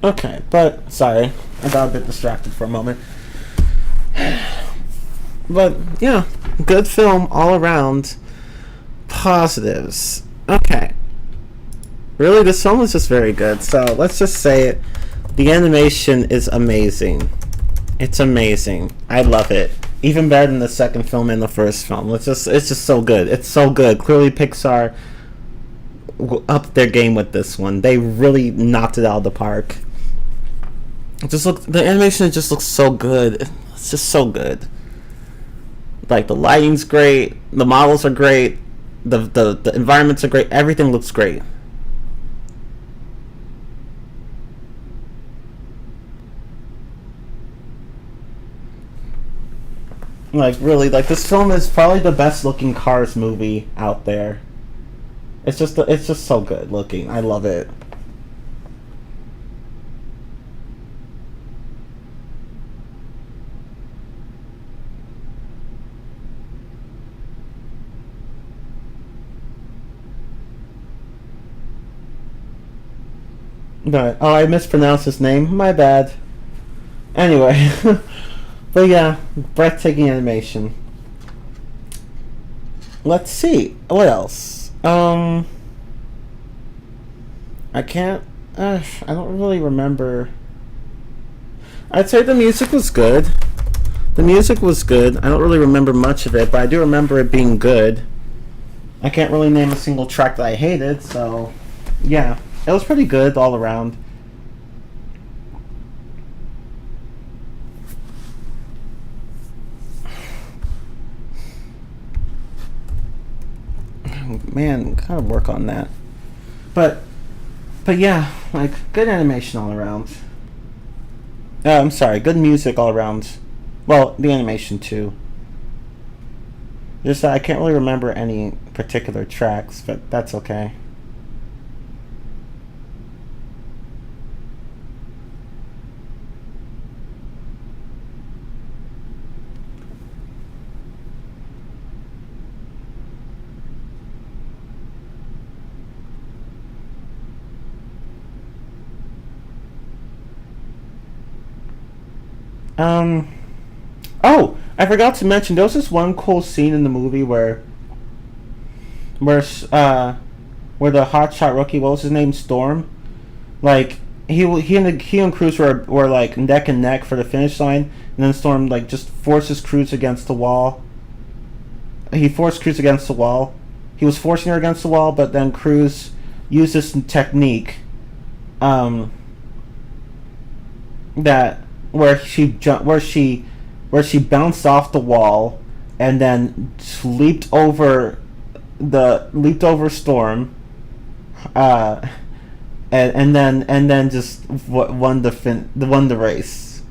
Speaker 1: Okay, but sorry, I got a bit distracted for a moment. But yeah, good film all around. Positives. Okay. Really, this film is just very good. So let's just say it. The animation is amazing. It's amazing. I love it. Even better than the second film and the first film. It's just so good. It's so good. Clearly, Pixar upped their game with this one. They really knocked it out of the park. The animation just looks so good. It's just so good. Like, the lighting's great, the models are great, the environments are great, everything looks great. Like, really, like, this film is probably the best looking Cars movie out there. It's just so good looking. I love it. But, oh, I mispronounced his name. My bad. Anyway. But yeah, breathtaking animation. Let's see. What else? I can't. I don't really remember. I'd say the music was good. The music was good. I don't really remember much of it, but I do remember it being good. I can't really name a single track that I hated, so yeah, it was pretty good all around. Man, gotta work on that. But yeah, like good animation all around. I'm sorry, good music all around. Well, the animation too. Just I can't really remember any particular tracks, but that's okay. Um. Oh, I forgot to mention there was this one cool scene in the movie where uh where the hotshot rookie, what was his name, Storm, like he and Cruz were like neck and neck for the finish line, and then Storm like just forces Cruz against the wall. He forced Cruz against the wall. He was forcing her against the wall, but then Cruz used this technique, um, that where she bounced off the wall and then leaped over Storm, uh, and then just won the race.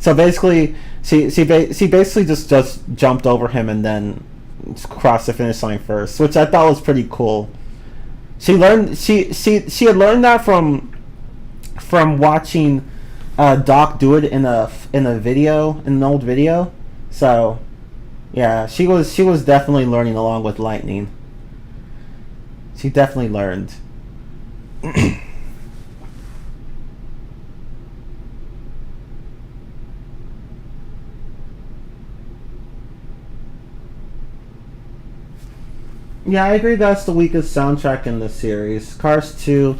Speaker 1: So basically, she basically just jumped over him and then crossed the finish line first, which I thought was pretty cool. She had learned that from watching Doc do it in a video, in an old video. So yeah, she was definitely learning along with Lightning. She definitely learned. Yeah, I agree that's the weakest soundtrack in the series. Cars 2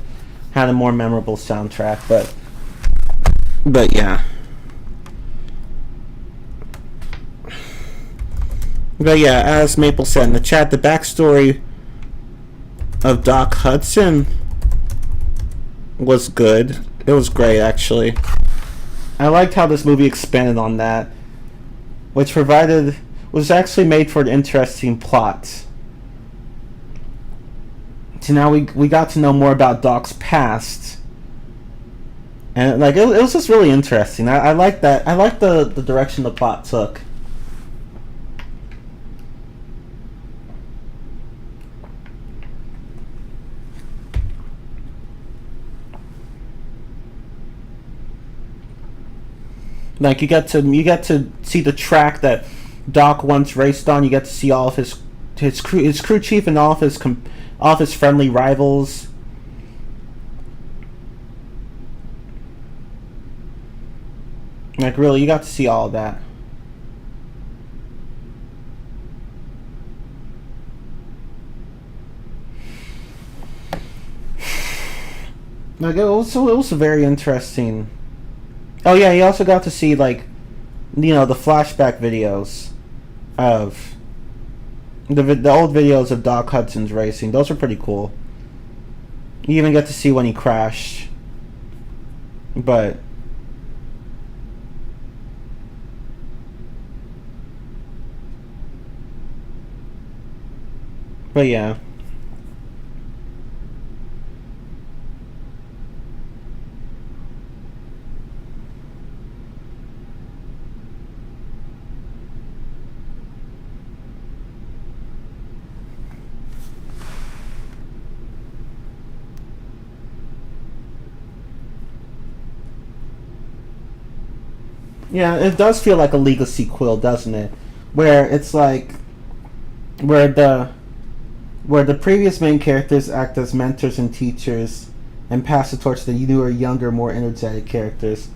Speaker 1: had a more memorable soundtrack, but yeah. But yeah, as Maple said in the chat, the backstory of Doc Hudson was good. It was great, actually. I liked how this movie expanded on that, which was actually made for an interesting plot. So now we got to know more about Doc's past, and like it was just really interesting. I like that. I like the direction the plot took. Like you get to see the track that Doc once raced on. You get to see all of his crew chief and all of his friendly rivals. Like really, you got to see all of that. Like it was a very interesting. Oh yeah, you also got to see like, the flashback videos of the old videos of Doc Hudson's racing. Those are pretty cool. You even get to see when he crashed. But yeah. Yeah, it does feel like a legacy quill, doesn't it? Where it's like where the previous main characters act as mentors and teachers and pass the torch to the newer, younger, more energetic characters.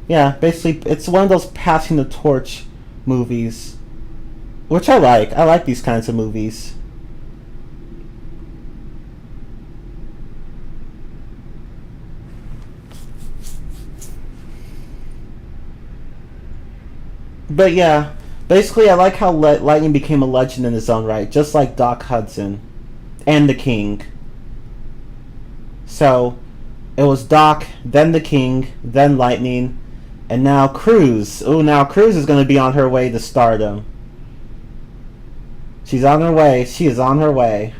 Speaker 1: Yeah, basically it's one of those passing the torch movies which I like. I like these kinds of movies. But yeah, basically, I like how Lightning became a legend in his own right, just like Doc Hudson and the King. So it was Doc, then the King, then Lightning, and now Cruz. Oh, now Cruz is going to be on her way to stardom. She's on her way. She is on her way.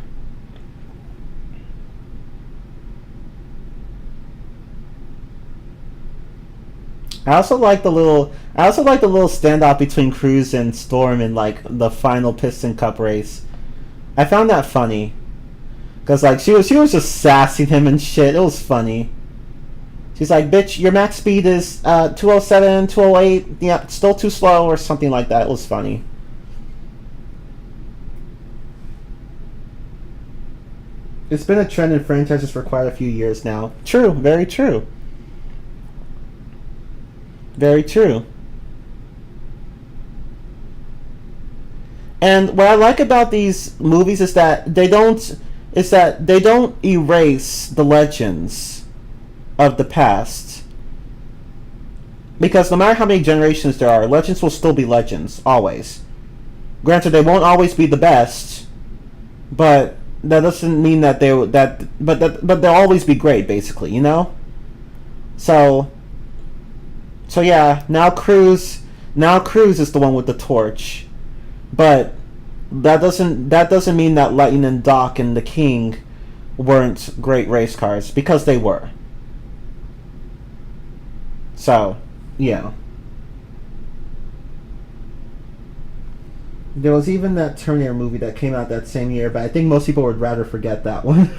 Speaker 1: I also like the little standoff between Cruz and Storm in like the final Piston Cup race. I found that funny. Cause like she was just sassing him and shit. It was funny. She's like, "Bitch, your max speed is 207, 208. Yeah, it's still too slow," or something like that. It was funny. It's been a trend in franchises for quite a few years now. True, very true. Very true. And what I like about these movies is that they don't erase the legends of the past. Because no matter how many generations there are, legends will still be legends, always. Granted, they won't always be the best, but that doesn't mean that but they'll always be great, basically, you know? So yeah, now Cruz is the one with the torch. But that doesn't mean that Lightning and Doc and the King weren't great race cars, because they were. So, yeah. There was even that Terminator movie that came out that same year, but I think most people would rather forget that one.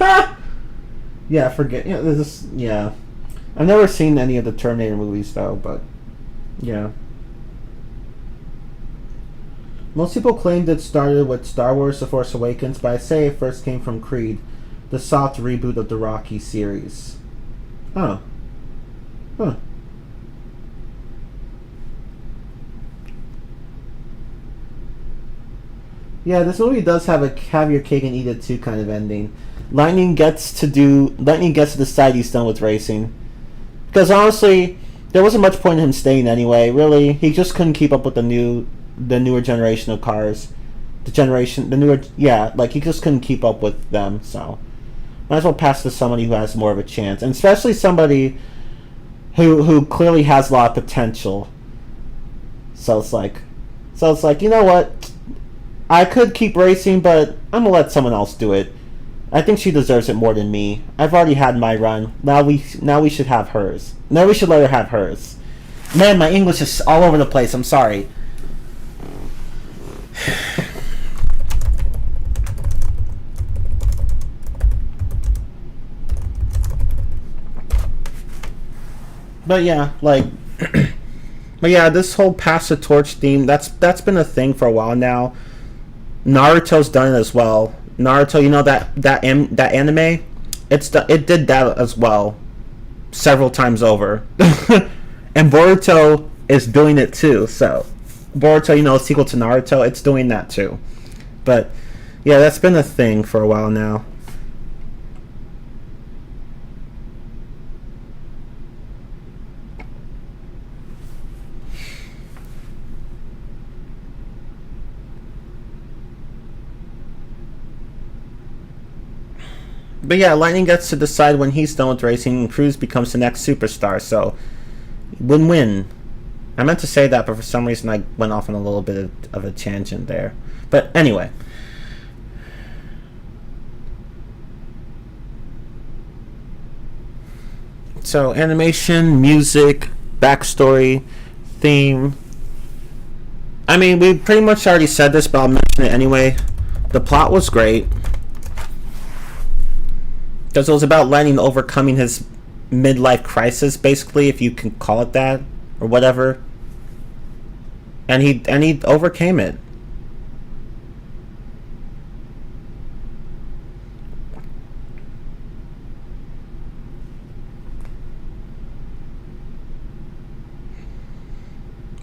Speaker 1: Yeah, forget. Yeah, this. Yeah, I've never seen any of the Terminator movies though, but yeah. Most people claimed it started with Star Wars: The Force Awakens, but I say it first came from Creed, the soft reboot of the Rocky series. Oh. Huh. Yeah, this movie does have a have your cake and eat it too kind of ending. Lightning gets to decide he's done with racing. Because honestly, there wasn't much point in him staying anyway. Really, he just couldn't keep up with the newer generation of cars. The newer, yeah, like he just couldn't keep up with them. So might as well pass to somebody who has more of a chance, and especially somebody who clearly has a lot of potential. So it's like, you know what? I could keep racing, but I'm gonna let someone else do it. I think she deserves it more than me. I've already had my run. Now we should have hers. Now we should let her have hers. Man, my English is all over the place. I'm sorry. But yeah, like, but yeah, this whole pass the torch theme, that's been a thing for a while now. Naruto's done it as well. Naruto, you know that anime, it did that as well, several times over. And Boruto is doing it too. So Boruto, you know, sequel to Naruto, it's doing that too. But yeah, that's been a thing for a while now. But yeah, Lightning gets to decide when he's done with racing, and Cruz becomes the next superstar. So win-win. I meant to say that, but for some reason I went off on a little bit of a tangent there. But anyway. So animation, music, backstory, theme. I mean, we pretty much already said this, but I'll mention it anyway. The plot was great. Because it was about Lightning overcoming his midlife crisis, basically, if you can call it that, or whatever. And he overcame it.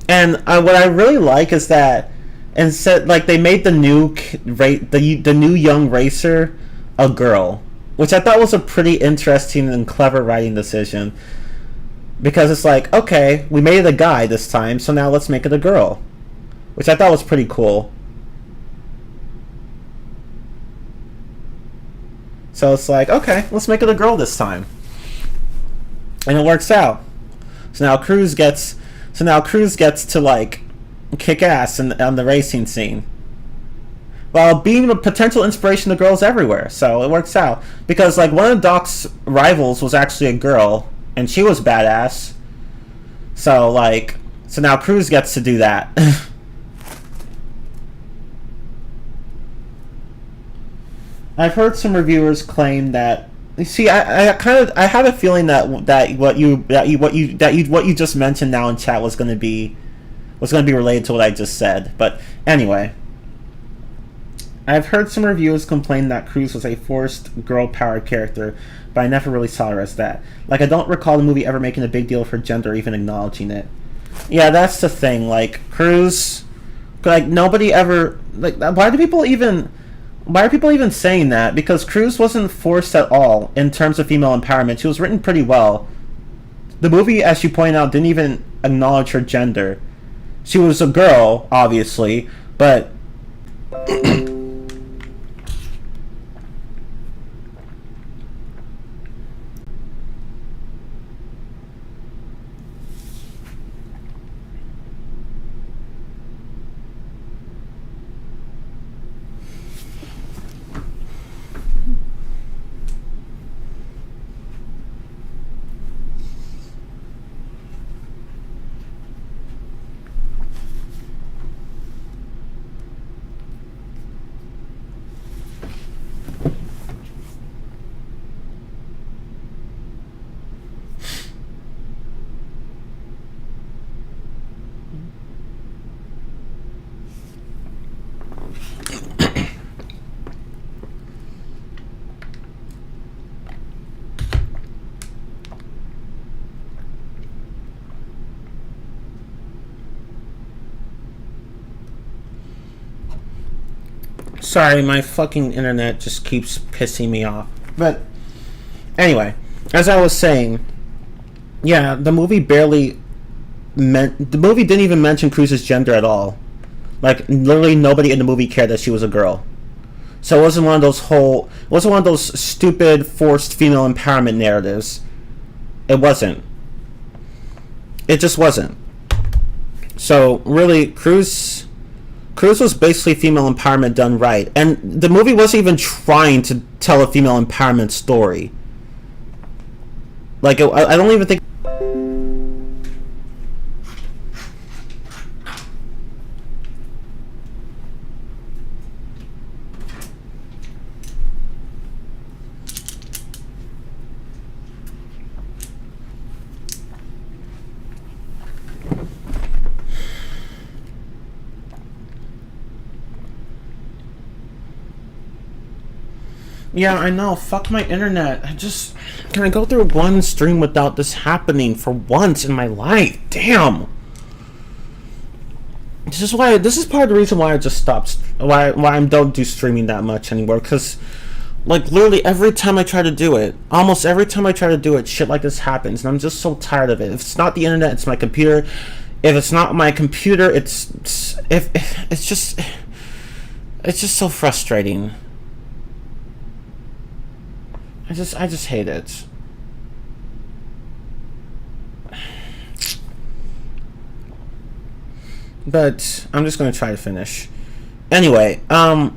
Speaker 1: And what I really like is that and said like they made the the new young racer a girl, which I thought was a pretty interesting and clever writing decision. Because it's like, okay, we made it a guy this time, so now let's make it a girl. Which I thought was pretty cool. So it's like, okay, let's make it a girl this time. And it works out. So now Cruz gets to like kick ass on the racing scene. While being a potential inspiration to girls everywhere. So it works out. Because like one of Doc's rivals was actually a girl, and she was badass. So now Cruz gets to do that. I've heard some reviewers claim that. You see, I have a feeling that what you just mentioned now in chat was going to be related to what I just said. But anyway, I've heard some reviewers complain that Cruz was a forced girl-powered character, but I never really saw her as that. Like, I don't recall the movie ever making a big deal for gender or even acknowledging it. Yeah, that's the thing. Like, Cruz, like, nobody ever, like, why are people even saying that? Because Cruz wasn't forced at all in terms of female empowerment. She was written pretty well. The movie, as you point out, didn't even acknowledge her gender. She was a girl, obviously, but sorry, my fucking internet just keeps pissing me off. But anyway, as I was saying, yeah, the movie didn't even mention Cruz's gender at all. Like, literally nobody in the movie cared that she was a girl. So it wasn't one of those stupid forced female empowerment narratives. It wasn't. It just wasn't. So really, Cruz was basically female empowerment done right. And the movie wasn't even trying to tell a female empowerment story. Like, I don't even think... Yeah, I know. Fuck my internet. Can I go through one stream without this happening for once in my life? Damn. This is part of the reason why I just stopped. Why I don't do streaming that much anymore. Because, like, literally every time I try to do it, almost every time I try to do it, shit like this happens. And I'm just so tired of it. If it's not the internet, it's my computer. If it's not my computer, it's just so frustrating. I just hate it. But I'm just gonna try to finish. Anyway, but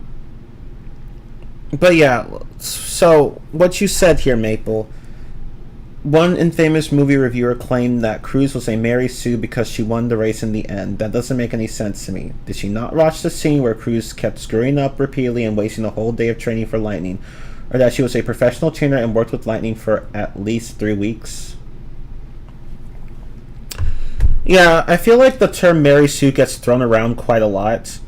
Speaker 1: yeah, so what you said here, Maple. One infamous movie reviewer claimed that Cruz was a Mary Sue because she won the race in the end. That doesn't make any sense to me. Did she not watch the scene where Cruz kept screwing up repeatedly and wasting a whole day of training for Lightning? Or that she was a professional trainer and worked with Lightning for at least 3 weeks? Yeah, I feel like the term Mary Sue gets thrown around quite a lot.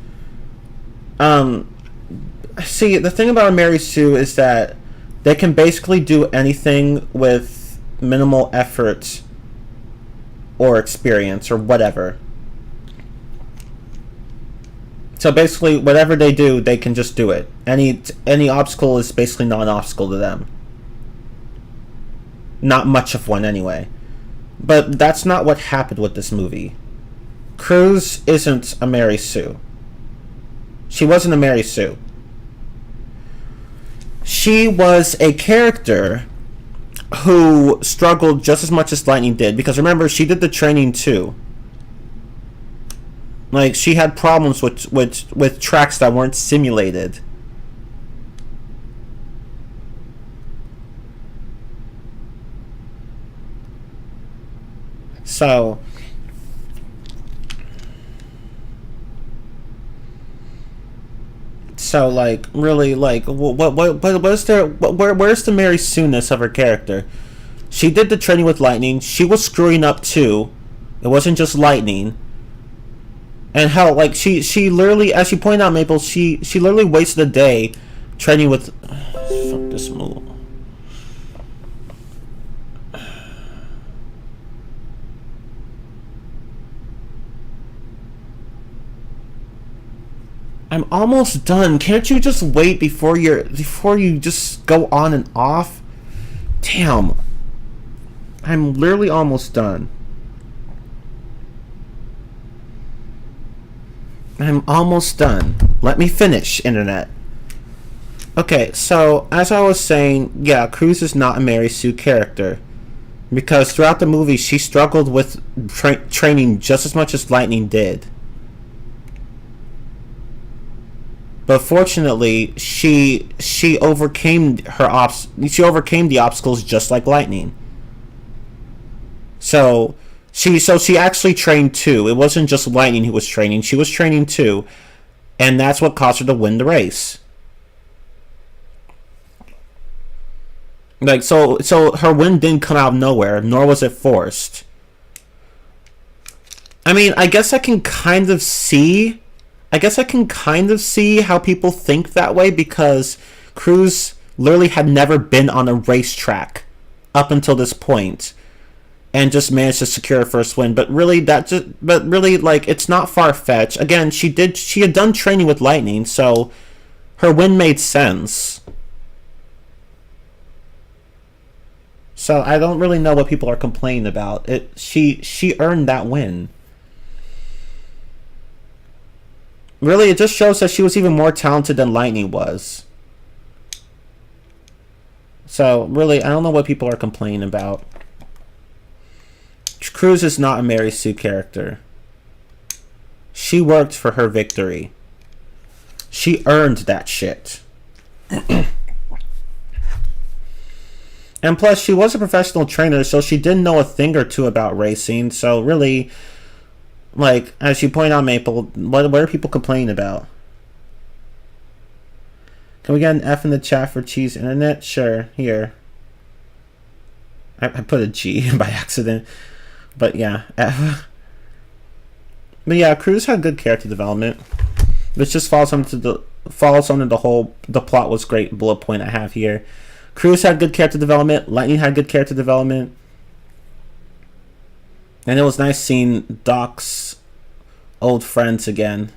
Speaker 1: See, the thing about a Mary Sue is that they can basically do anything with minimal effort or experience or whatever. So basically, whatever they do, they can just do it. Any obstacle is basically not an obstacle to them. Not much of one, anyway. But that's not what happened with this movie. Cruz isn't a Mary Sue. She wasn't a Mary Sue. She was a character who struggled just as much as Lightning did. Because remember, she did the training too. Like, she had problems with tracks that weren't simulated. So like, really, like, where's the Mary Sue-ness of her character? She did the training with Lightning. She was screwing up too. It wasn't just Lightning. And hell, like, she literally, as you pointed out, Maple, she literally wasted a day training with... Fuck this move. I'm almost done. Can't you just wait before you just go on and off? Damn. I'm literally almost done. I'm almost done. Let me finish, Internet. Okay, so, as I was saying, yeah, Cruz is not a Mary Sue character. Because throughout the movie, she struggled with training just as much as Lightning did. But fortunately, she overcame the obstacles just like Lightning. So she actually trained too. It wasn't just Lightning who was training. She was training too. And that's what caused her to win the race. Like, so her win didn't come out of nowhere, nor was it forced. I mean, I guess I can kind of see how people think that way, because Cruz literally had never been on a racetrack up until this point, and just managed to secure her first win. But really, like, it's not far-fetched. Again, she had done training with Lightning, so her win made sense. So I don't really know what people are complaining about. She earned that win. Really, it just shows that she was even more talented than Lightning was. So, really, I don't know what people are complaining about. Cruz is not a Mary Sue character. She worked for her victory. She earned that shit. And plus, she was a professional trainer, so she did know a thing or two about racing. So, really... Like, as you point out, Maple, what are people complaining about? Can we get an F in the chat for Cheese Internet? Sure, here. I put a G by accident. But yeah, F. But yeah, Cruz had good character development. Which just falls under the plot was great bullet point I have here. Cruz had good character development. Lightning had good character development. And it was nice seeing Doc's old friends again.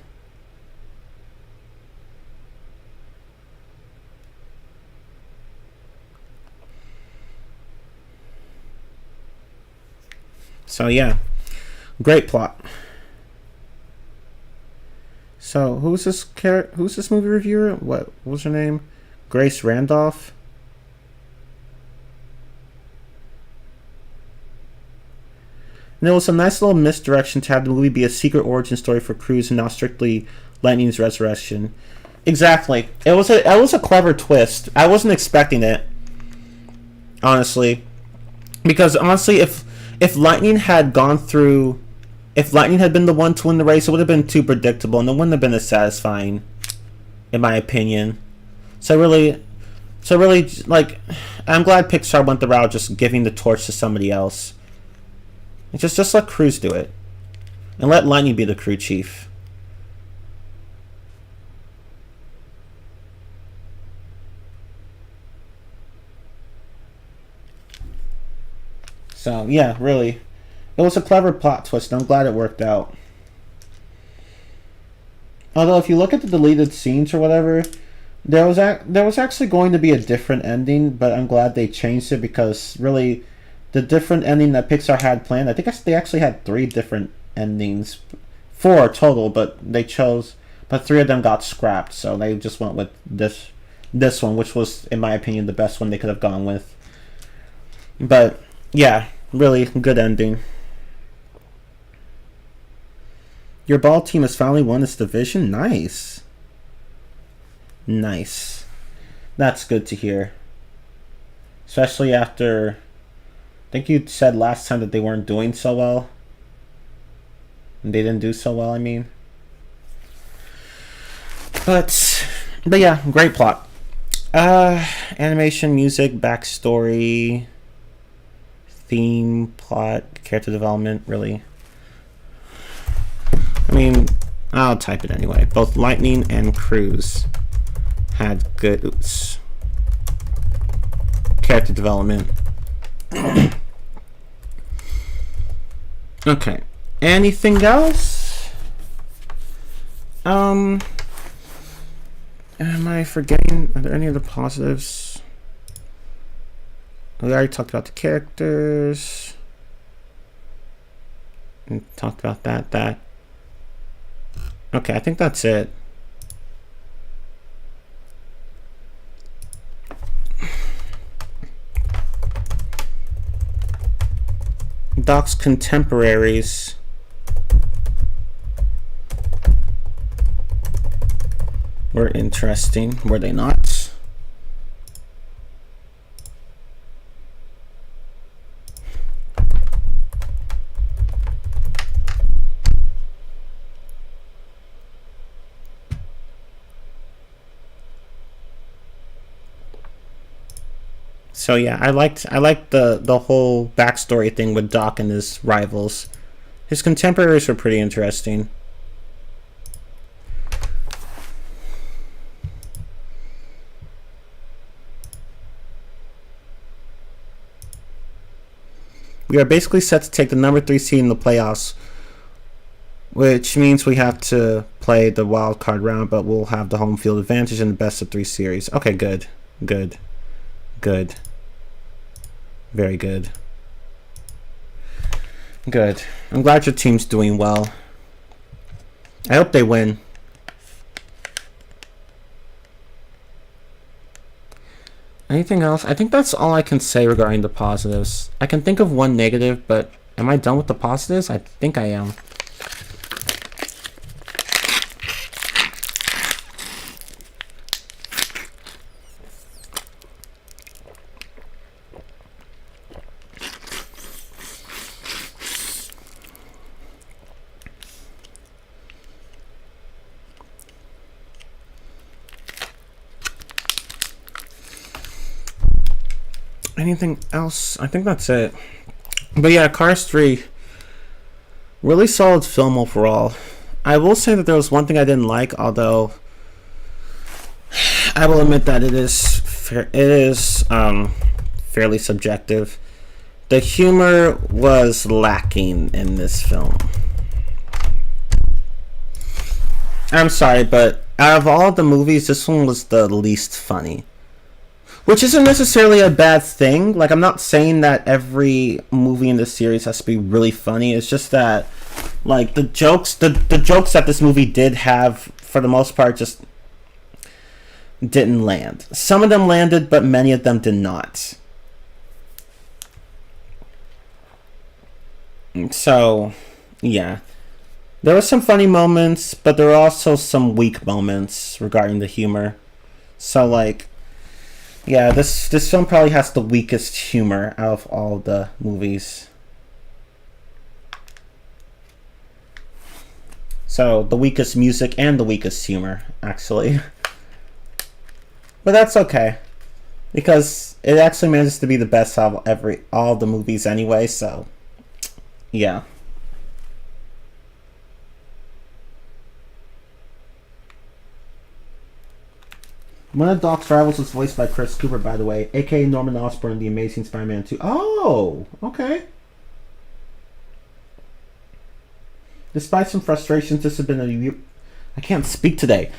Speaker 1: So yeah, great plot. So who's this movie reviewer? What was her name? Grace Randolph. And it was a nice little misdirection to have the movie be a secret origin story for Cruz and not strictly Lightning's resurrection. Exactly. It was a clever twist. I wasn't expecting it, honestly, because honestly, if Lightning had been the one to win the race, it would have been too predictable, and it wouldn't have been as satisfying, in my opinion. So really, like, I'm glad Pixar went the route of just giving the torch to somebody else. Just let Cruz do it. And let Lightning be the crew chief. So, yeah, really. It was a clever plot twist, and I'm glad it worked out. Although if you look at the deleted scenes or whatever, there was actually going to be a different ending, but I'm glad they changed it because really, the different ending that Pixar had planned, I think they actually had 3 different endings, 4 total, but but 3 of them got scrapped, so they just went with this one, which was, in my opinion, the best one they could have gone with. But yeah, really good ending. Your ball team has finally won its division. Nice. Nice. That's good to hear. Especially after, I think you said last time that they weren't doing so well. And they didn't do so well, I mean. But yeah, great plot. Animation, music, backstory, theme, plot, character development, really. I mean, I'll type it anyway. Both Lightning and Cruise had good character development. Okay. Anything else? Am I forgetting? Are there any other positives? We already talked about the characters. We talked about that. Okay, I think that's it. Doc's contemporaries were interesting, were they not? So yeah, I liked the whole backstory thing with Doc and his rivals. His contemporaries were pretty interesting. We are basically set to take the number 3 seed in the playoffs, which means we have to play the wild card round, but we'll have the home field advantage in the best of 3 series. Okay, good. Very good. Good. I'm glad your team's doing well. I hope they win. Anything else? I think that's all I can say regarding the positives. I can think of one negative, but am I done with the positives? I think I am. Anything else? I think that's it. But yeah, Cars 3, really solid film overall. I will say that there was one thing I didn't like, although I will admit that it is fairly subjective. The humor was lacking in this film. I'm sorry, but out of all the movies, this one was the least funny. Which isn't necessarily a bad thing. Like, I'm not saying that every movie in this series has to be really funny. It's just that, like, the jokes that this movie did have, for the most part, just didn't land. Some of them landed, but many of them did not. So, yeah. There were some funny moments, but there were also some weak moments regarding the humor. So, like, yeah, this film probably has the weakest humor out of all the movies. So, the weakest music and the weakest humor, actually. But that's okay. Because it actually manages to be the best out of all the movies anyway, so yeah. One of Doc's rivals was voiced by Chris Cooper, by the way, aka Norman Osborn in The Amazing Spider-Man 2. Oh, okay. Despite some frustrations, this has been I can't speak today.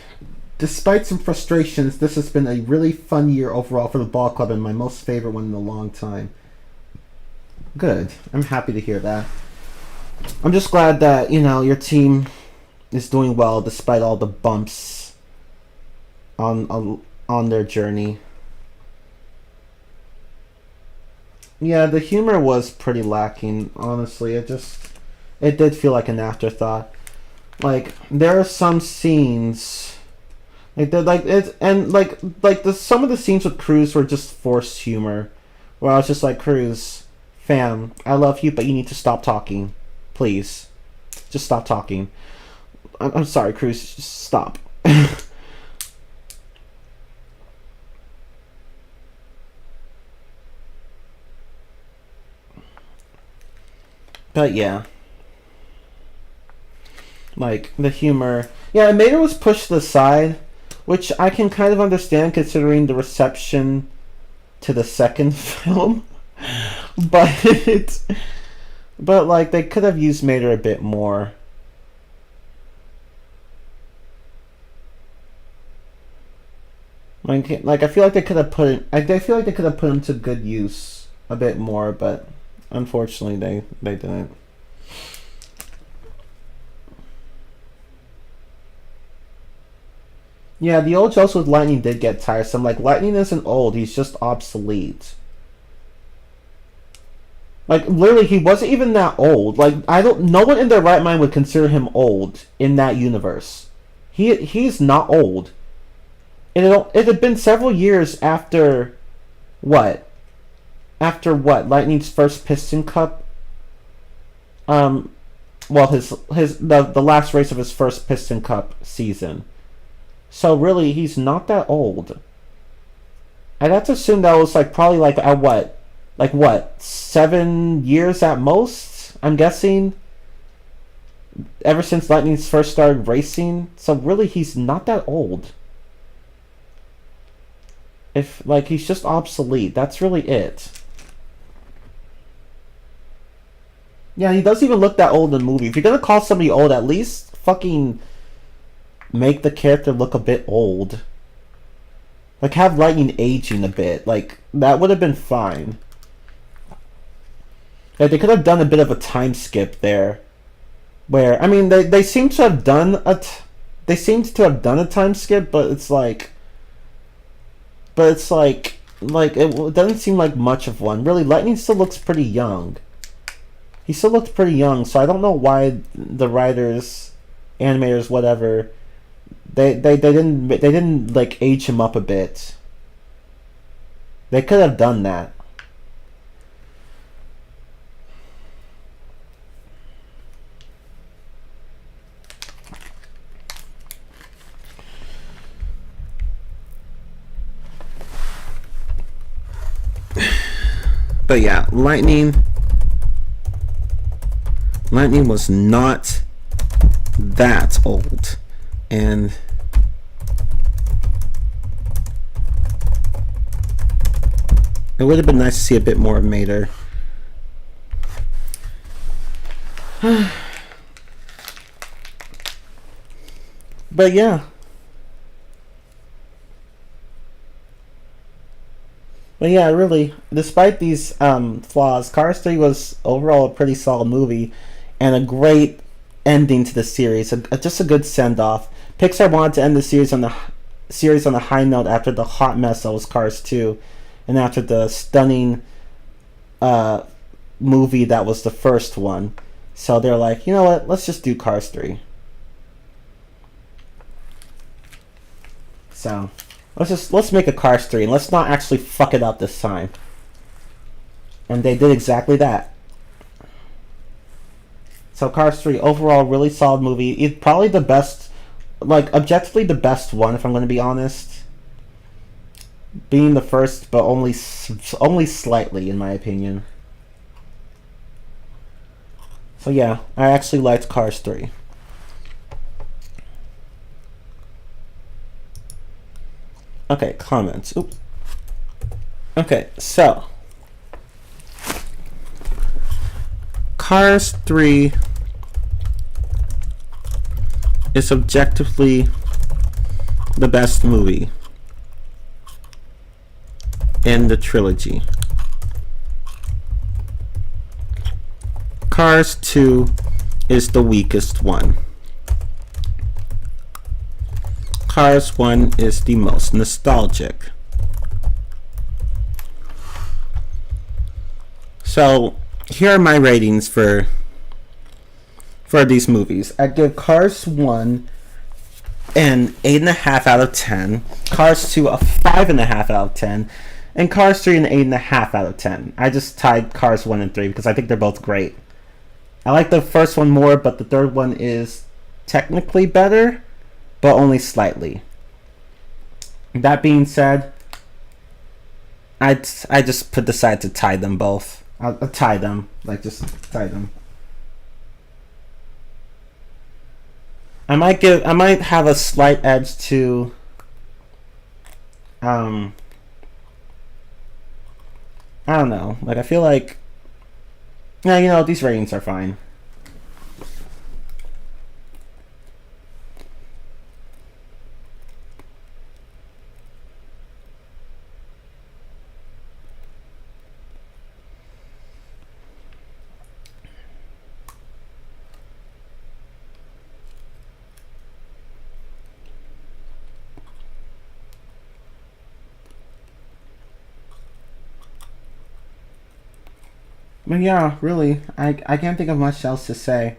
Speaker 1: Despite some frustrations, this has been a really fun year overall for the ball club and my most favorite one in a long time. Good. I'm happy to hear that. I'm just glad that, your team is doing well despite all the bumps on their journey. Yeah, the humor was pretty lacking, honestly. It did feel like an afterthought. Like, there are some scenes some of the scenes with Cruz were just forced humor. Where I was just like, Cruz, fam, I love you, but you need to stop talking. Please. Just stop talking. I'm sorry, Cruz, just stop. But yeah. Like, the humor. Yeah, Mater was pushed to the side, which I can kind of understand considering the reception to the second film. But like, they could have used Mater a bit more. Like I feel like they could have put him to good use a bit more, but unfortunately they didn't. Yeah, the old jokes with Lightning did get tiresome. Like, Lightning isn't old, he's just obsolete. Like, literally, he wasn't even that old. Like, no one in their right mind would consider him old in that universe. He's not old. It had been several years after what? After what? Lightning's first Piston Cup? Well, the last race of his first Piston Cup season. So really, he's not that old. I'd have to assume that was probably at what? 7 years at most? I'm guessing. Ever since Lightning's first started racing. So really, he's not that old. He's just obsolete. That's really it. Yeah, he doesn't even look that old in the movie. If you're gonna call somebody old, at least fucking make the character look a bit old. Like, have Lightning aging a bit. Like, that would have been fine. Like, they could have done a bit of a time skip there. Where, I mean, they seem to have done a time skip, but it's like... it doesn't seem like much of one. Really, Lightning still looks pretty young. He still looks pretty young, so I don't know why the writers, animators, whatever... They didn't age him up a bit. They could have done that. But yeah, Lightning was not that old. And it would have been nice to see a bit more of Mater. But yeah. But yeah, really, despite these flaws, Cars 3 was overall a pretty solid movie and a great ending to the series. Just a good send-off. Pixar wanted to end the series on a high note after the hot mess that was Cars 2, and after the stunning movie that was the first one. So they're like, you know what? Let's just do Cars 3. So let's make a Cars 3 and let's not actually fuck it up this time. And they did exactly that. So Cars 3, overall, really solid movie. It's probably the best, objectively the best one, if I'm going to be honest. Being the first, but only slightly, in my opinion. So yeah, I actually liked Cars 3. Okay, comments. Oops. Okay, so Cars 3 is objectively the best movie in the trilogy. Cars 2 is the weakest one. Cars 1 is the most nostalgic. So here are my ratings for these movies. I'd give Cars 1 an 8.5 out of 10, Cars 2 a 5.5 out of 10, and Cars 3 an 8.5 out of 10. I just tied Cars 1 and 3 because I think they're both great. I like the first one more, but the third one is technically better, but only slightly. That being said, I just decided to tie them both. I'll tie them, like just tie them. I might have a slight edge to I don't know. Like I feel like, yeah, you know, these ratings are fine. But yeah, really, I can't think of much else to say.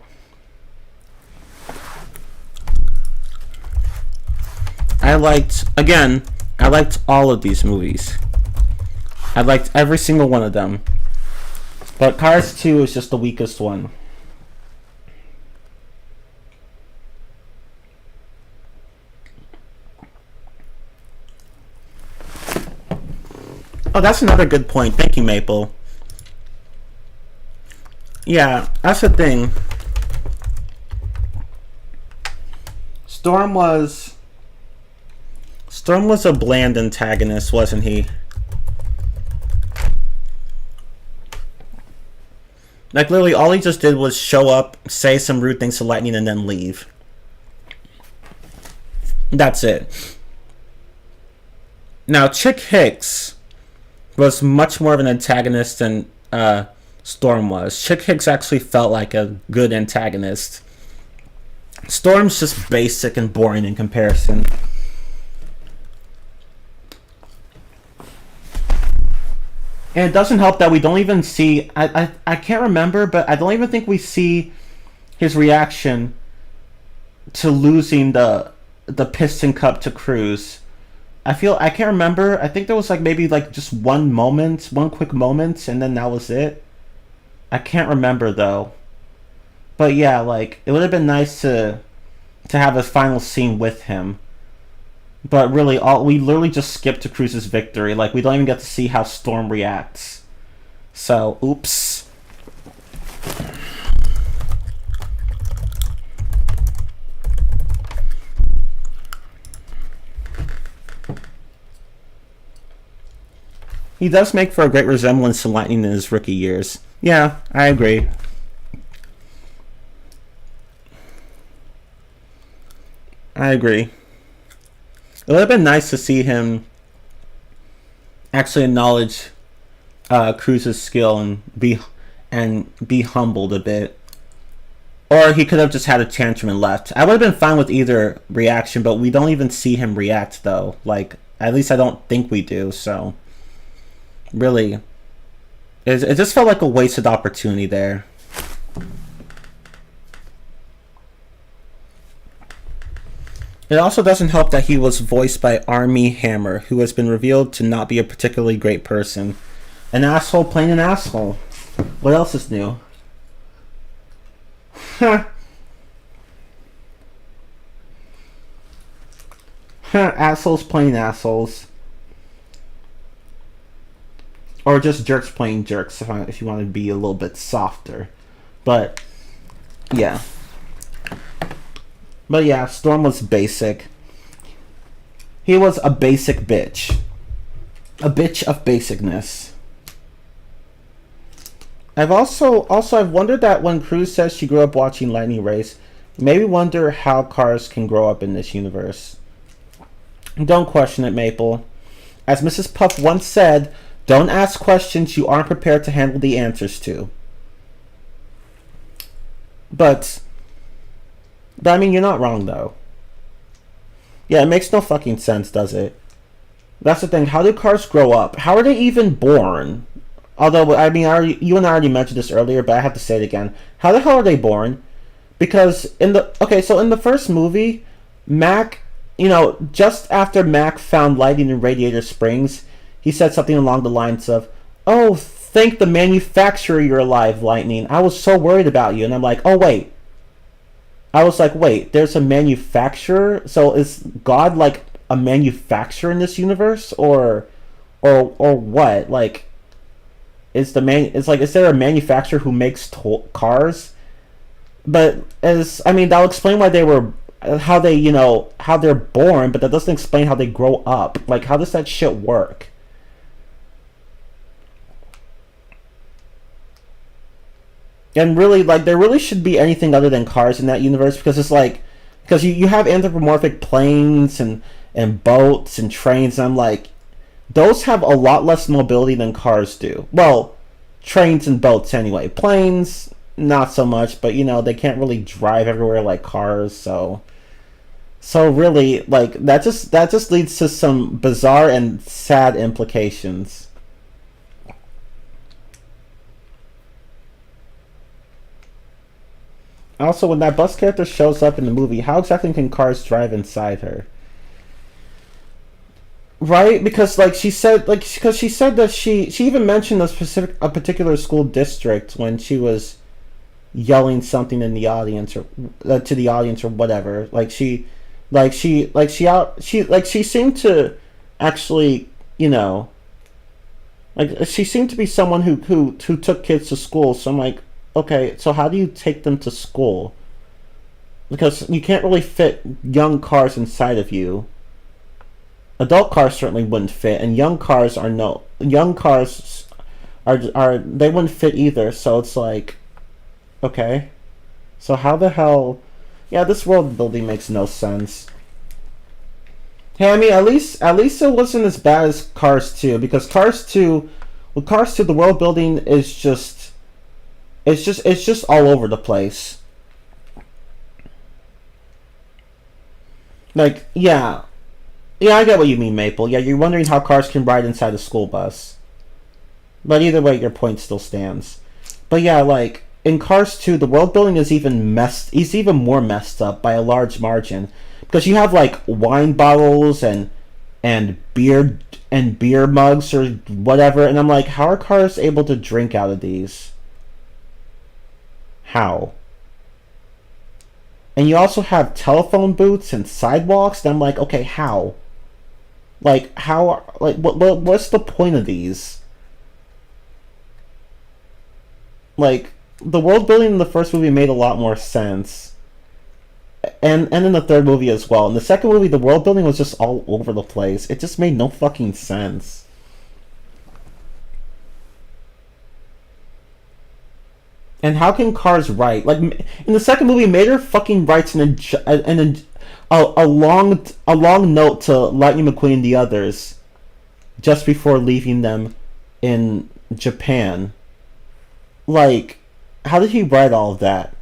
Speaker 1: I liked all of these movies. I liked every single one of them. But Cars 2 is just the weakest one. Oh, that's another good point. Thank you, Maple. Yeah, that's the thing. Storm was a bland antagonist, wasn't he? Like literally all he just did was show up, say some rude things to Lightning, and then leave. That's it. Now Chick Hicks was much more of an antagonist than Storm was. Chick Hicks actually felt like a good antagonist. Storm's just basic and boring in comparison. And it doesn't help that we don't even see... I can't remember, but I don't even think we see his reaction to losing the Piston Cup to Cruz. I can't remember. I think there was like maybe like just one quick moment, and then that was it. I can't remember though. But yeah, like it would have been nice to have a final scene with him. But really, we literally just skipped to Cruz's victory. Like we don't even get to see how Storm reacts. So, oops. He does make for a great resemblance to Lightning in his rookie years. Yeah, I agree. It would have been nice to see him actually acknowledge Cruz's skill and be humbled a bit. Or he could have just had a tantrum and left. I would have been fine with either reaction, but we don't even see him react though. Like, at least I don't think we do, so really it just felt like a wasted opportunity there. It also doesn't help that he was voiced by Armie Hammer, who has been revealed to not be a particularly great person. An asshole playing an asshole. What else is new? Assholes playing assholes. Or just jerks playing jerks, if you want to be a little bit softer. But, yeah. But yeah, Storm was basic. He was a basic bitch. A bitch of basicness. I've wondered that when Cruz says she grew up watching Lightning race, Maybe wonder how cars can grow up in this universe. Don't question it, Maple. As Mrs. Puff once said, don't ask questions you aren't prepared to handle the answers to. But I mean, you're not wrong, though. Yeah, it makes no fucking sense, does it? That's the thing. How do cars grow up? How are they even born? Although, I mean, you and I already mentioned this earlier, but I have to say it again. How the hell are they born? Because in the first movie, Mac, just after Mac found lighting in Radiator Springs, he said something along the lines of, "Oh, thank the manufacturer you're alive, Lightning. I was so worried about you." And I'm like, "Oh, wait." I was like, "Wait, there's a manufacturer? So is God like a manufacturer in this universe, or what? Like, is there a manufacturer who makes cars?" But that'll explain why they were how they're born, but that doesn't explain how they grow up. Like, how does that shit work? And really, like, there really should be anything other than cars in that universe, because it's like, because you have anthropomorphic planes and boats and trains, and I'm like, those have a lot less mobility than cars do. Well, trains and boats anyway. Planes, not so much, but they can't really drive everywhere like cars, so really, like, that just leads to some bizarre and sad implications. Also, when that bus character shows up in the movie, how exactly can cars drive inside her? Right? Because she said that she even mentioned a particular school district when she was yelling something in the audience, or to the audience, or whatever. She seemed to actually, she seemed to be someone who took kids to school. So I'm like, okay, so how do you take them to school? Because you can't really fit young cars inside of you. Adult cars certainly wouldn't fit, and young cars are they wouldn't fit either. So it's like, okay, so how the hell? Yeah, this world building makes no sense. Hey, I mean, at least it wasn't as bad as Cars 2, because Cars 2, the world building is just, it's just all over the place. Like, yeah, I get what you mean, Maple. Yeah, you're wondering how cars can ride inside a school bus. But either way, your point still stands. But yeah, like, in Cars 2, the world building is even more messed up by a large margin. Because you have, like, wine bottles and beer mugs or whatever, and I'm like, how are cars able to drink out of these? How? And you also have telephone booths and sidewalks, and I'm like, okay, how? Like, how? Like, what's the point of these? Like, the world building in the first movie made a lot more sense, and in the third movie as well. In the second movie, the world building was just all over the place. It just made no fucking sense. And how can cars write? Like, in the second movie, Mater fucking writes a long note to Lightning McQueen and the others just before leaving them in Japan. Like, how did he write all of that?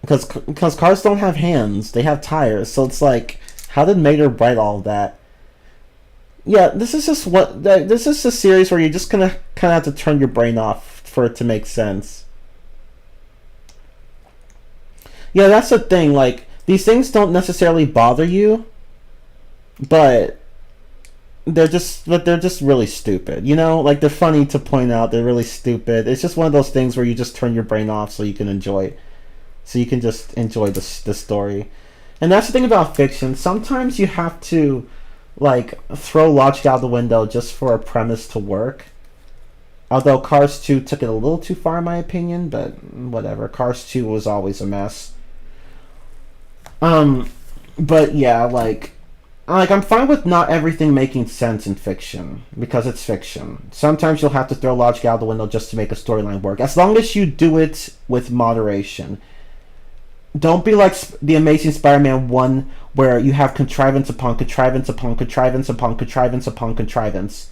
Speaker 1: Because cars don't have hands, they have tires. So it's like, how did Mater write all of that? Yeah, this is a series where you're just gonna kind of have to turn your brain off for it to make sense. Yeah, that's the thing. Like, these things don't necessarily bother you, but they're just really stupid. Like, they're funny to point out. They're really stupid. It's just one of those things where you just turn your brain off so you can just enjoy the story. And that's the thing about fiction. Sometimes you have to, like, throw logic out the window just for a premise to work. Although Cars 2 took it a little too far, in my opinion, but whatever. Cars 2 was always a mess. But yeah, like I'm fine with not everything making sense in fiction, because it's fiction. Sometimes you'll have to throw logic out the window just to make a storyline work, as long as you do it with moderation. Don't be like the Amazing Spider-Man 1, where you have contrivance upon contrivance upon contrivance upon contrivance upon contrivance.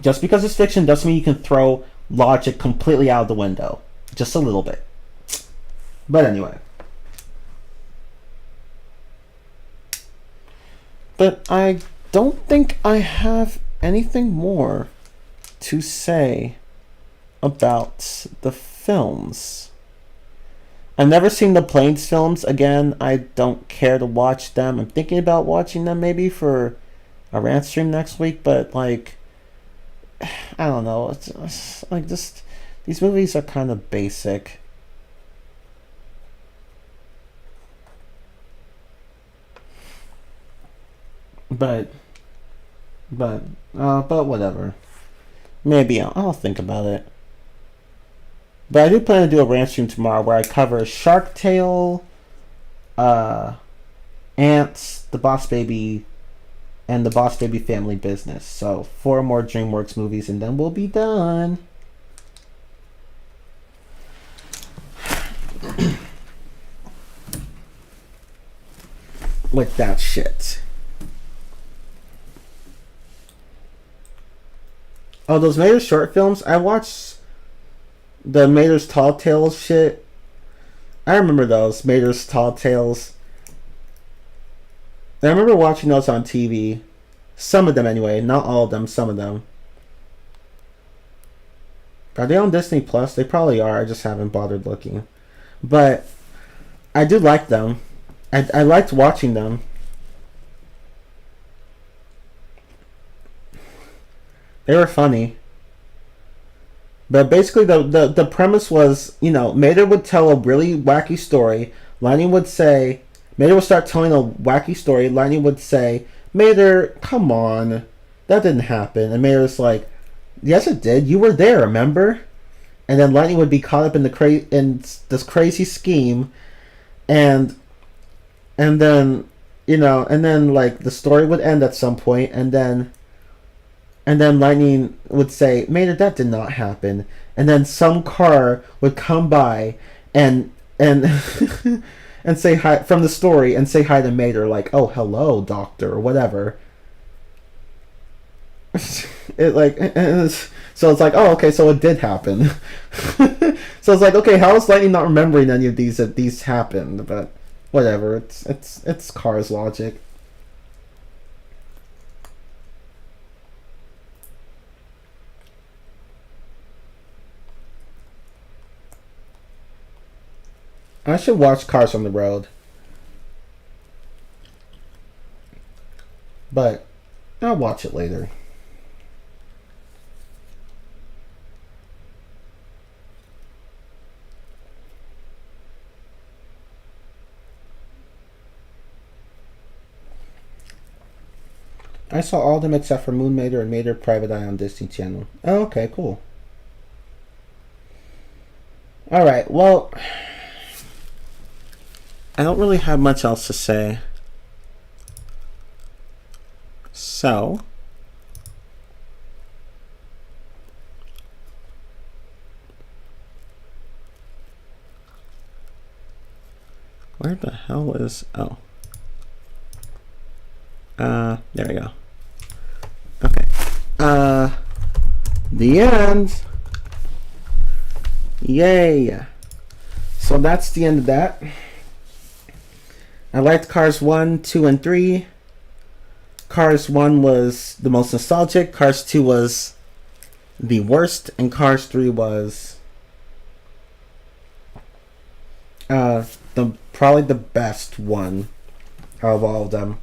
Speaker 1: Just because it's fiction doesn't mean you can throw logic completely out of the window. Just a little bit. But anyway. But I don't think I have anything more to say about the films. I've never seen the Planes films. Again, I don't care to watch them. I'm thinking about watching them maybe for a Rantstream next week, but like, I don't know. It's like just these movies are kind of basic. But whatever. Maybe I'll think about it. But I do plan to do a rant stream tomorrow where I cover Shark Tale, Ants, The Boss Baby, and The Boss Baby Family Business. So 4 more DreamWorks movies and then we'll be done. With that shit. Oh, those Mater's short films? I watched the Mater's Tall Tales shit. I remember those, Mater's Tall Tales. I remember watching those on TV. Some of them anyway, not all of them, some of them. Are they on Disney Plus? They probably are, I just haven't bothered looking. But I do like them. I liked watching them. They were funny. But basically the premise was, you know, Mater would tell a really wacky story. Lightning would say, Mater would start telling a wacky story. Lightning would say, Mater, come on. That didn't happen. And Mater's like, yes, it did. You were there, remember? And then Lightning would be caught up in in this crazy scheme. And then, you know, and then like the story would end at some point, and then Lightning would say, Mater, that did not happen. And then some car would come by and and say hi from the story and say hi to Mater, like, oh, hello, doctor, or whatever. So it's like, oh, okay, so it did happen. So it's like, okay, how is Lightning not remembering any of these that these happened? But whatever, it's Cars logic. I should watch Cars on the Road. But I'll watch it later. I saw all of them except for Moon Mater and Mater Private Eye on Disney Channel. Oh, okay, cool. Alright, well, I don't really have much else to say. So, where the hell is... Oh. There we go. Okay. The end. Yay. So that's the end of that. I liked Cars 1, 2, and 3. Cars 1 was the most nostalgic. Cars 2 was the worst. And Cars 3 was probably the best one out of all of them.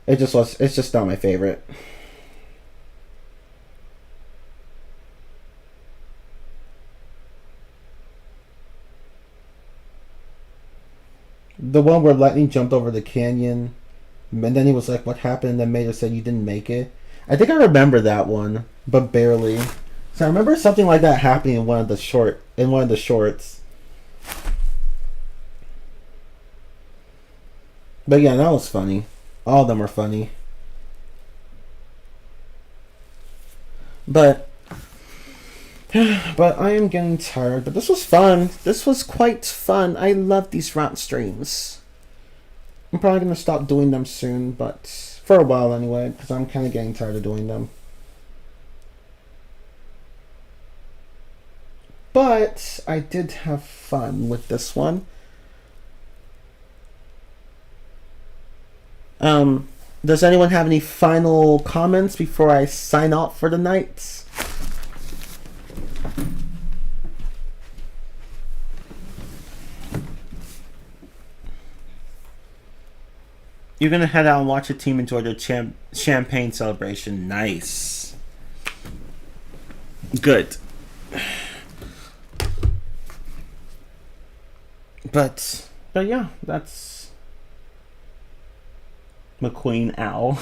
Speaker 1: It's just not my favorite. The one where Lightning jumped over the canyon, and then he was like, what happened? And then Mater said, you didn't make it. I think I remember that one, but barely. So I remember something like that happening in one of the shorts. But yeah, that was funny. All of them are funny. But But I am getting tired. But this was fun. This was quite fun. I love these rant streams. I'm probably going to stop doing them soon, but for a while anyway, because I'm kind of getting tired of doing them. But I did have fun with this one. Does anyone have any final comments before I sign off for the night? You're gonna head out and watch your team enjoy their champagne celebration. Nice. Good. But yeah, that's McQueen Owl.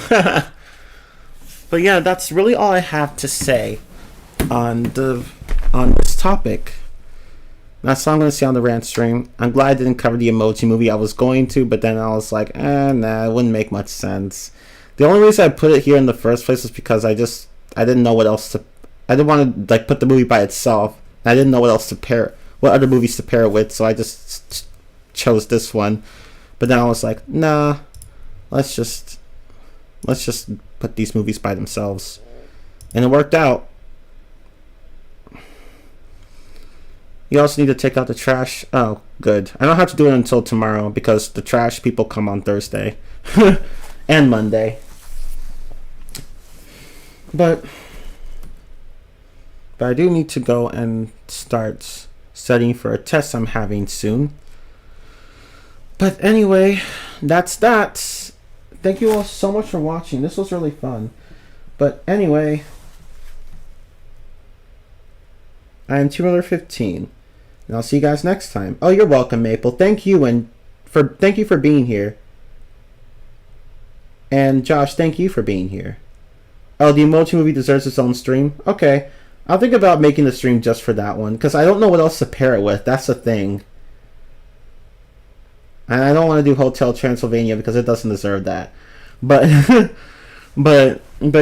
Speaker 1: But yeah, that's really all I have to say on this topic. That's all I'm going to say on the rant stream. I'm glad I didn't cover the Emoji Movie. I was going to, but then I was like, nah, it wouldn't make much sense. The only reason I put it here in the first place was because I didn't know what else to... I didn't want to like put the movie by itself. I didn't know what else to pair... what other movies to pair it with, so I just chose this one. But then I was like, nah, let's just put these movies by themselves. And it worked out. You also need to take out the trash. Oh, good. I don't have to do it until tomorrow because the trash people come on Thursday and Monday. But I do need to go and start studying for a test I'm having soon. But anyway, that's that. Thank you all so much for watching. This was really fun. But anyway, I am TeamMiller15. And I'll see you guys next time. Oh, you're welcome, Maple. Thank you for being here. And Josh, thank you for being here. Oh, the Emoji Movie deserves its own stream? Okay. I'll think about making the stream just for that one, because I don't know what else to pair it with. That's the thing. And I don't want to do Hotel Transylvania because it doesn't deserve that. But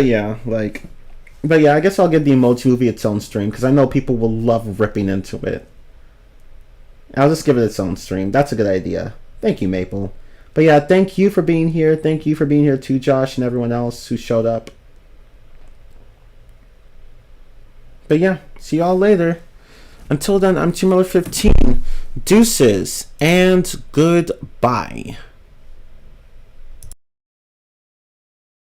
Speaker 1: yeah, I guess I'll give the Emoji Movie its own stream because I know people will love ripping into it. I'll just give it its own stream. That's a good idea. Thank you, Maple. But yeah, thank you for being here. Thank you for being here too, Josh, and everyone else who showed up. But yeah, see y'all later. Until then, I'm TeamMiller15. Deuces and goodbye.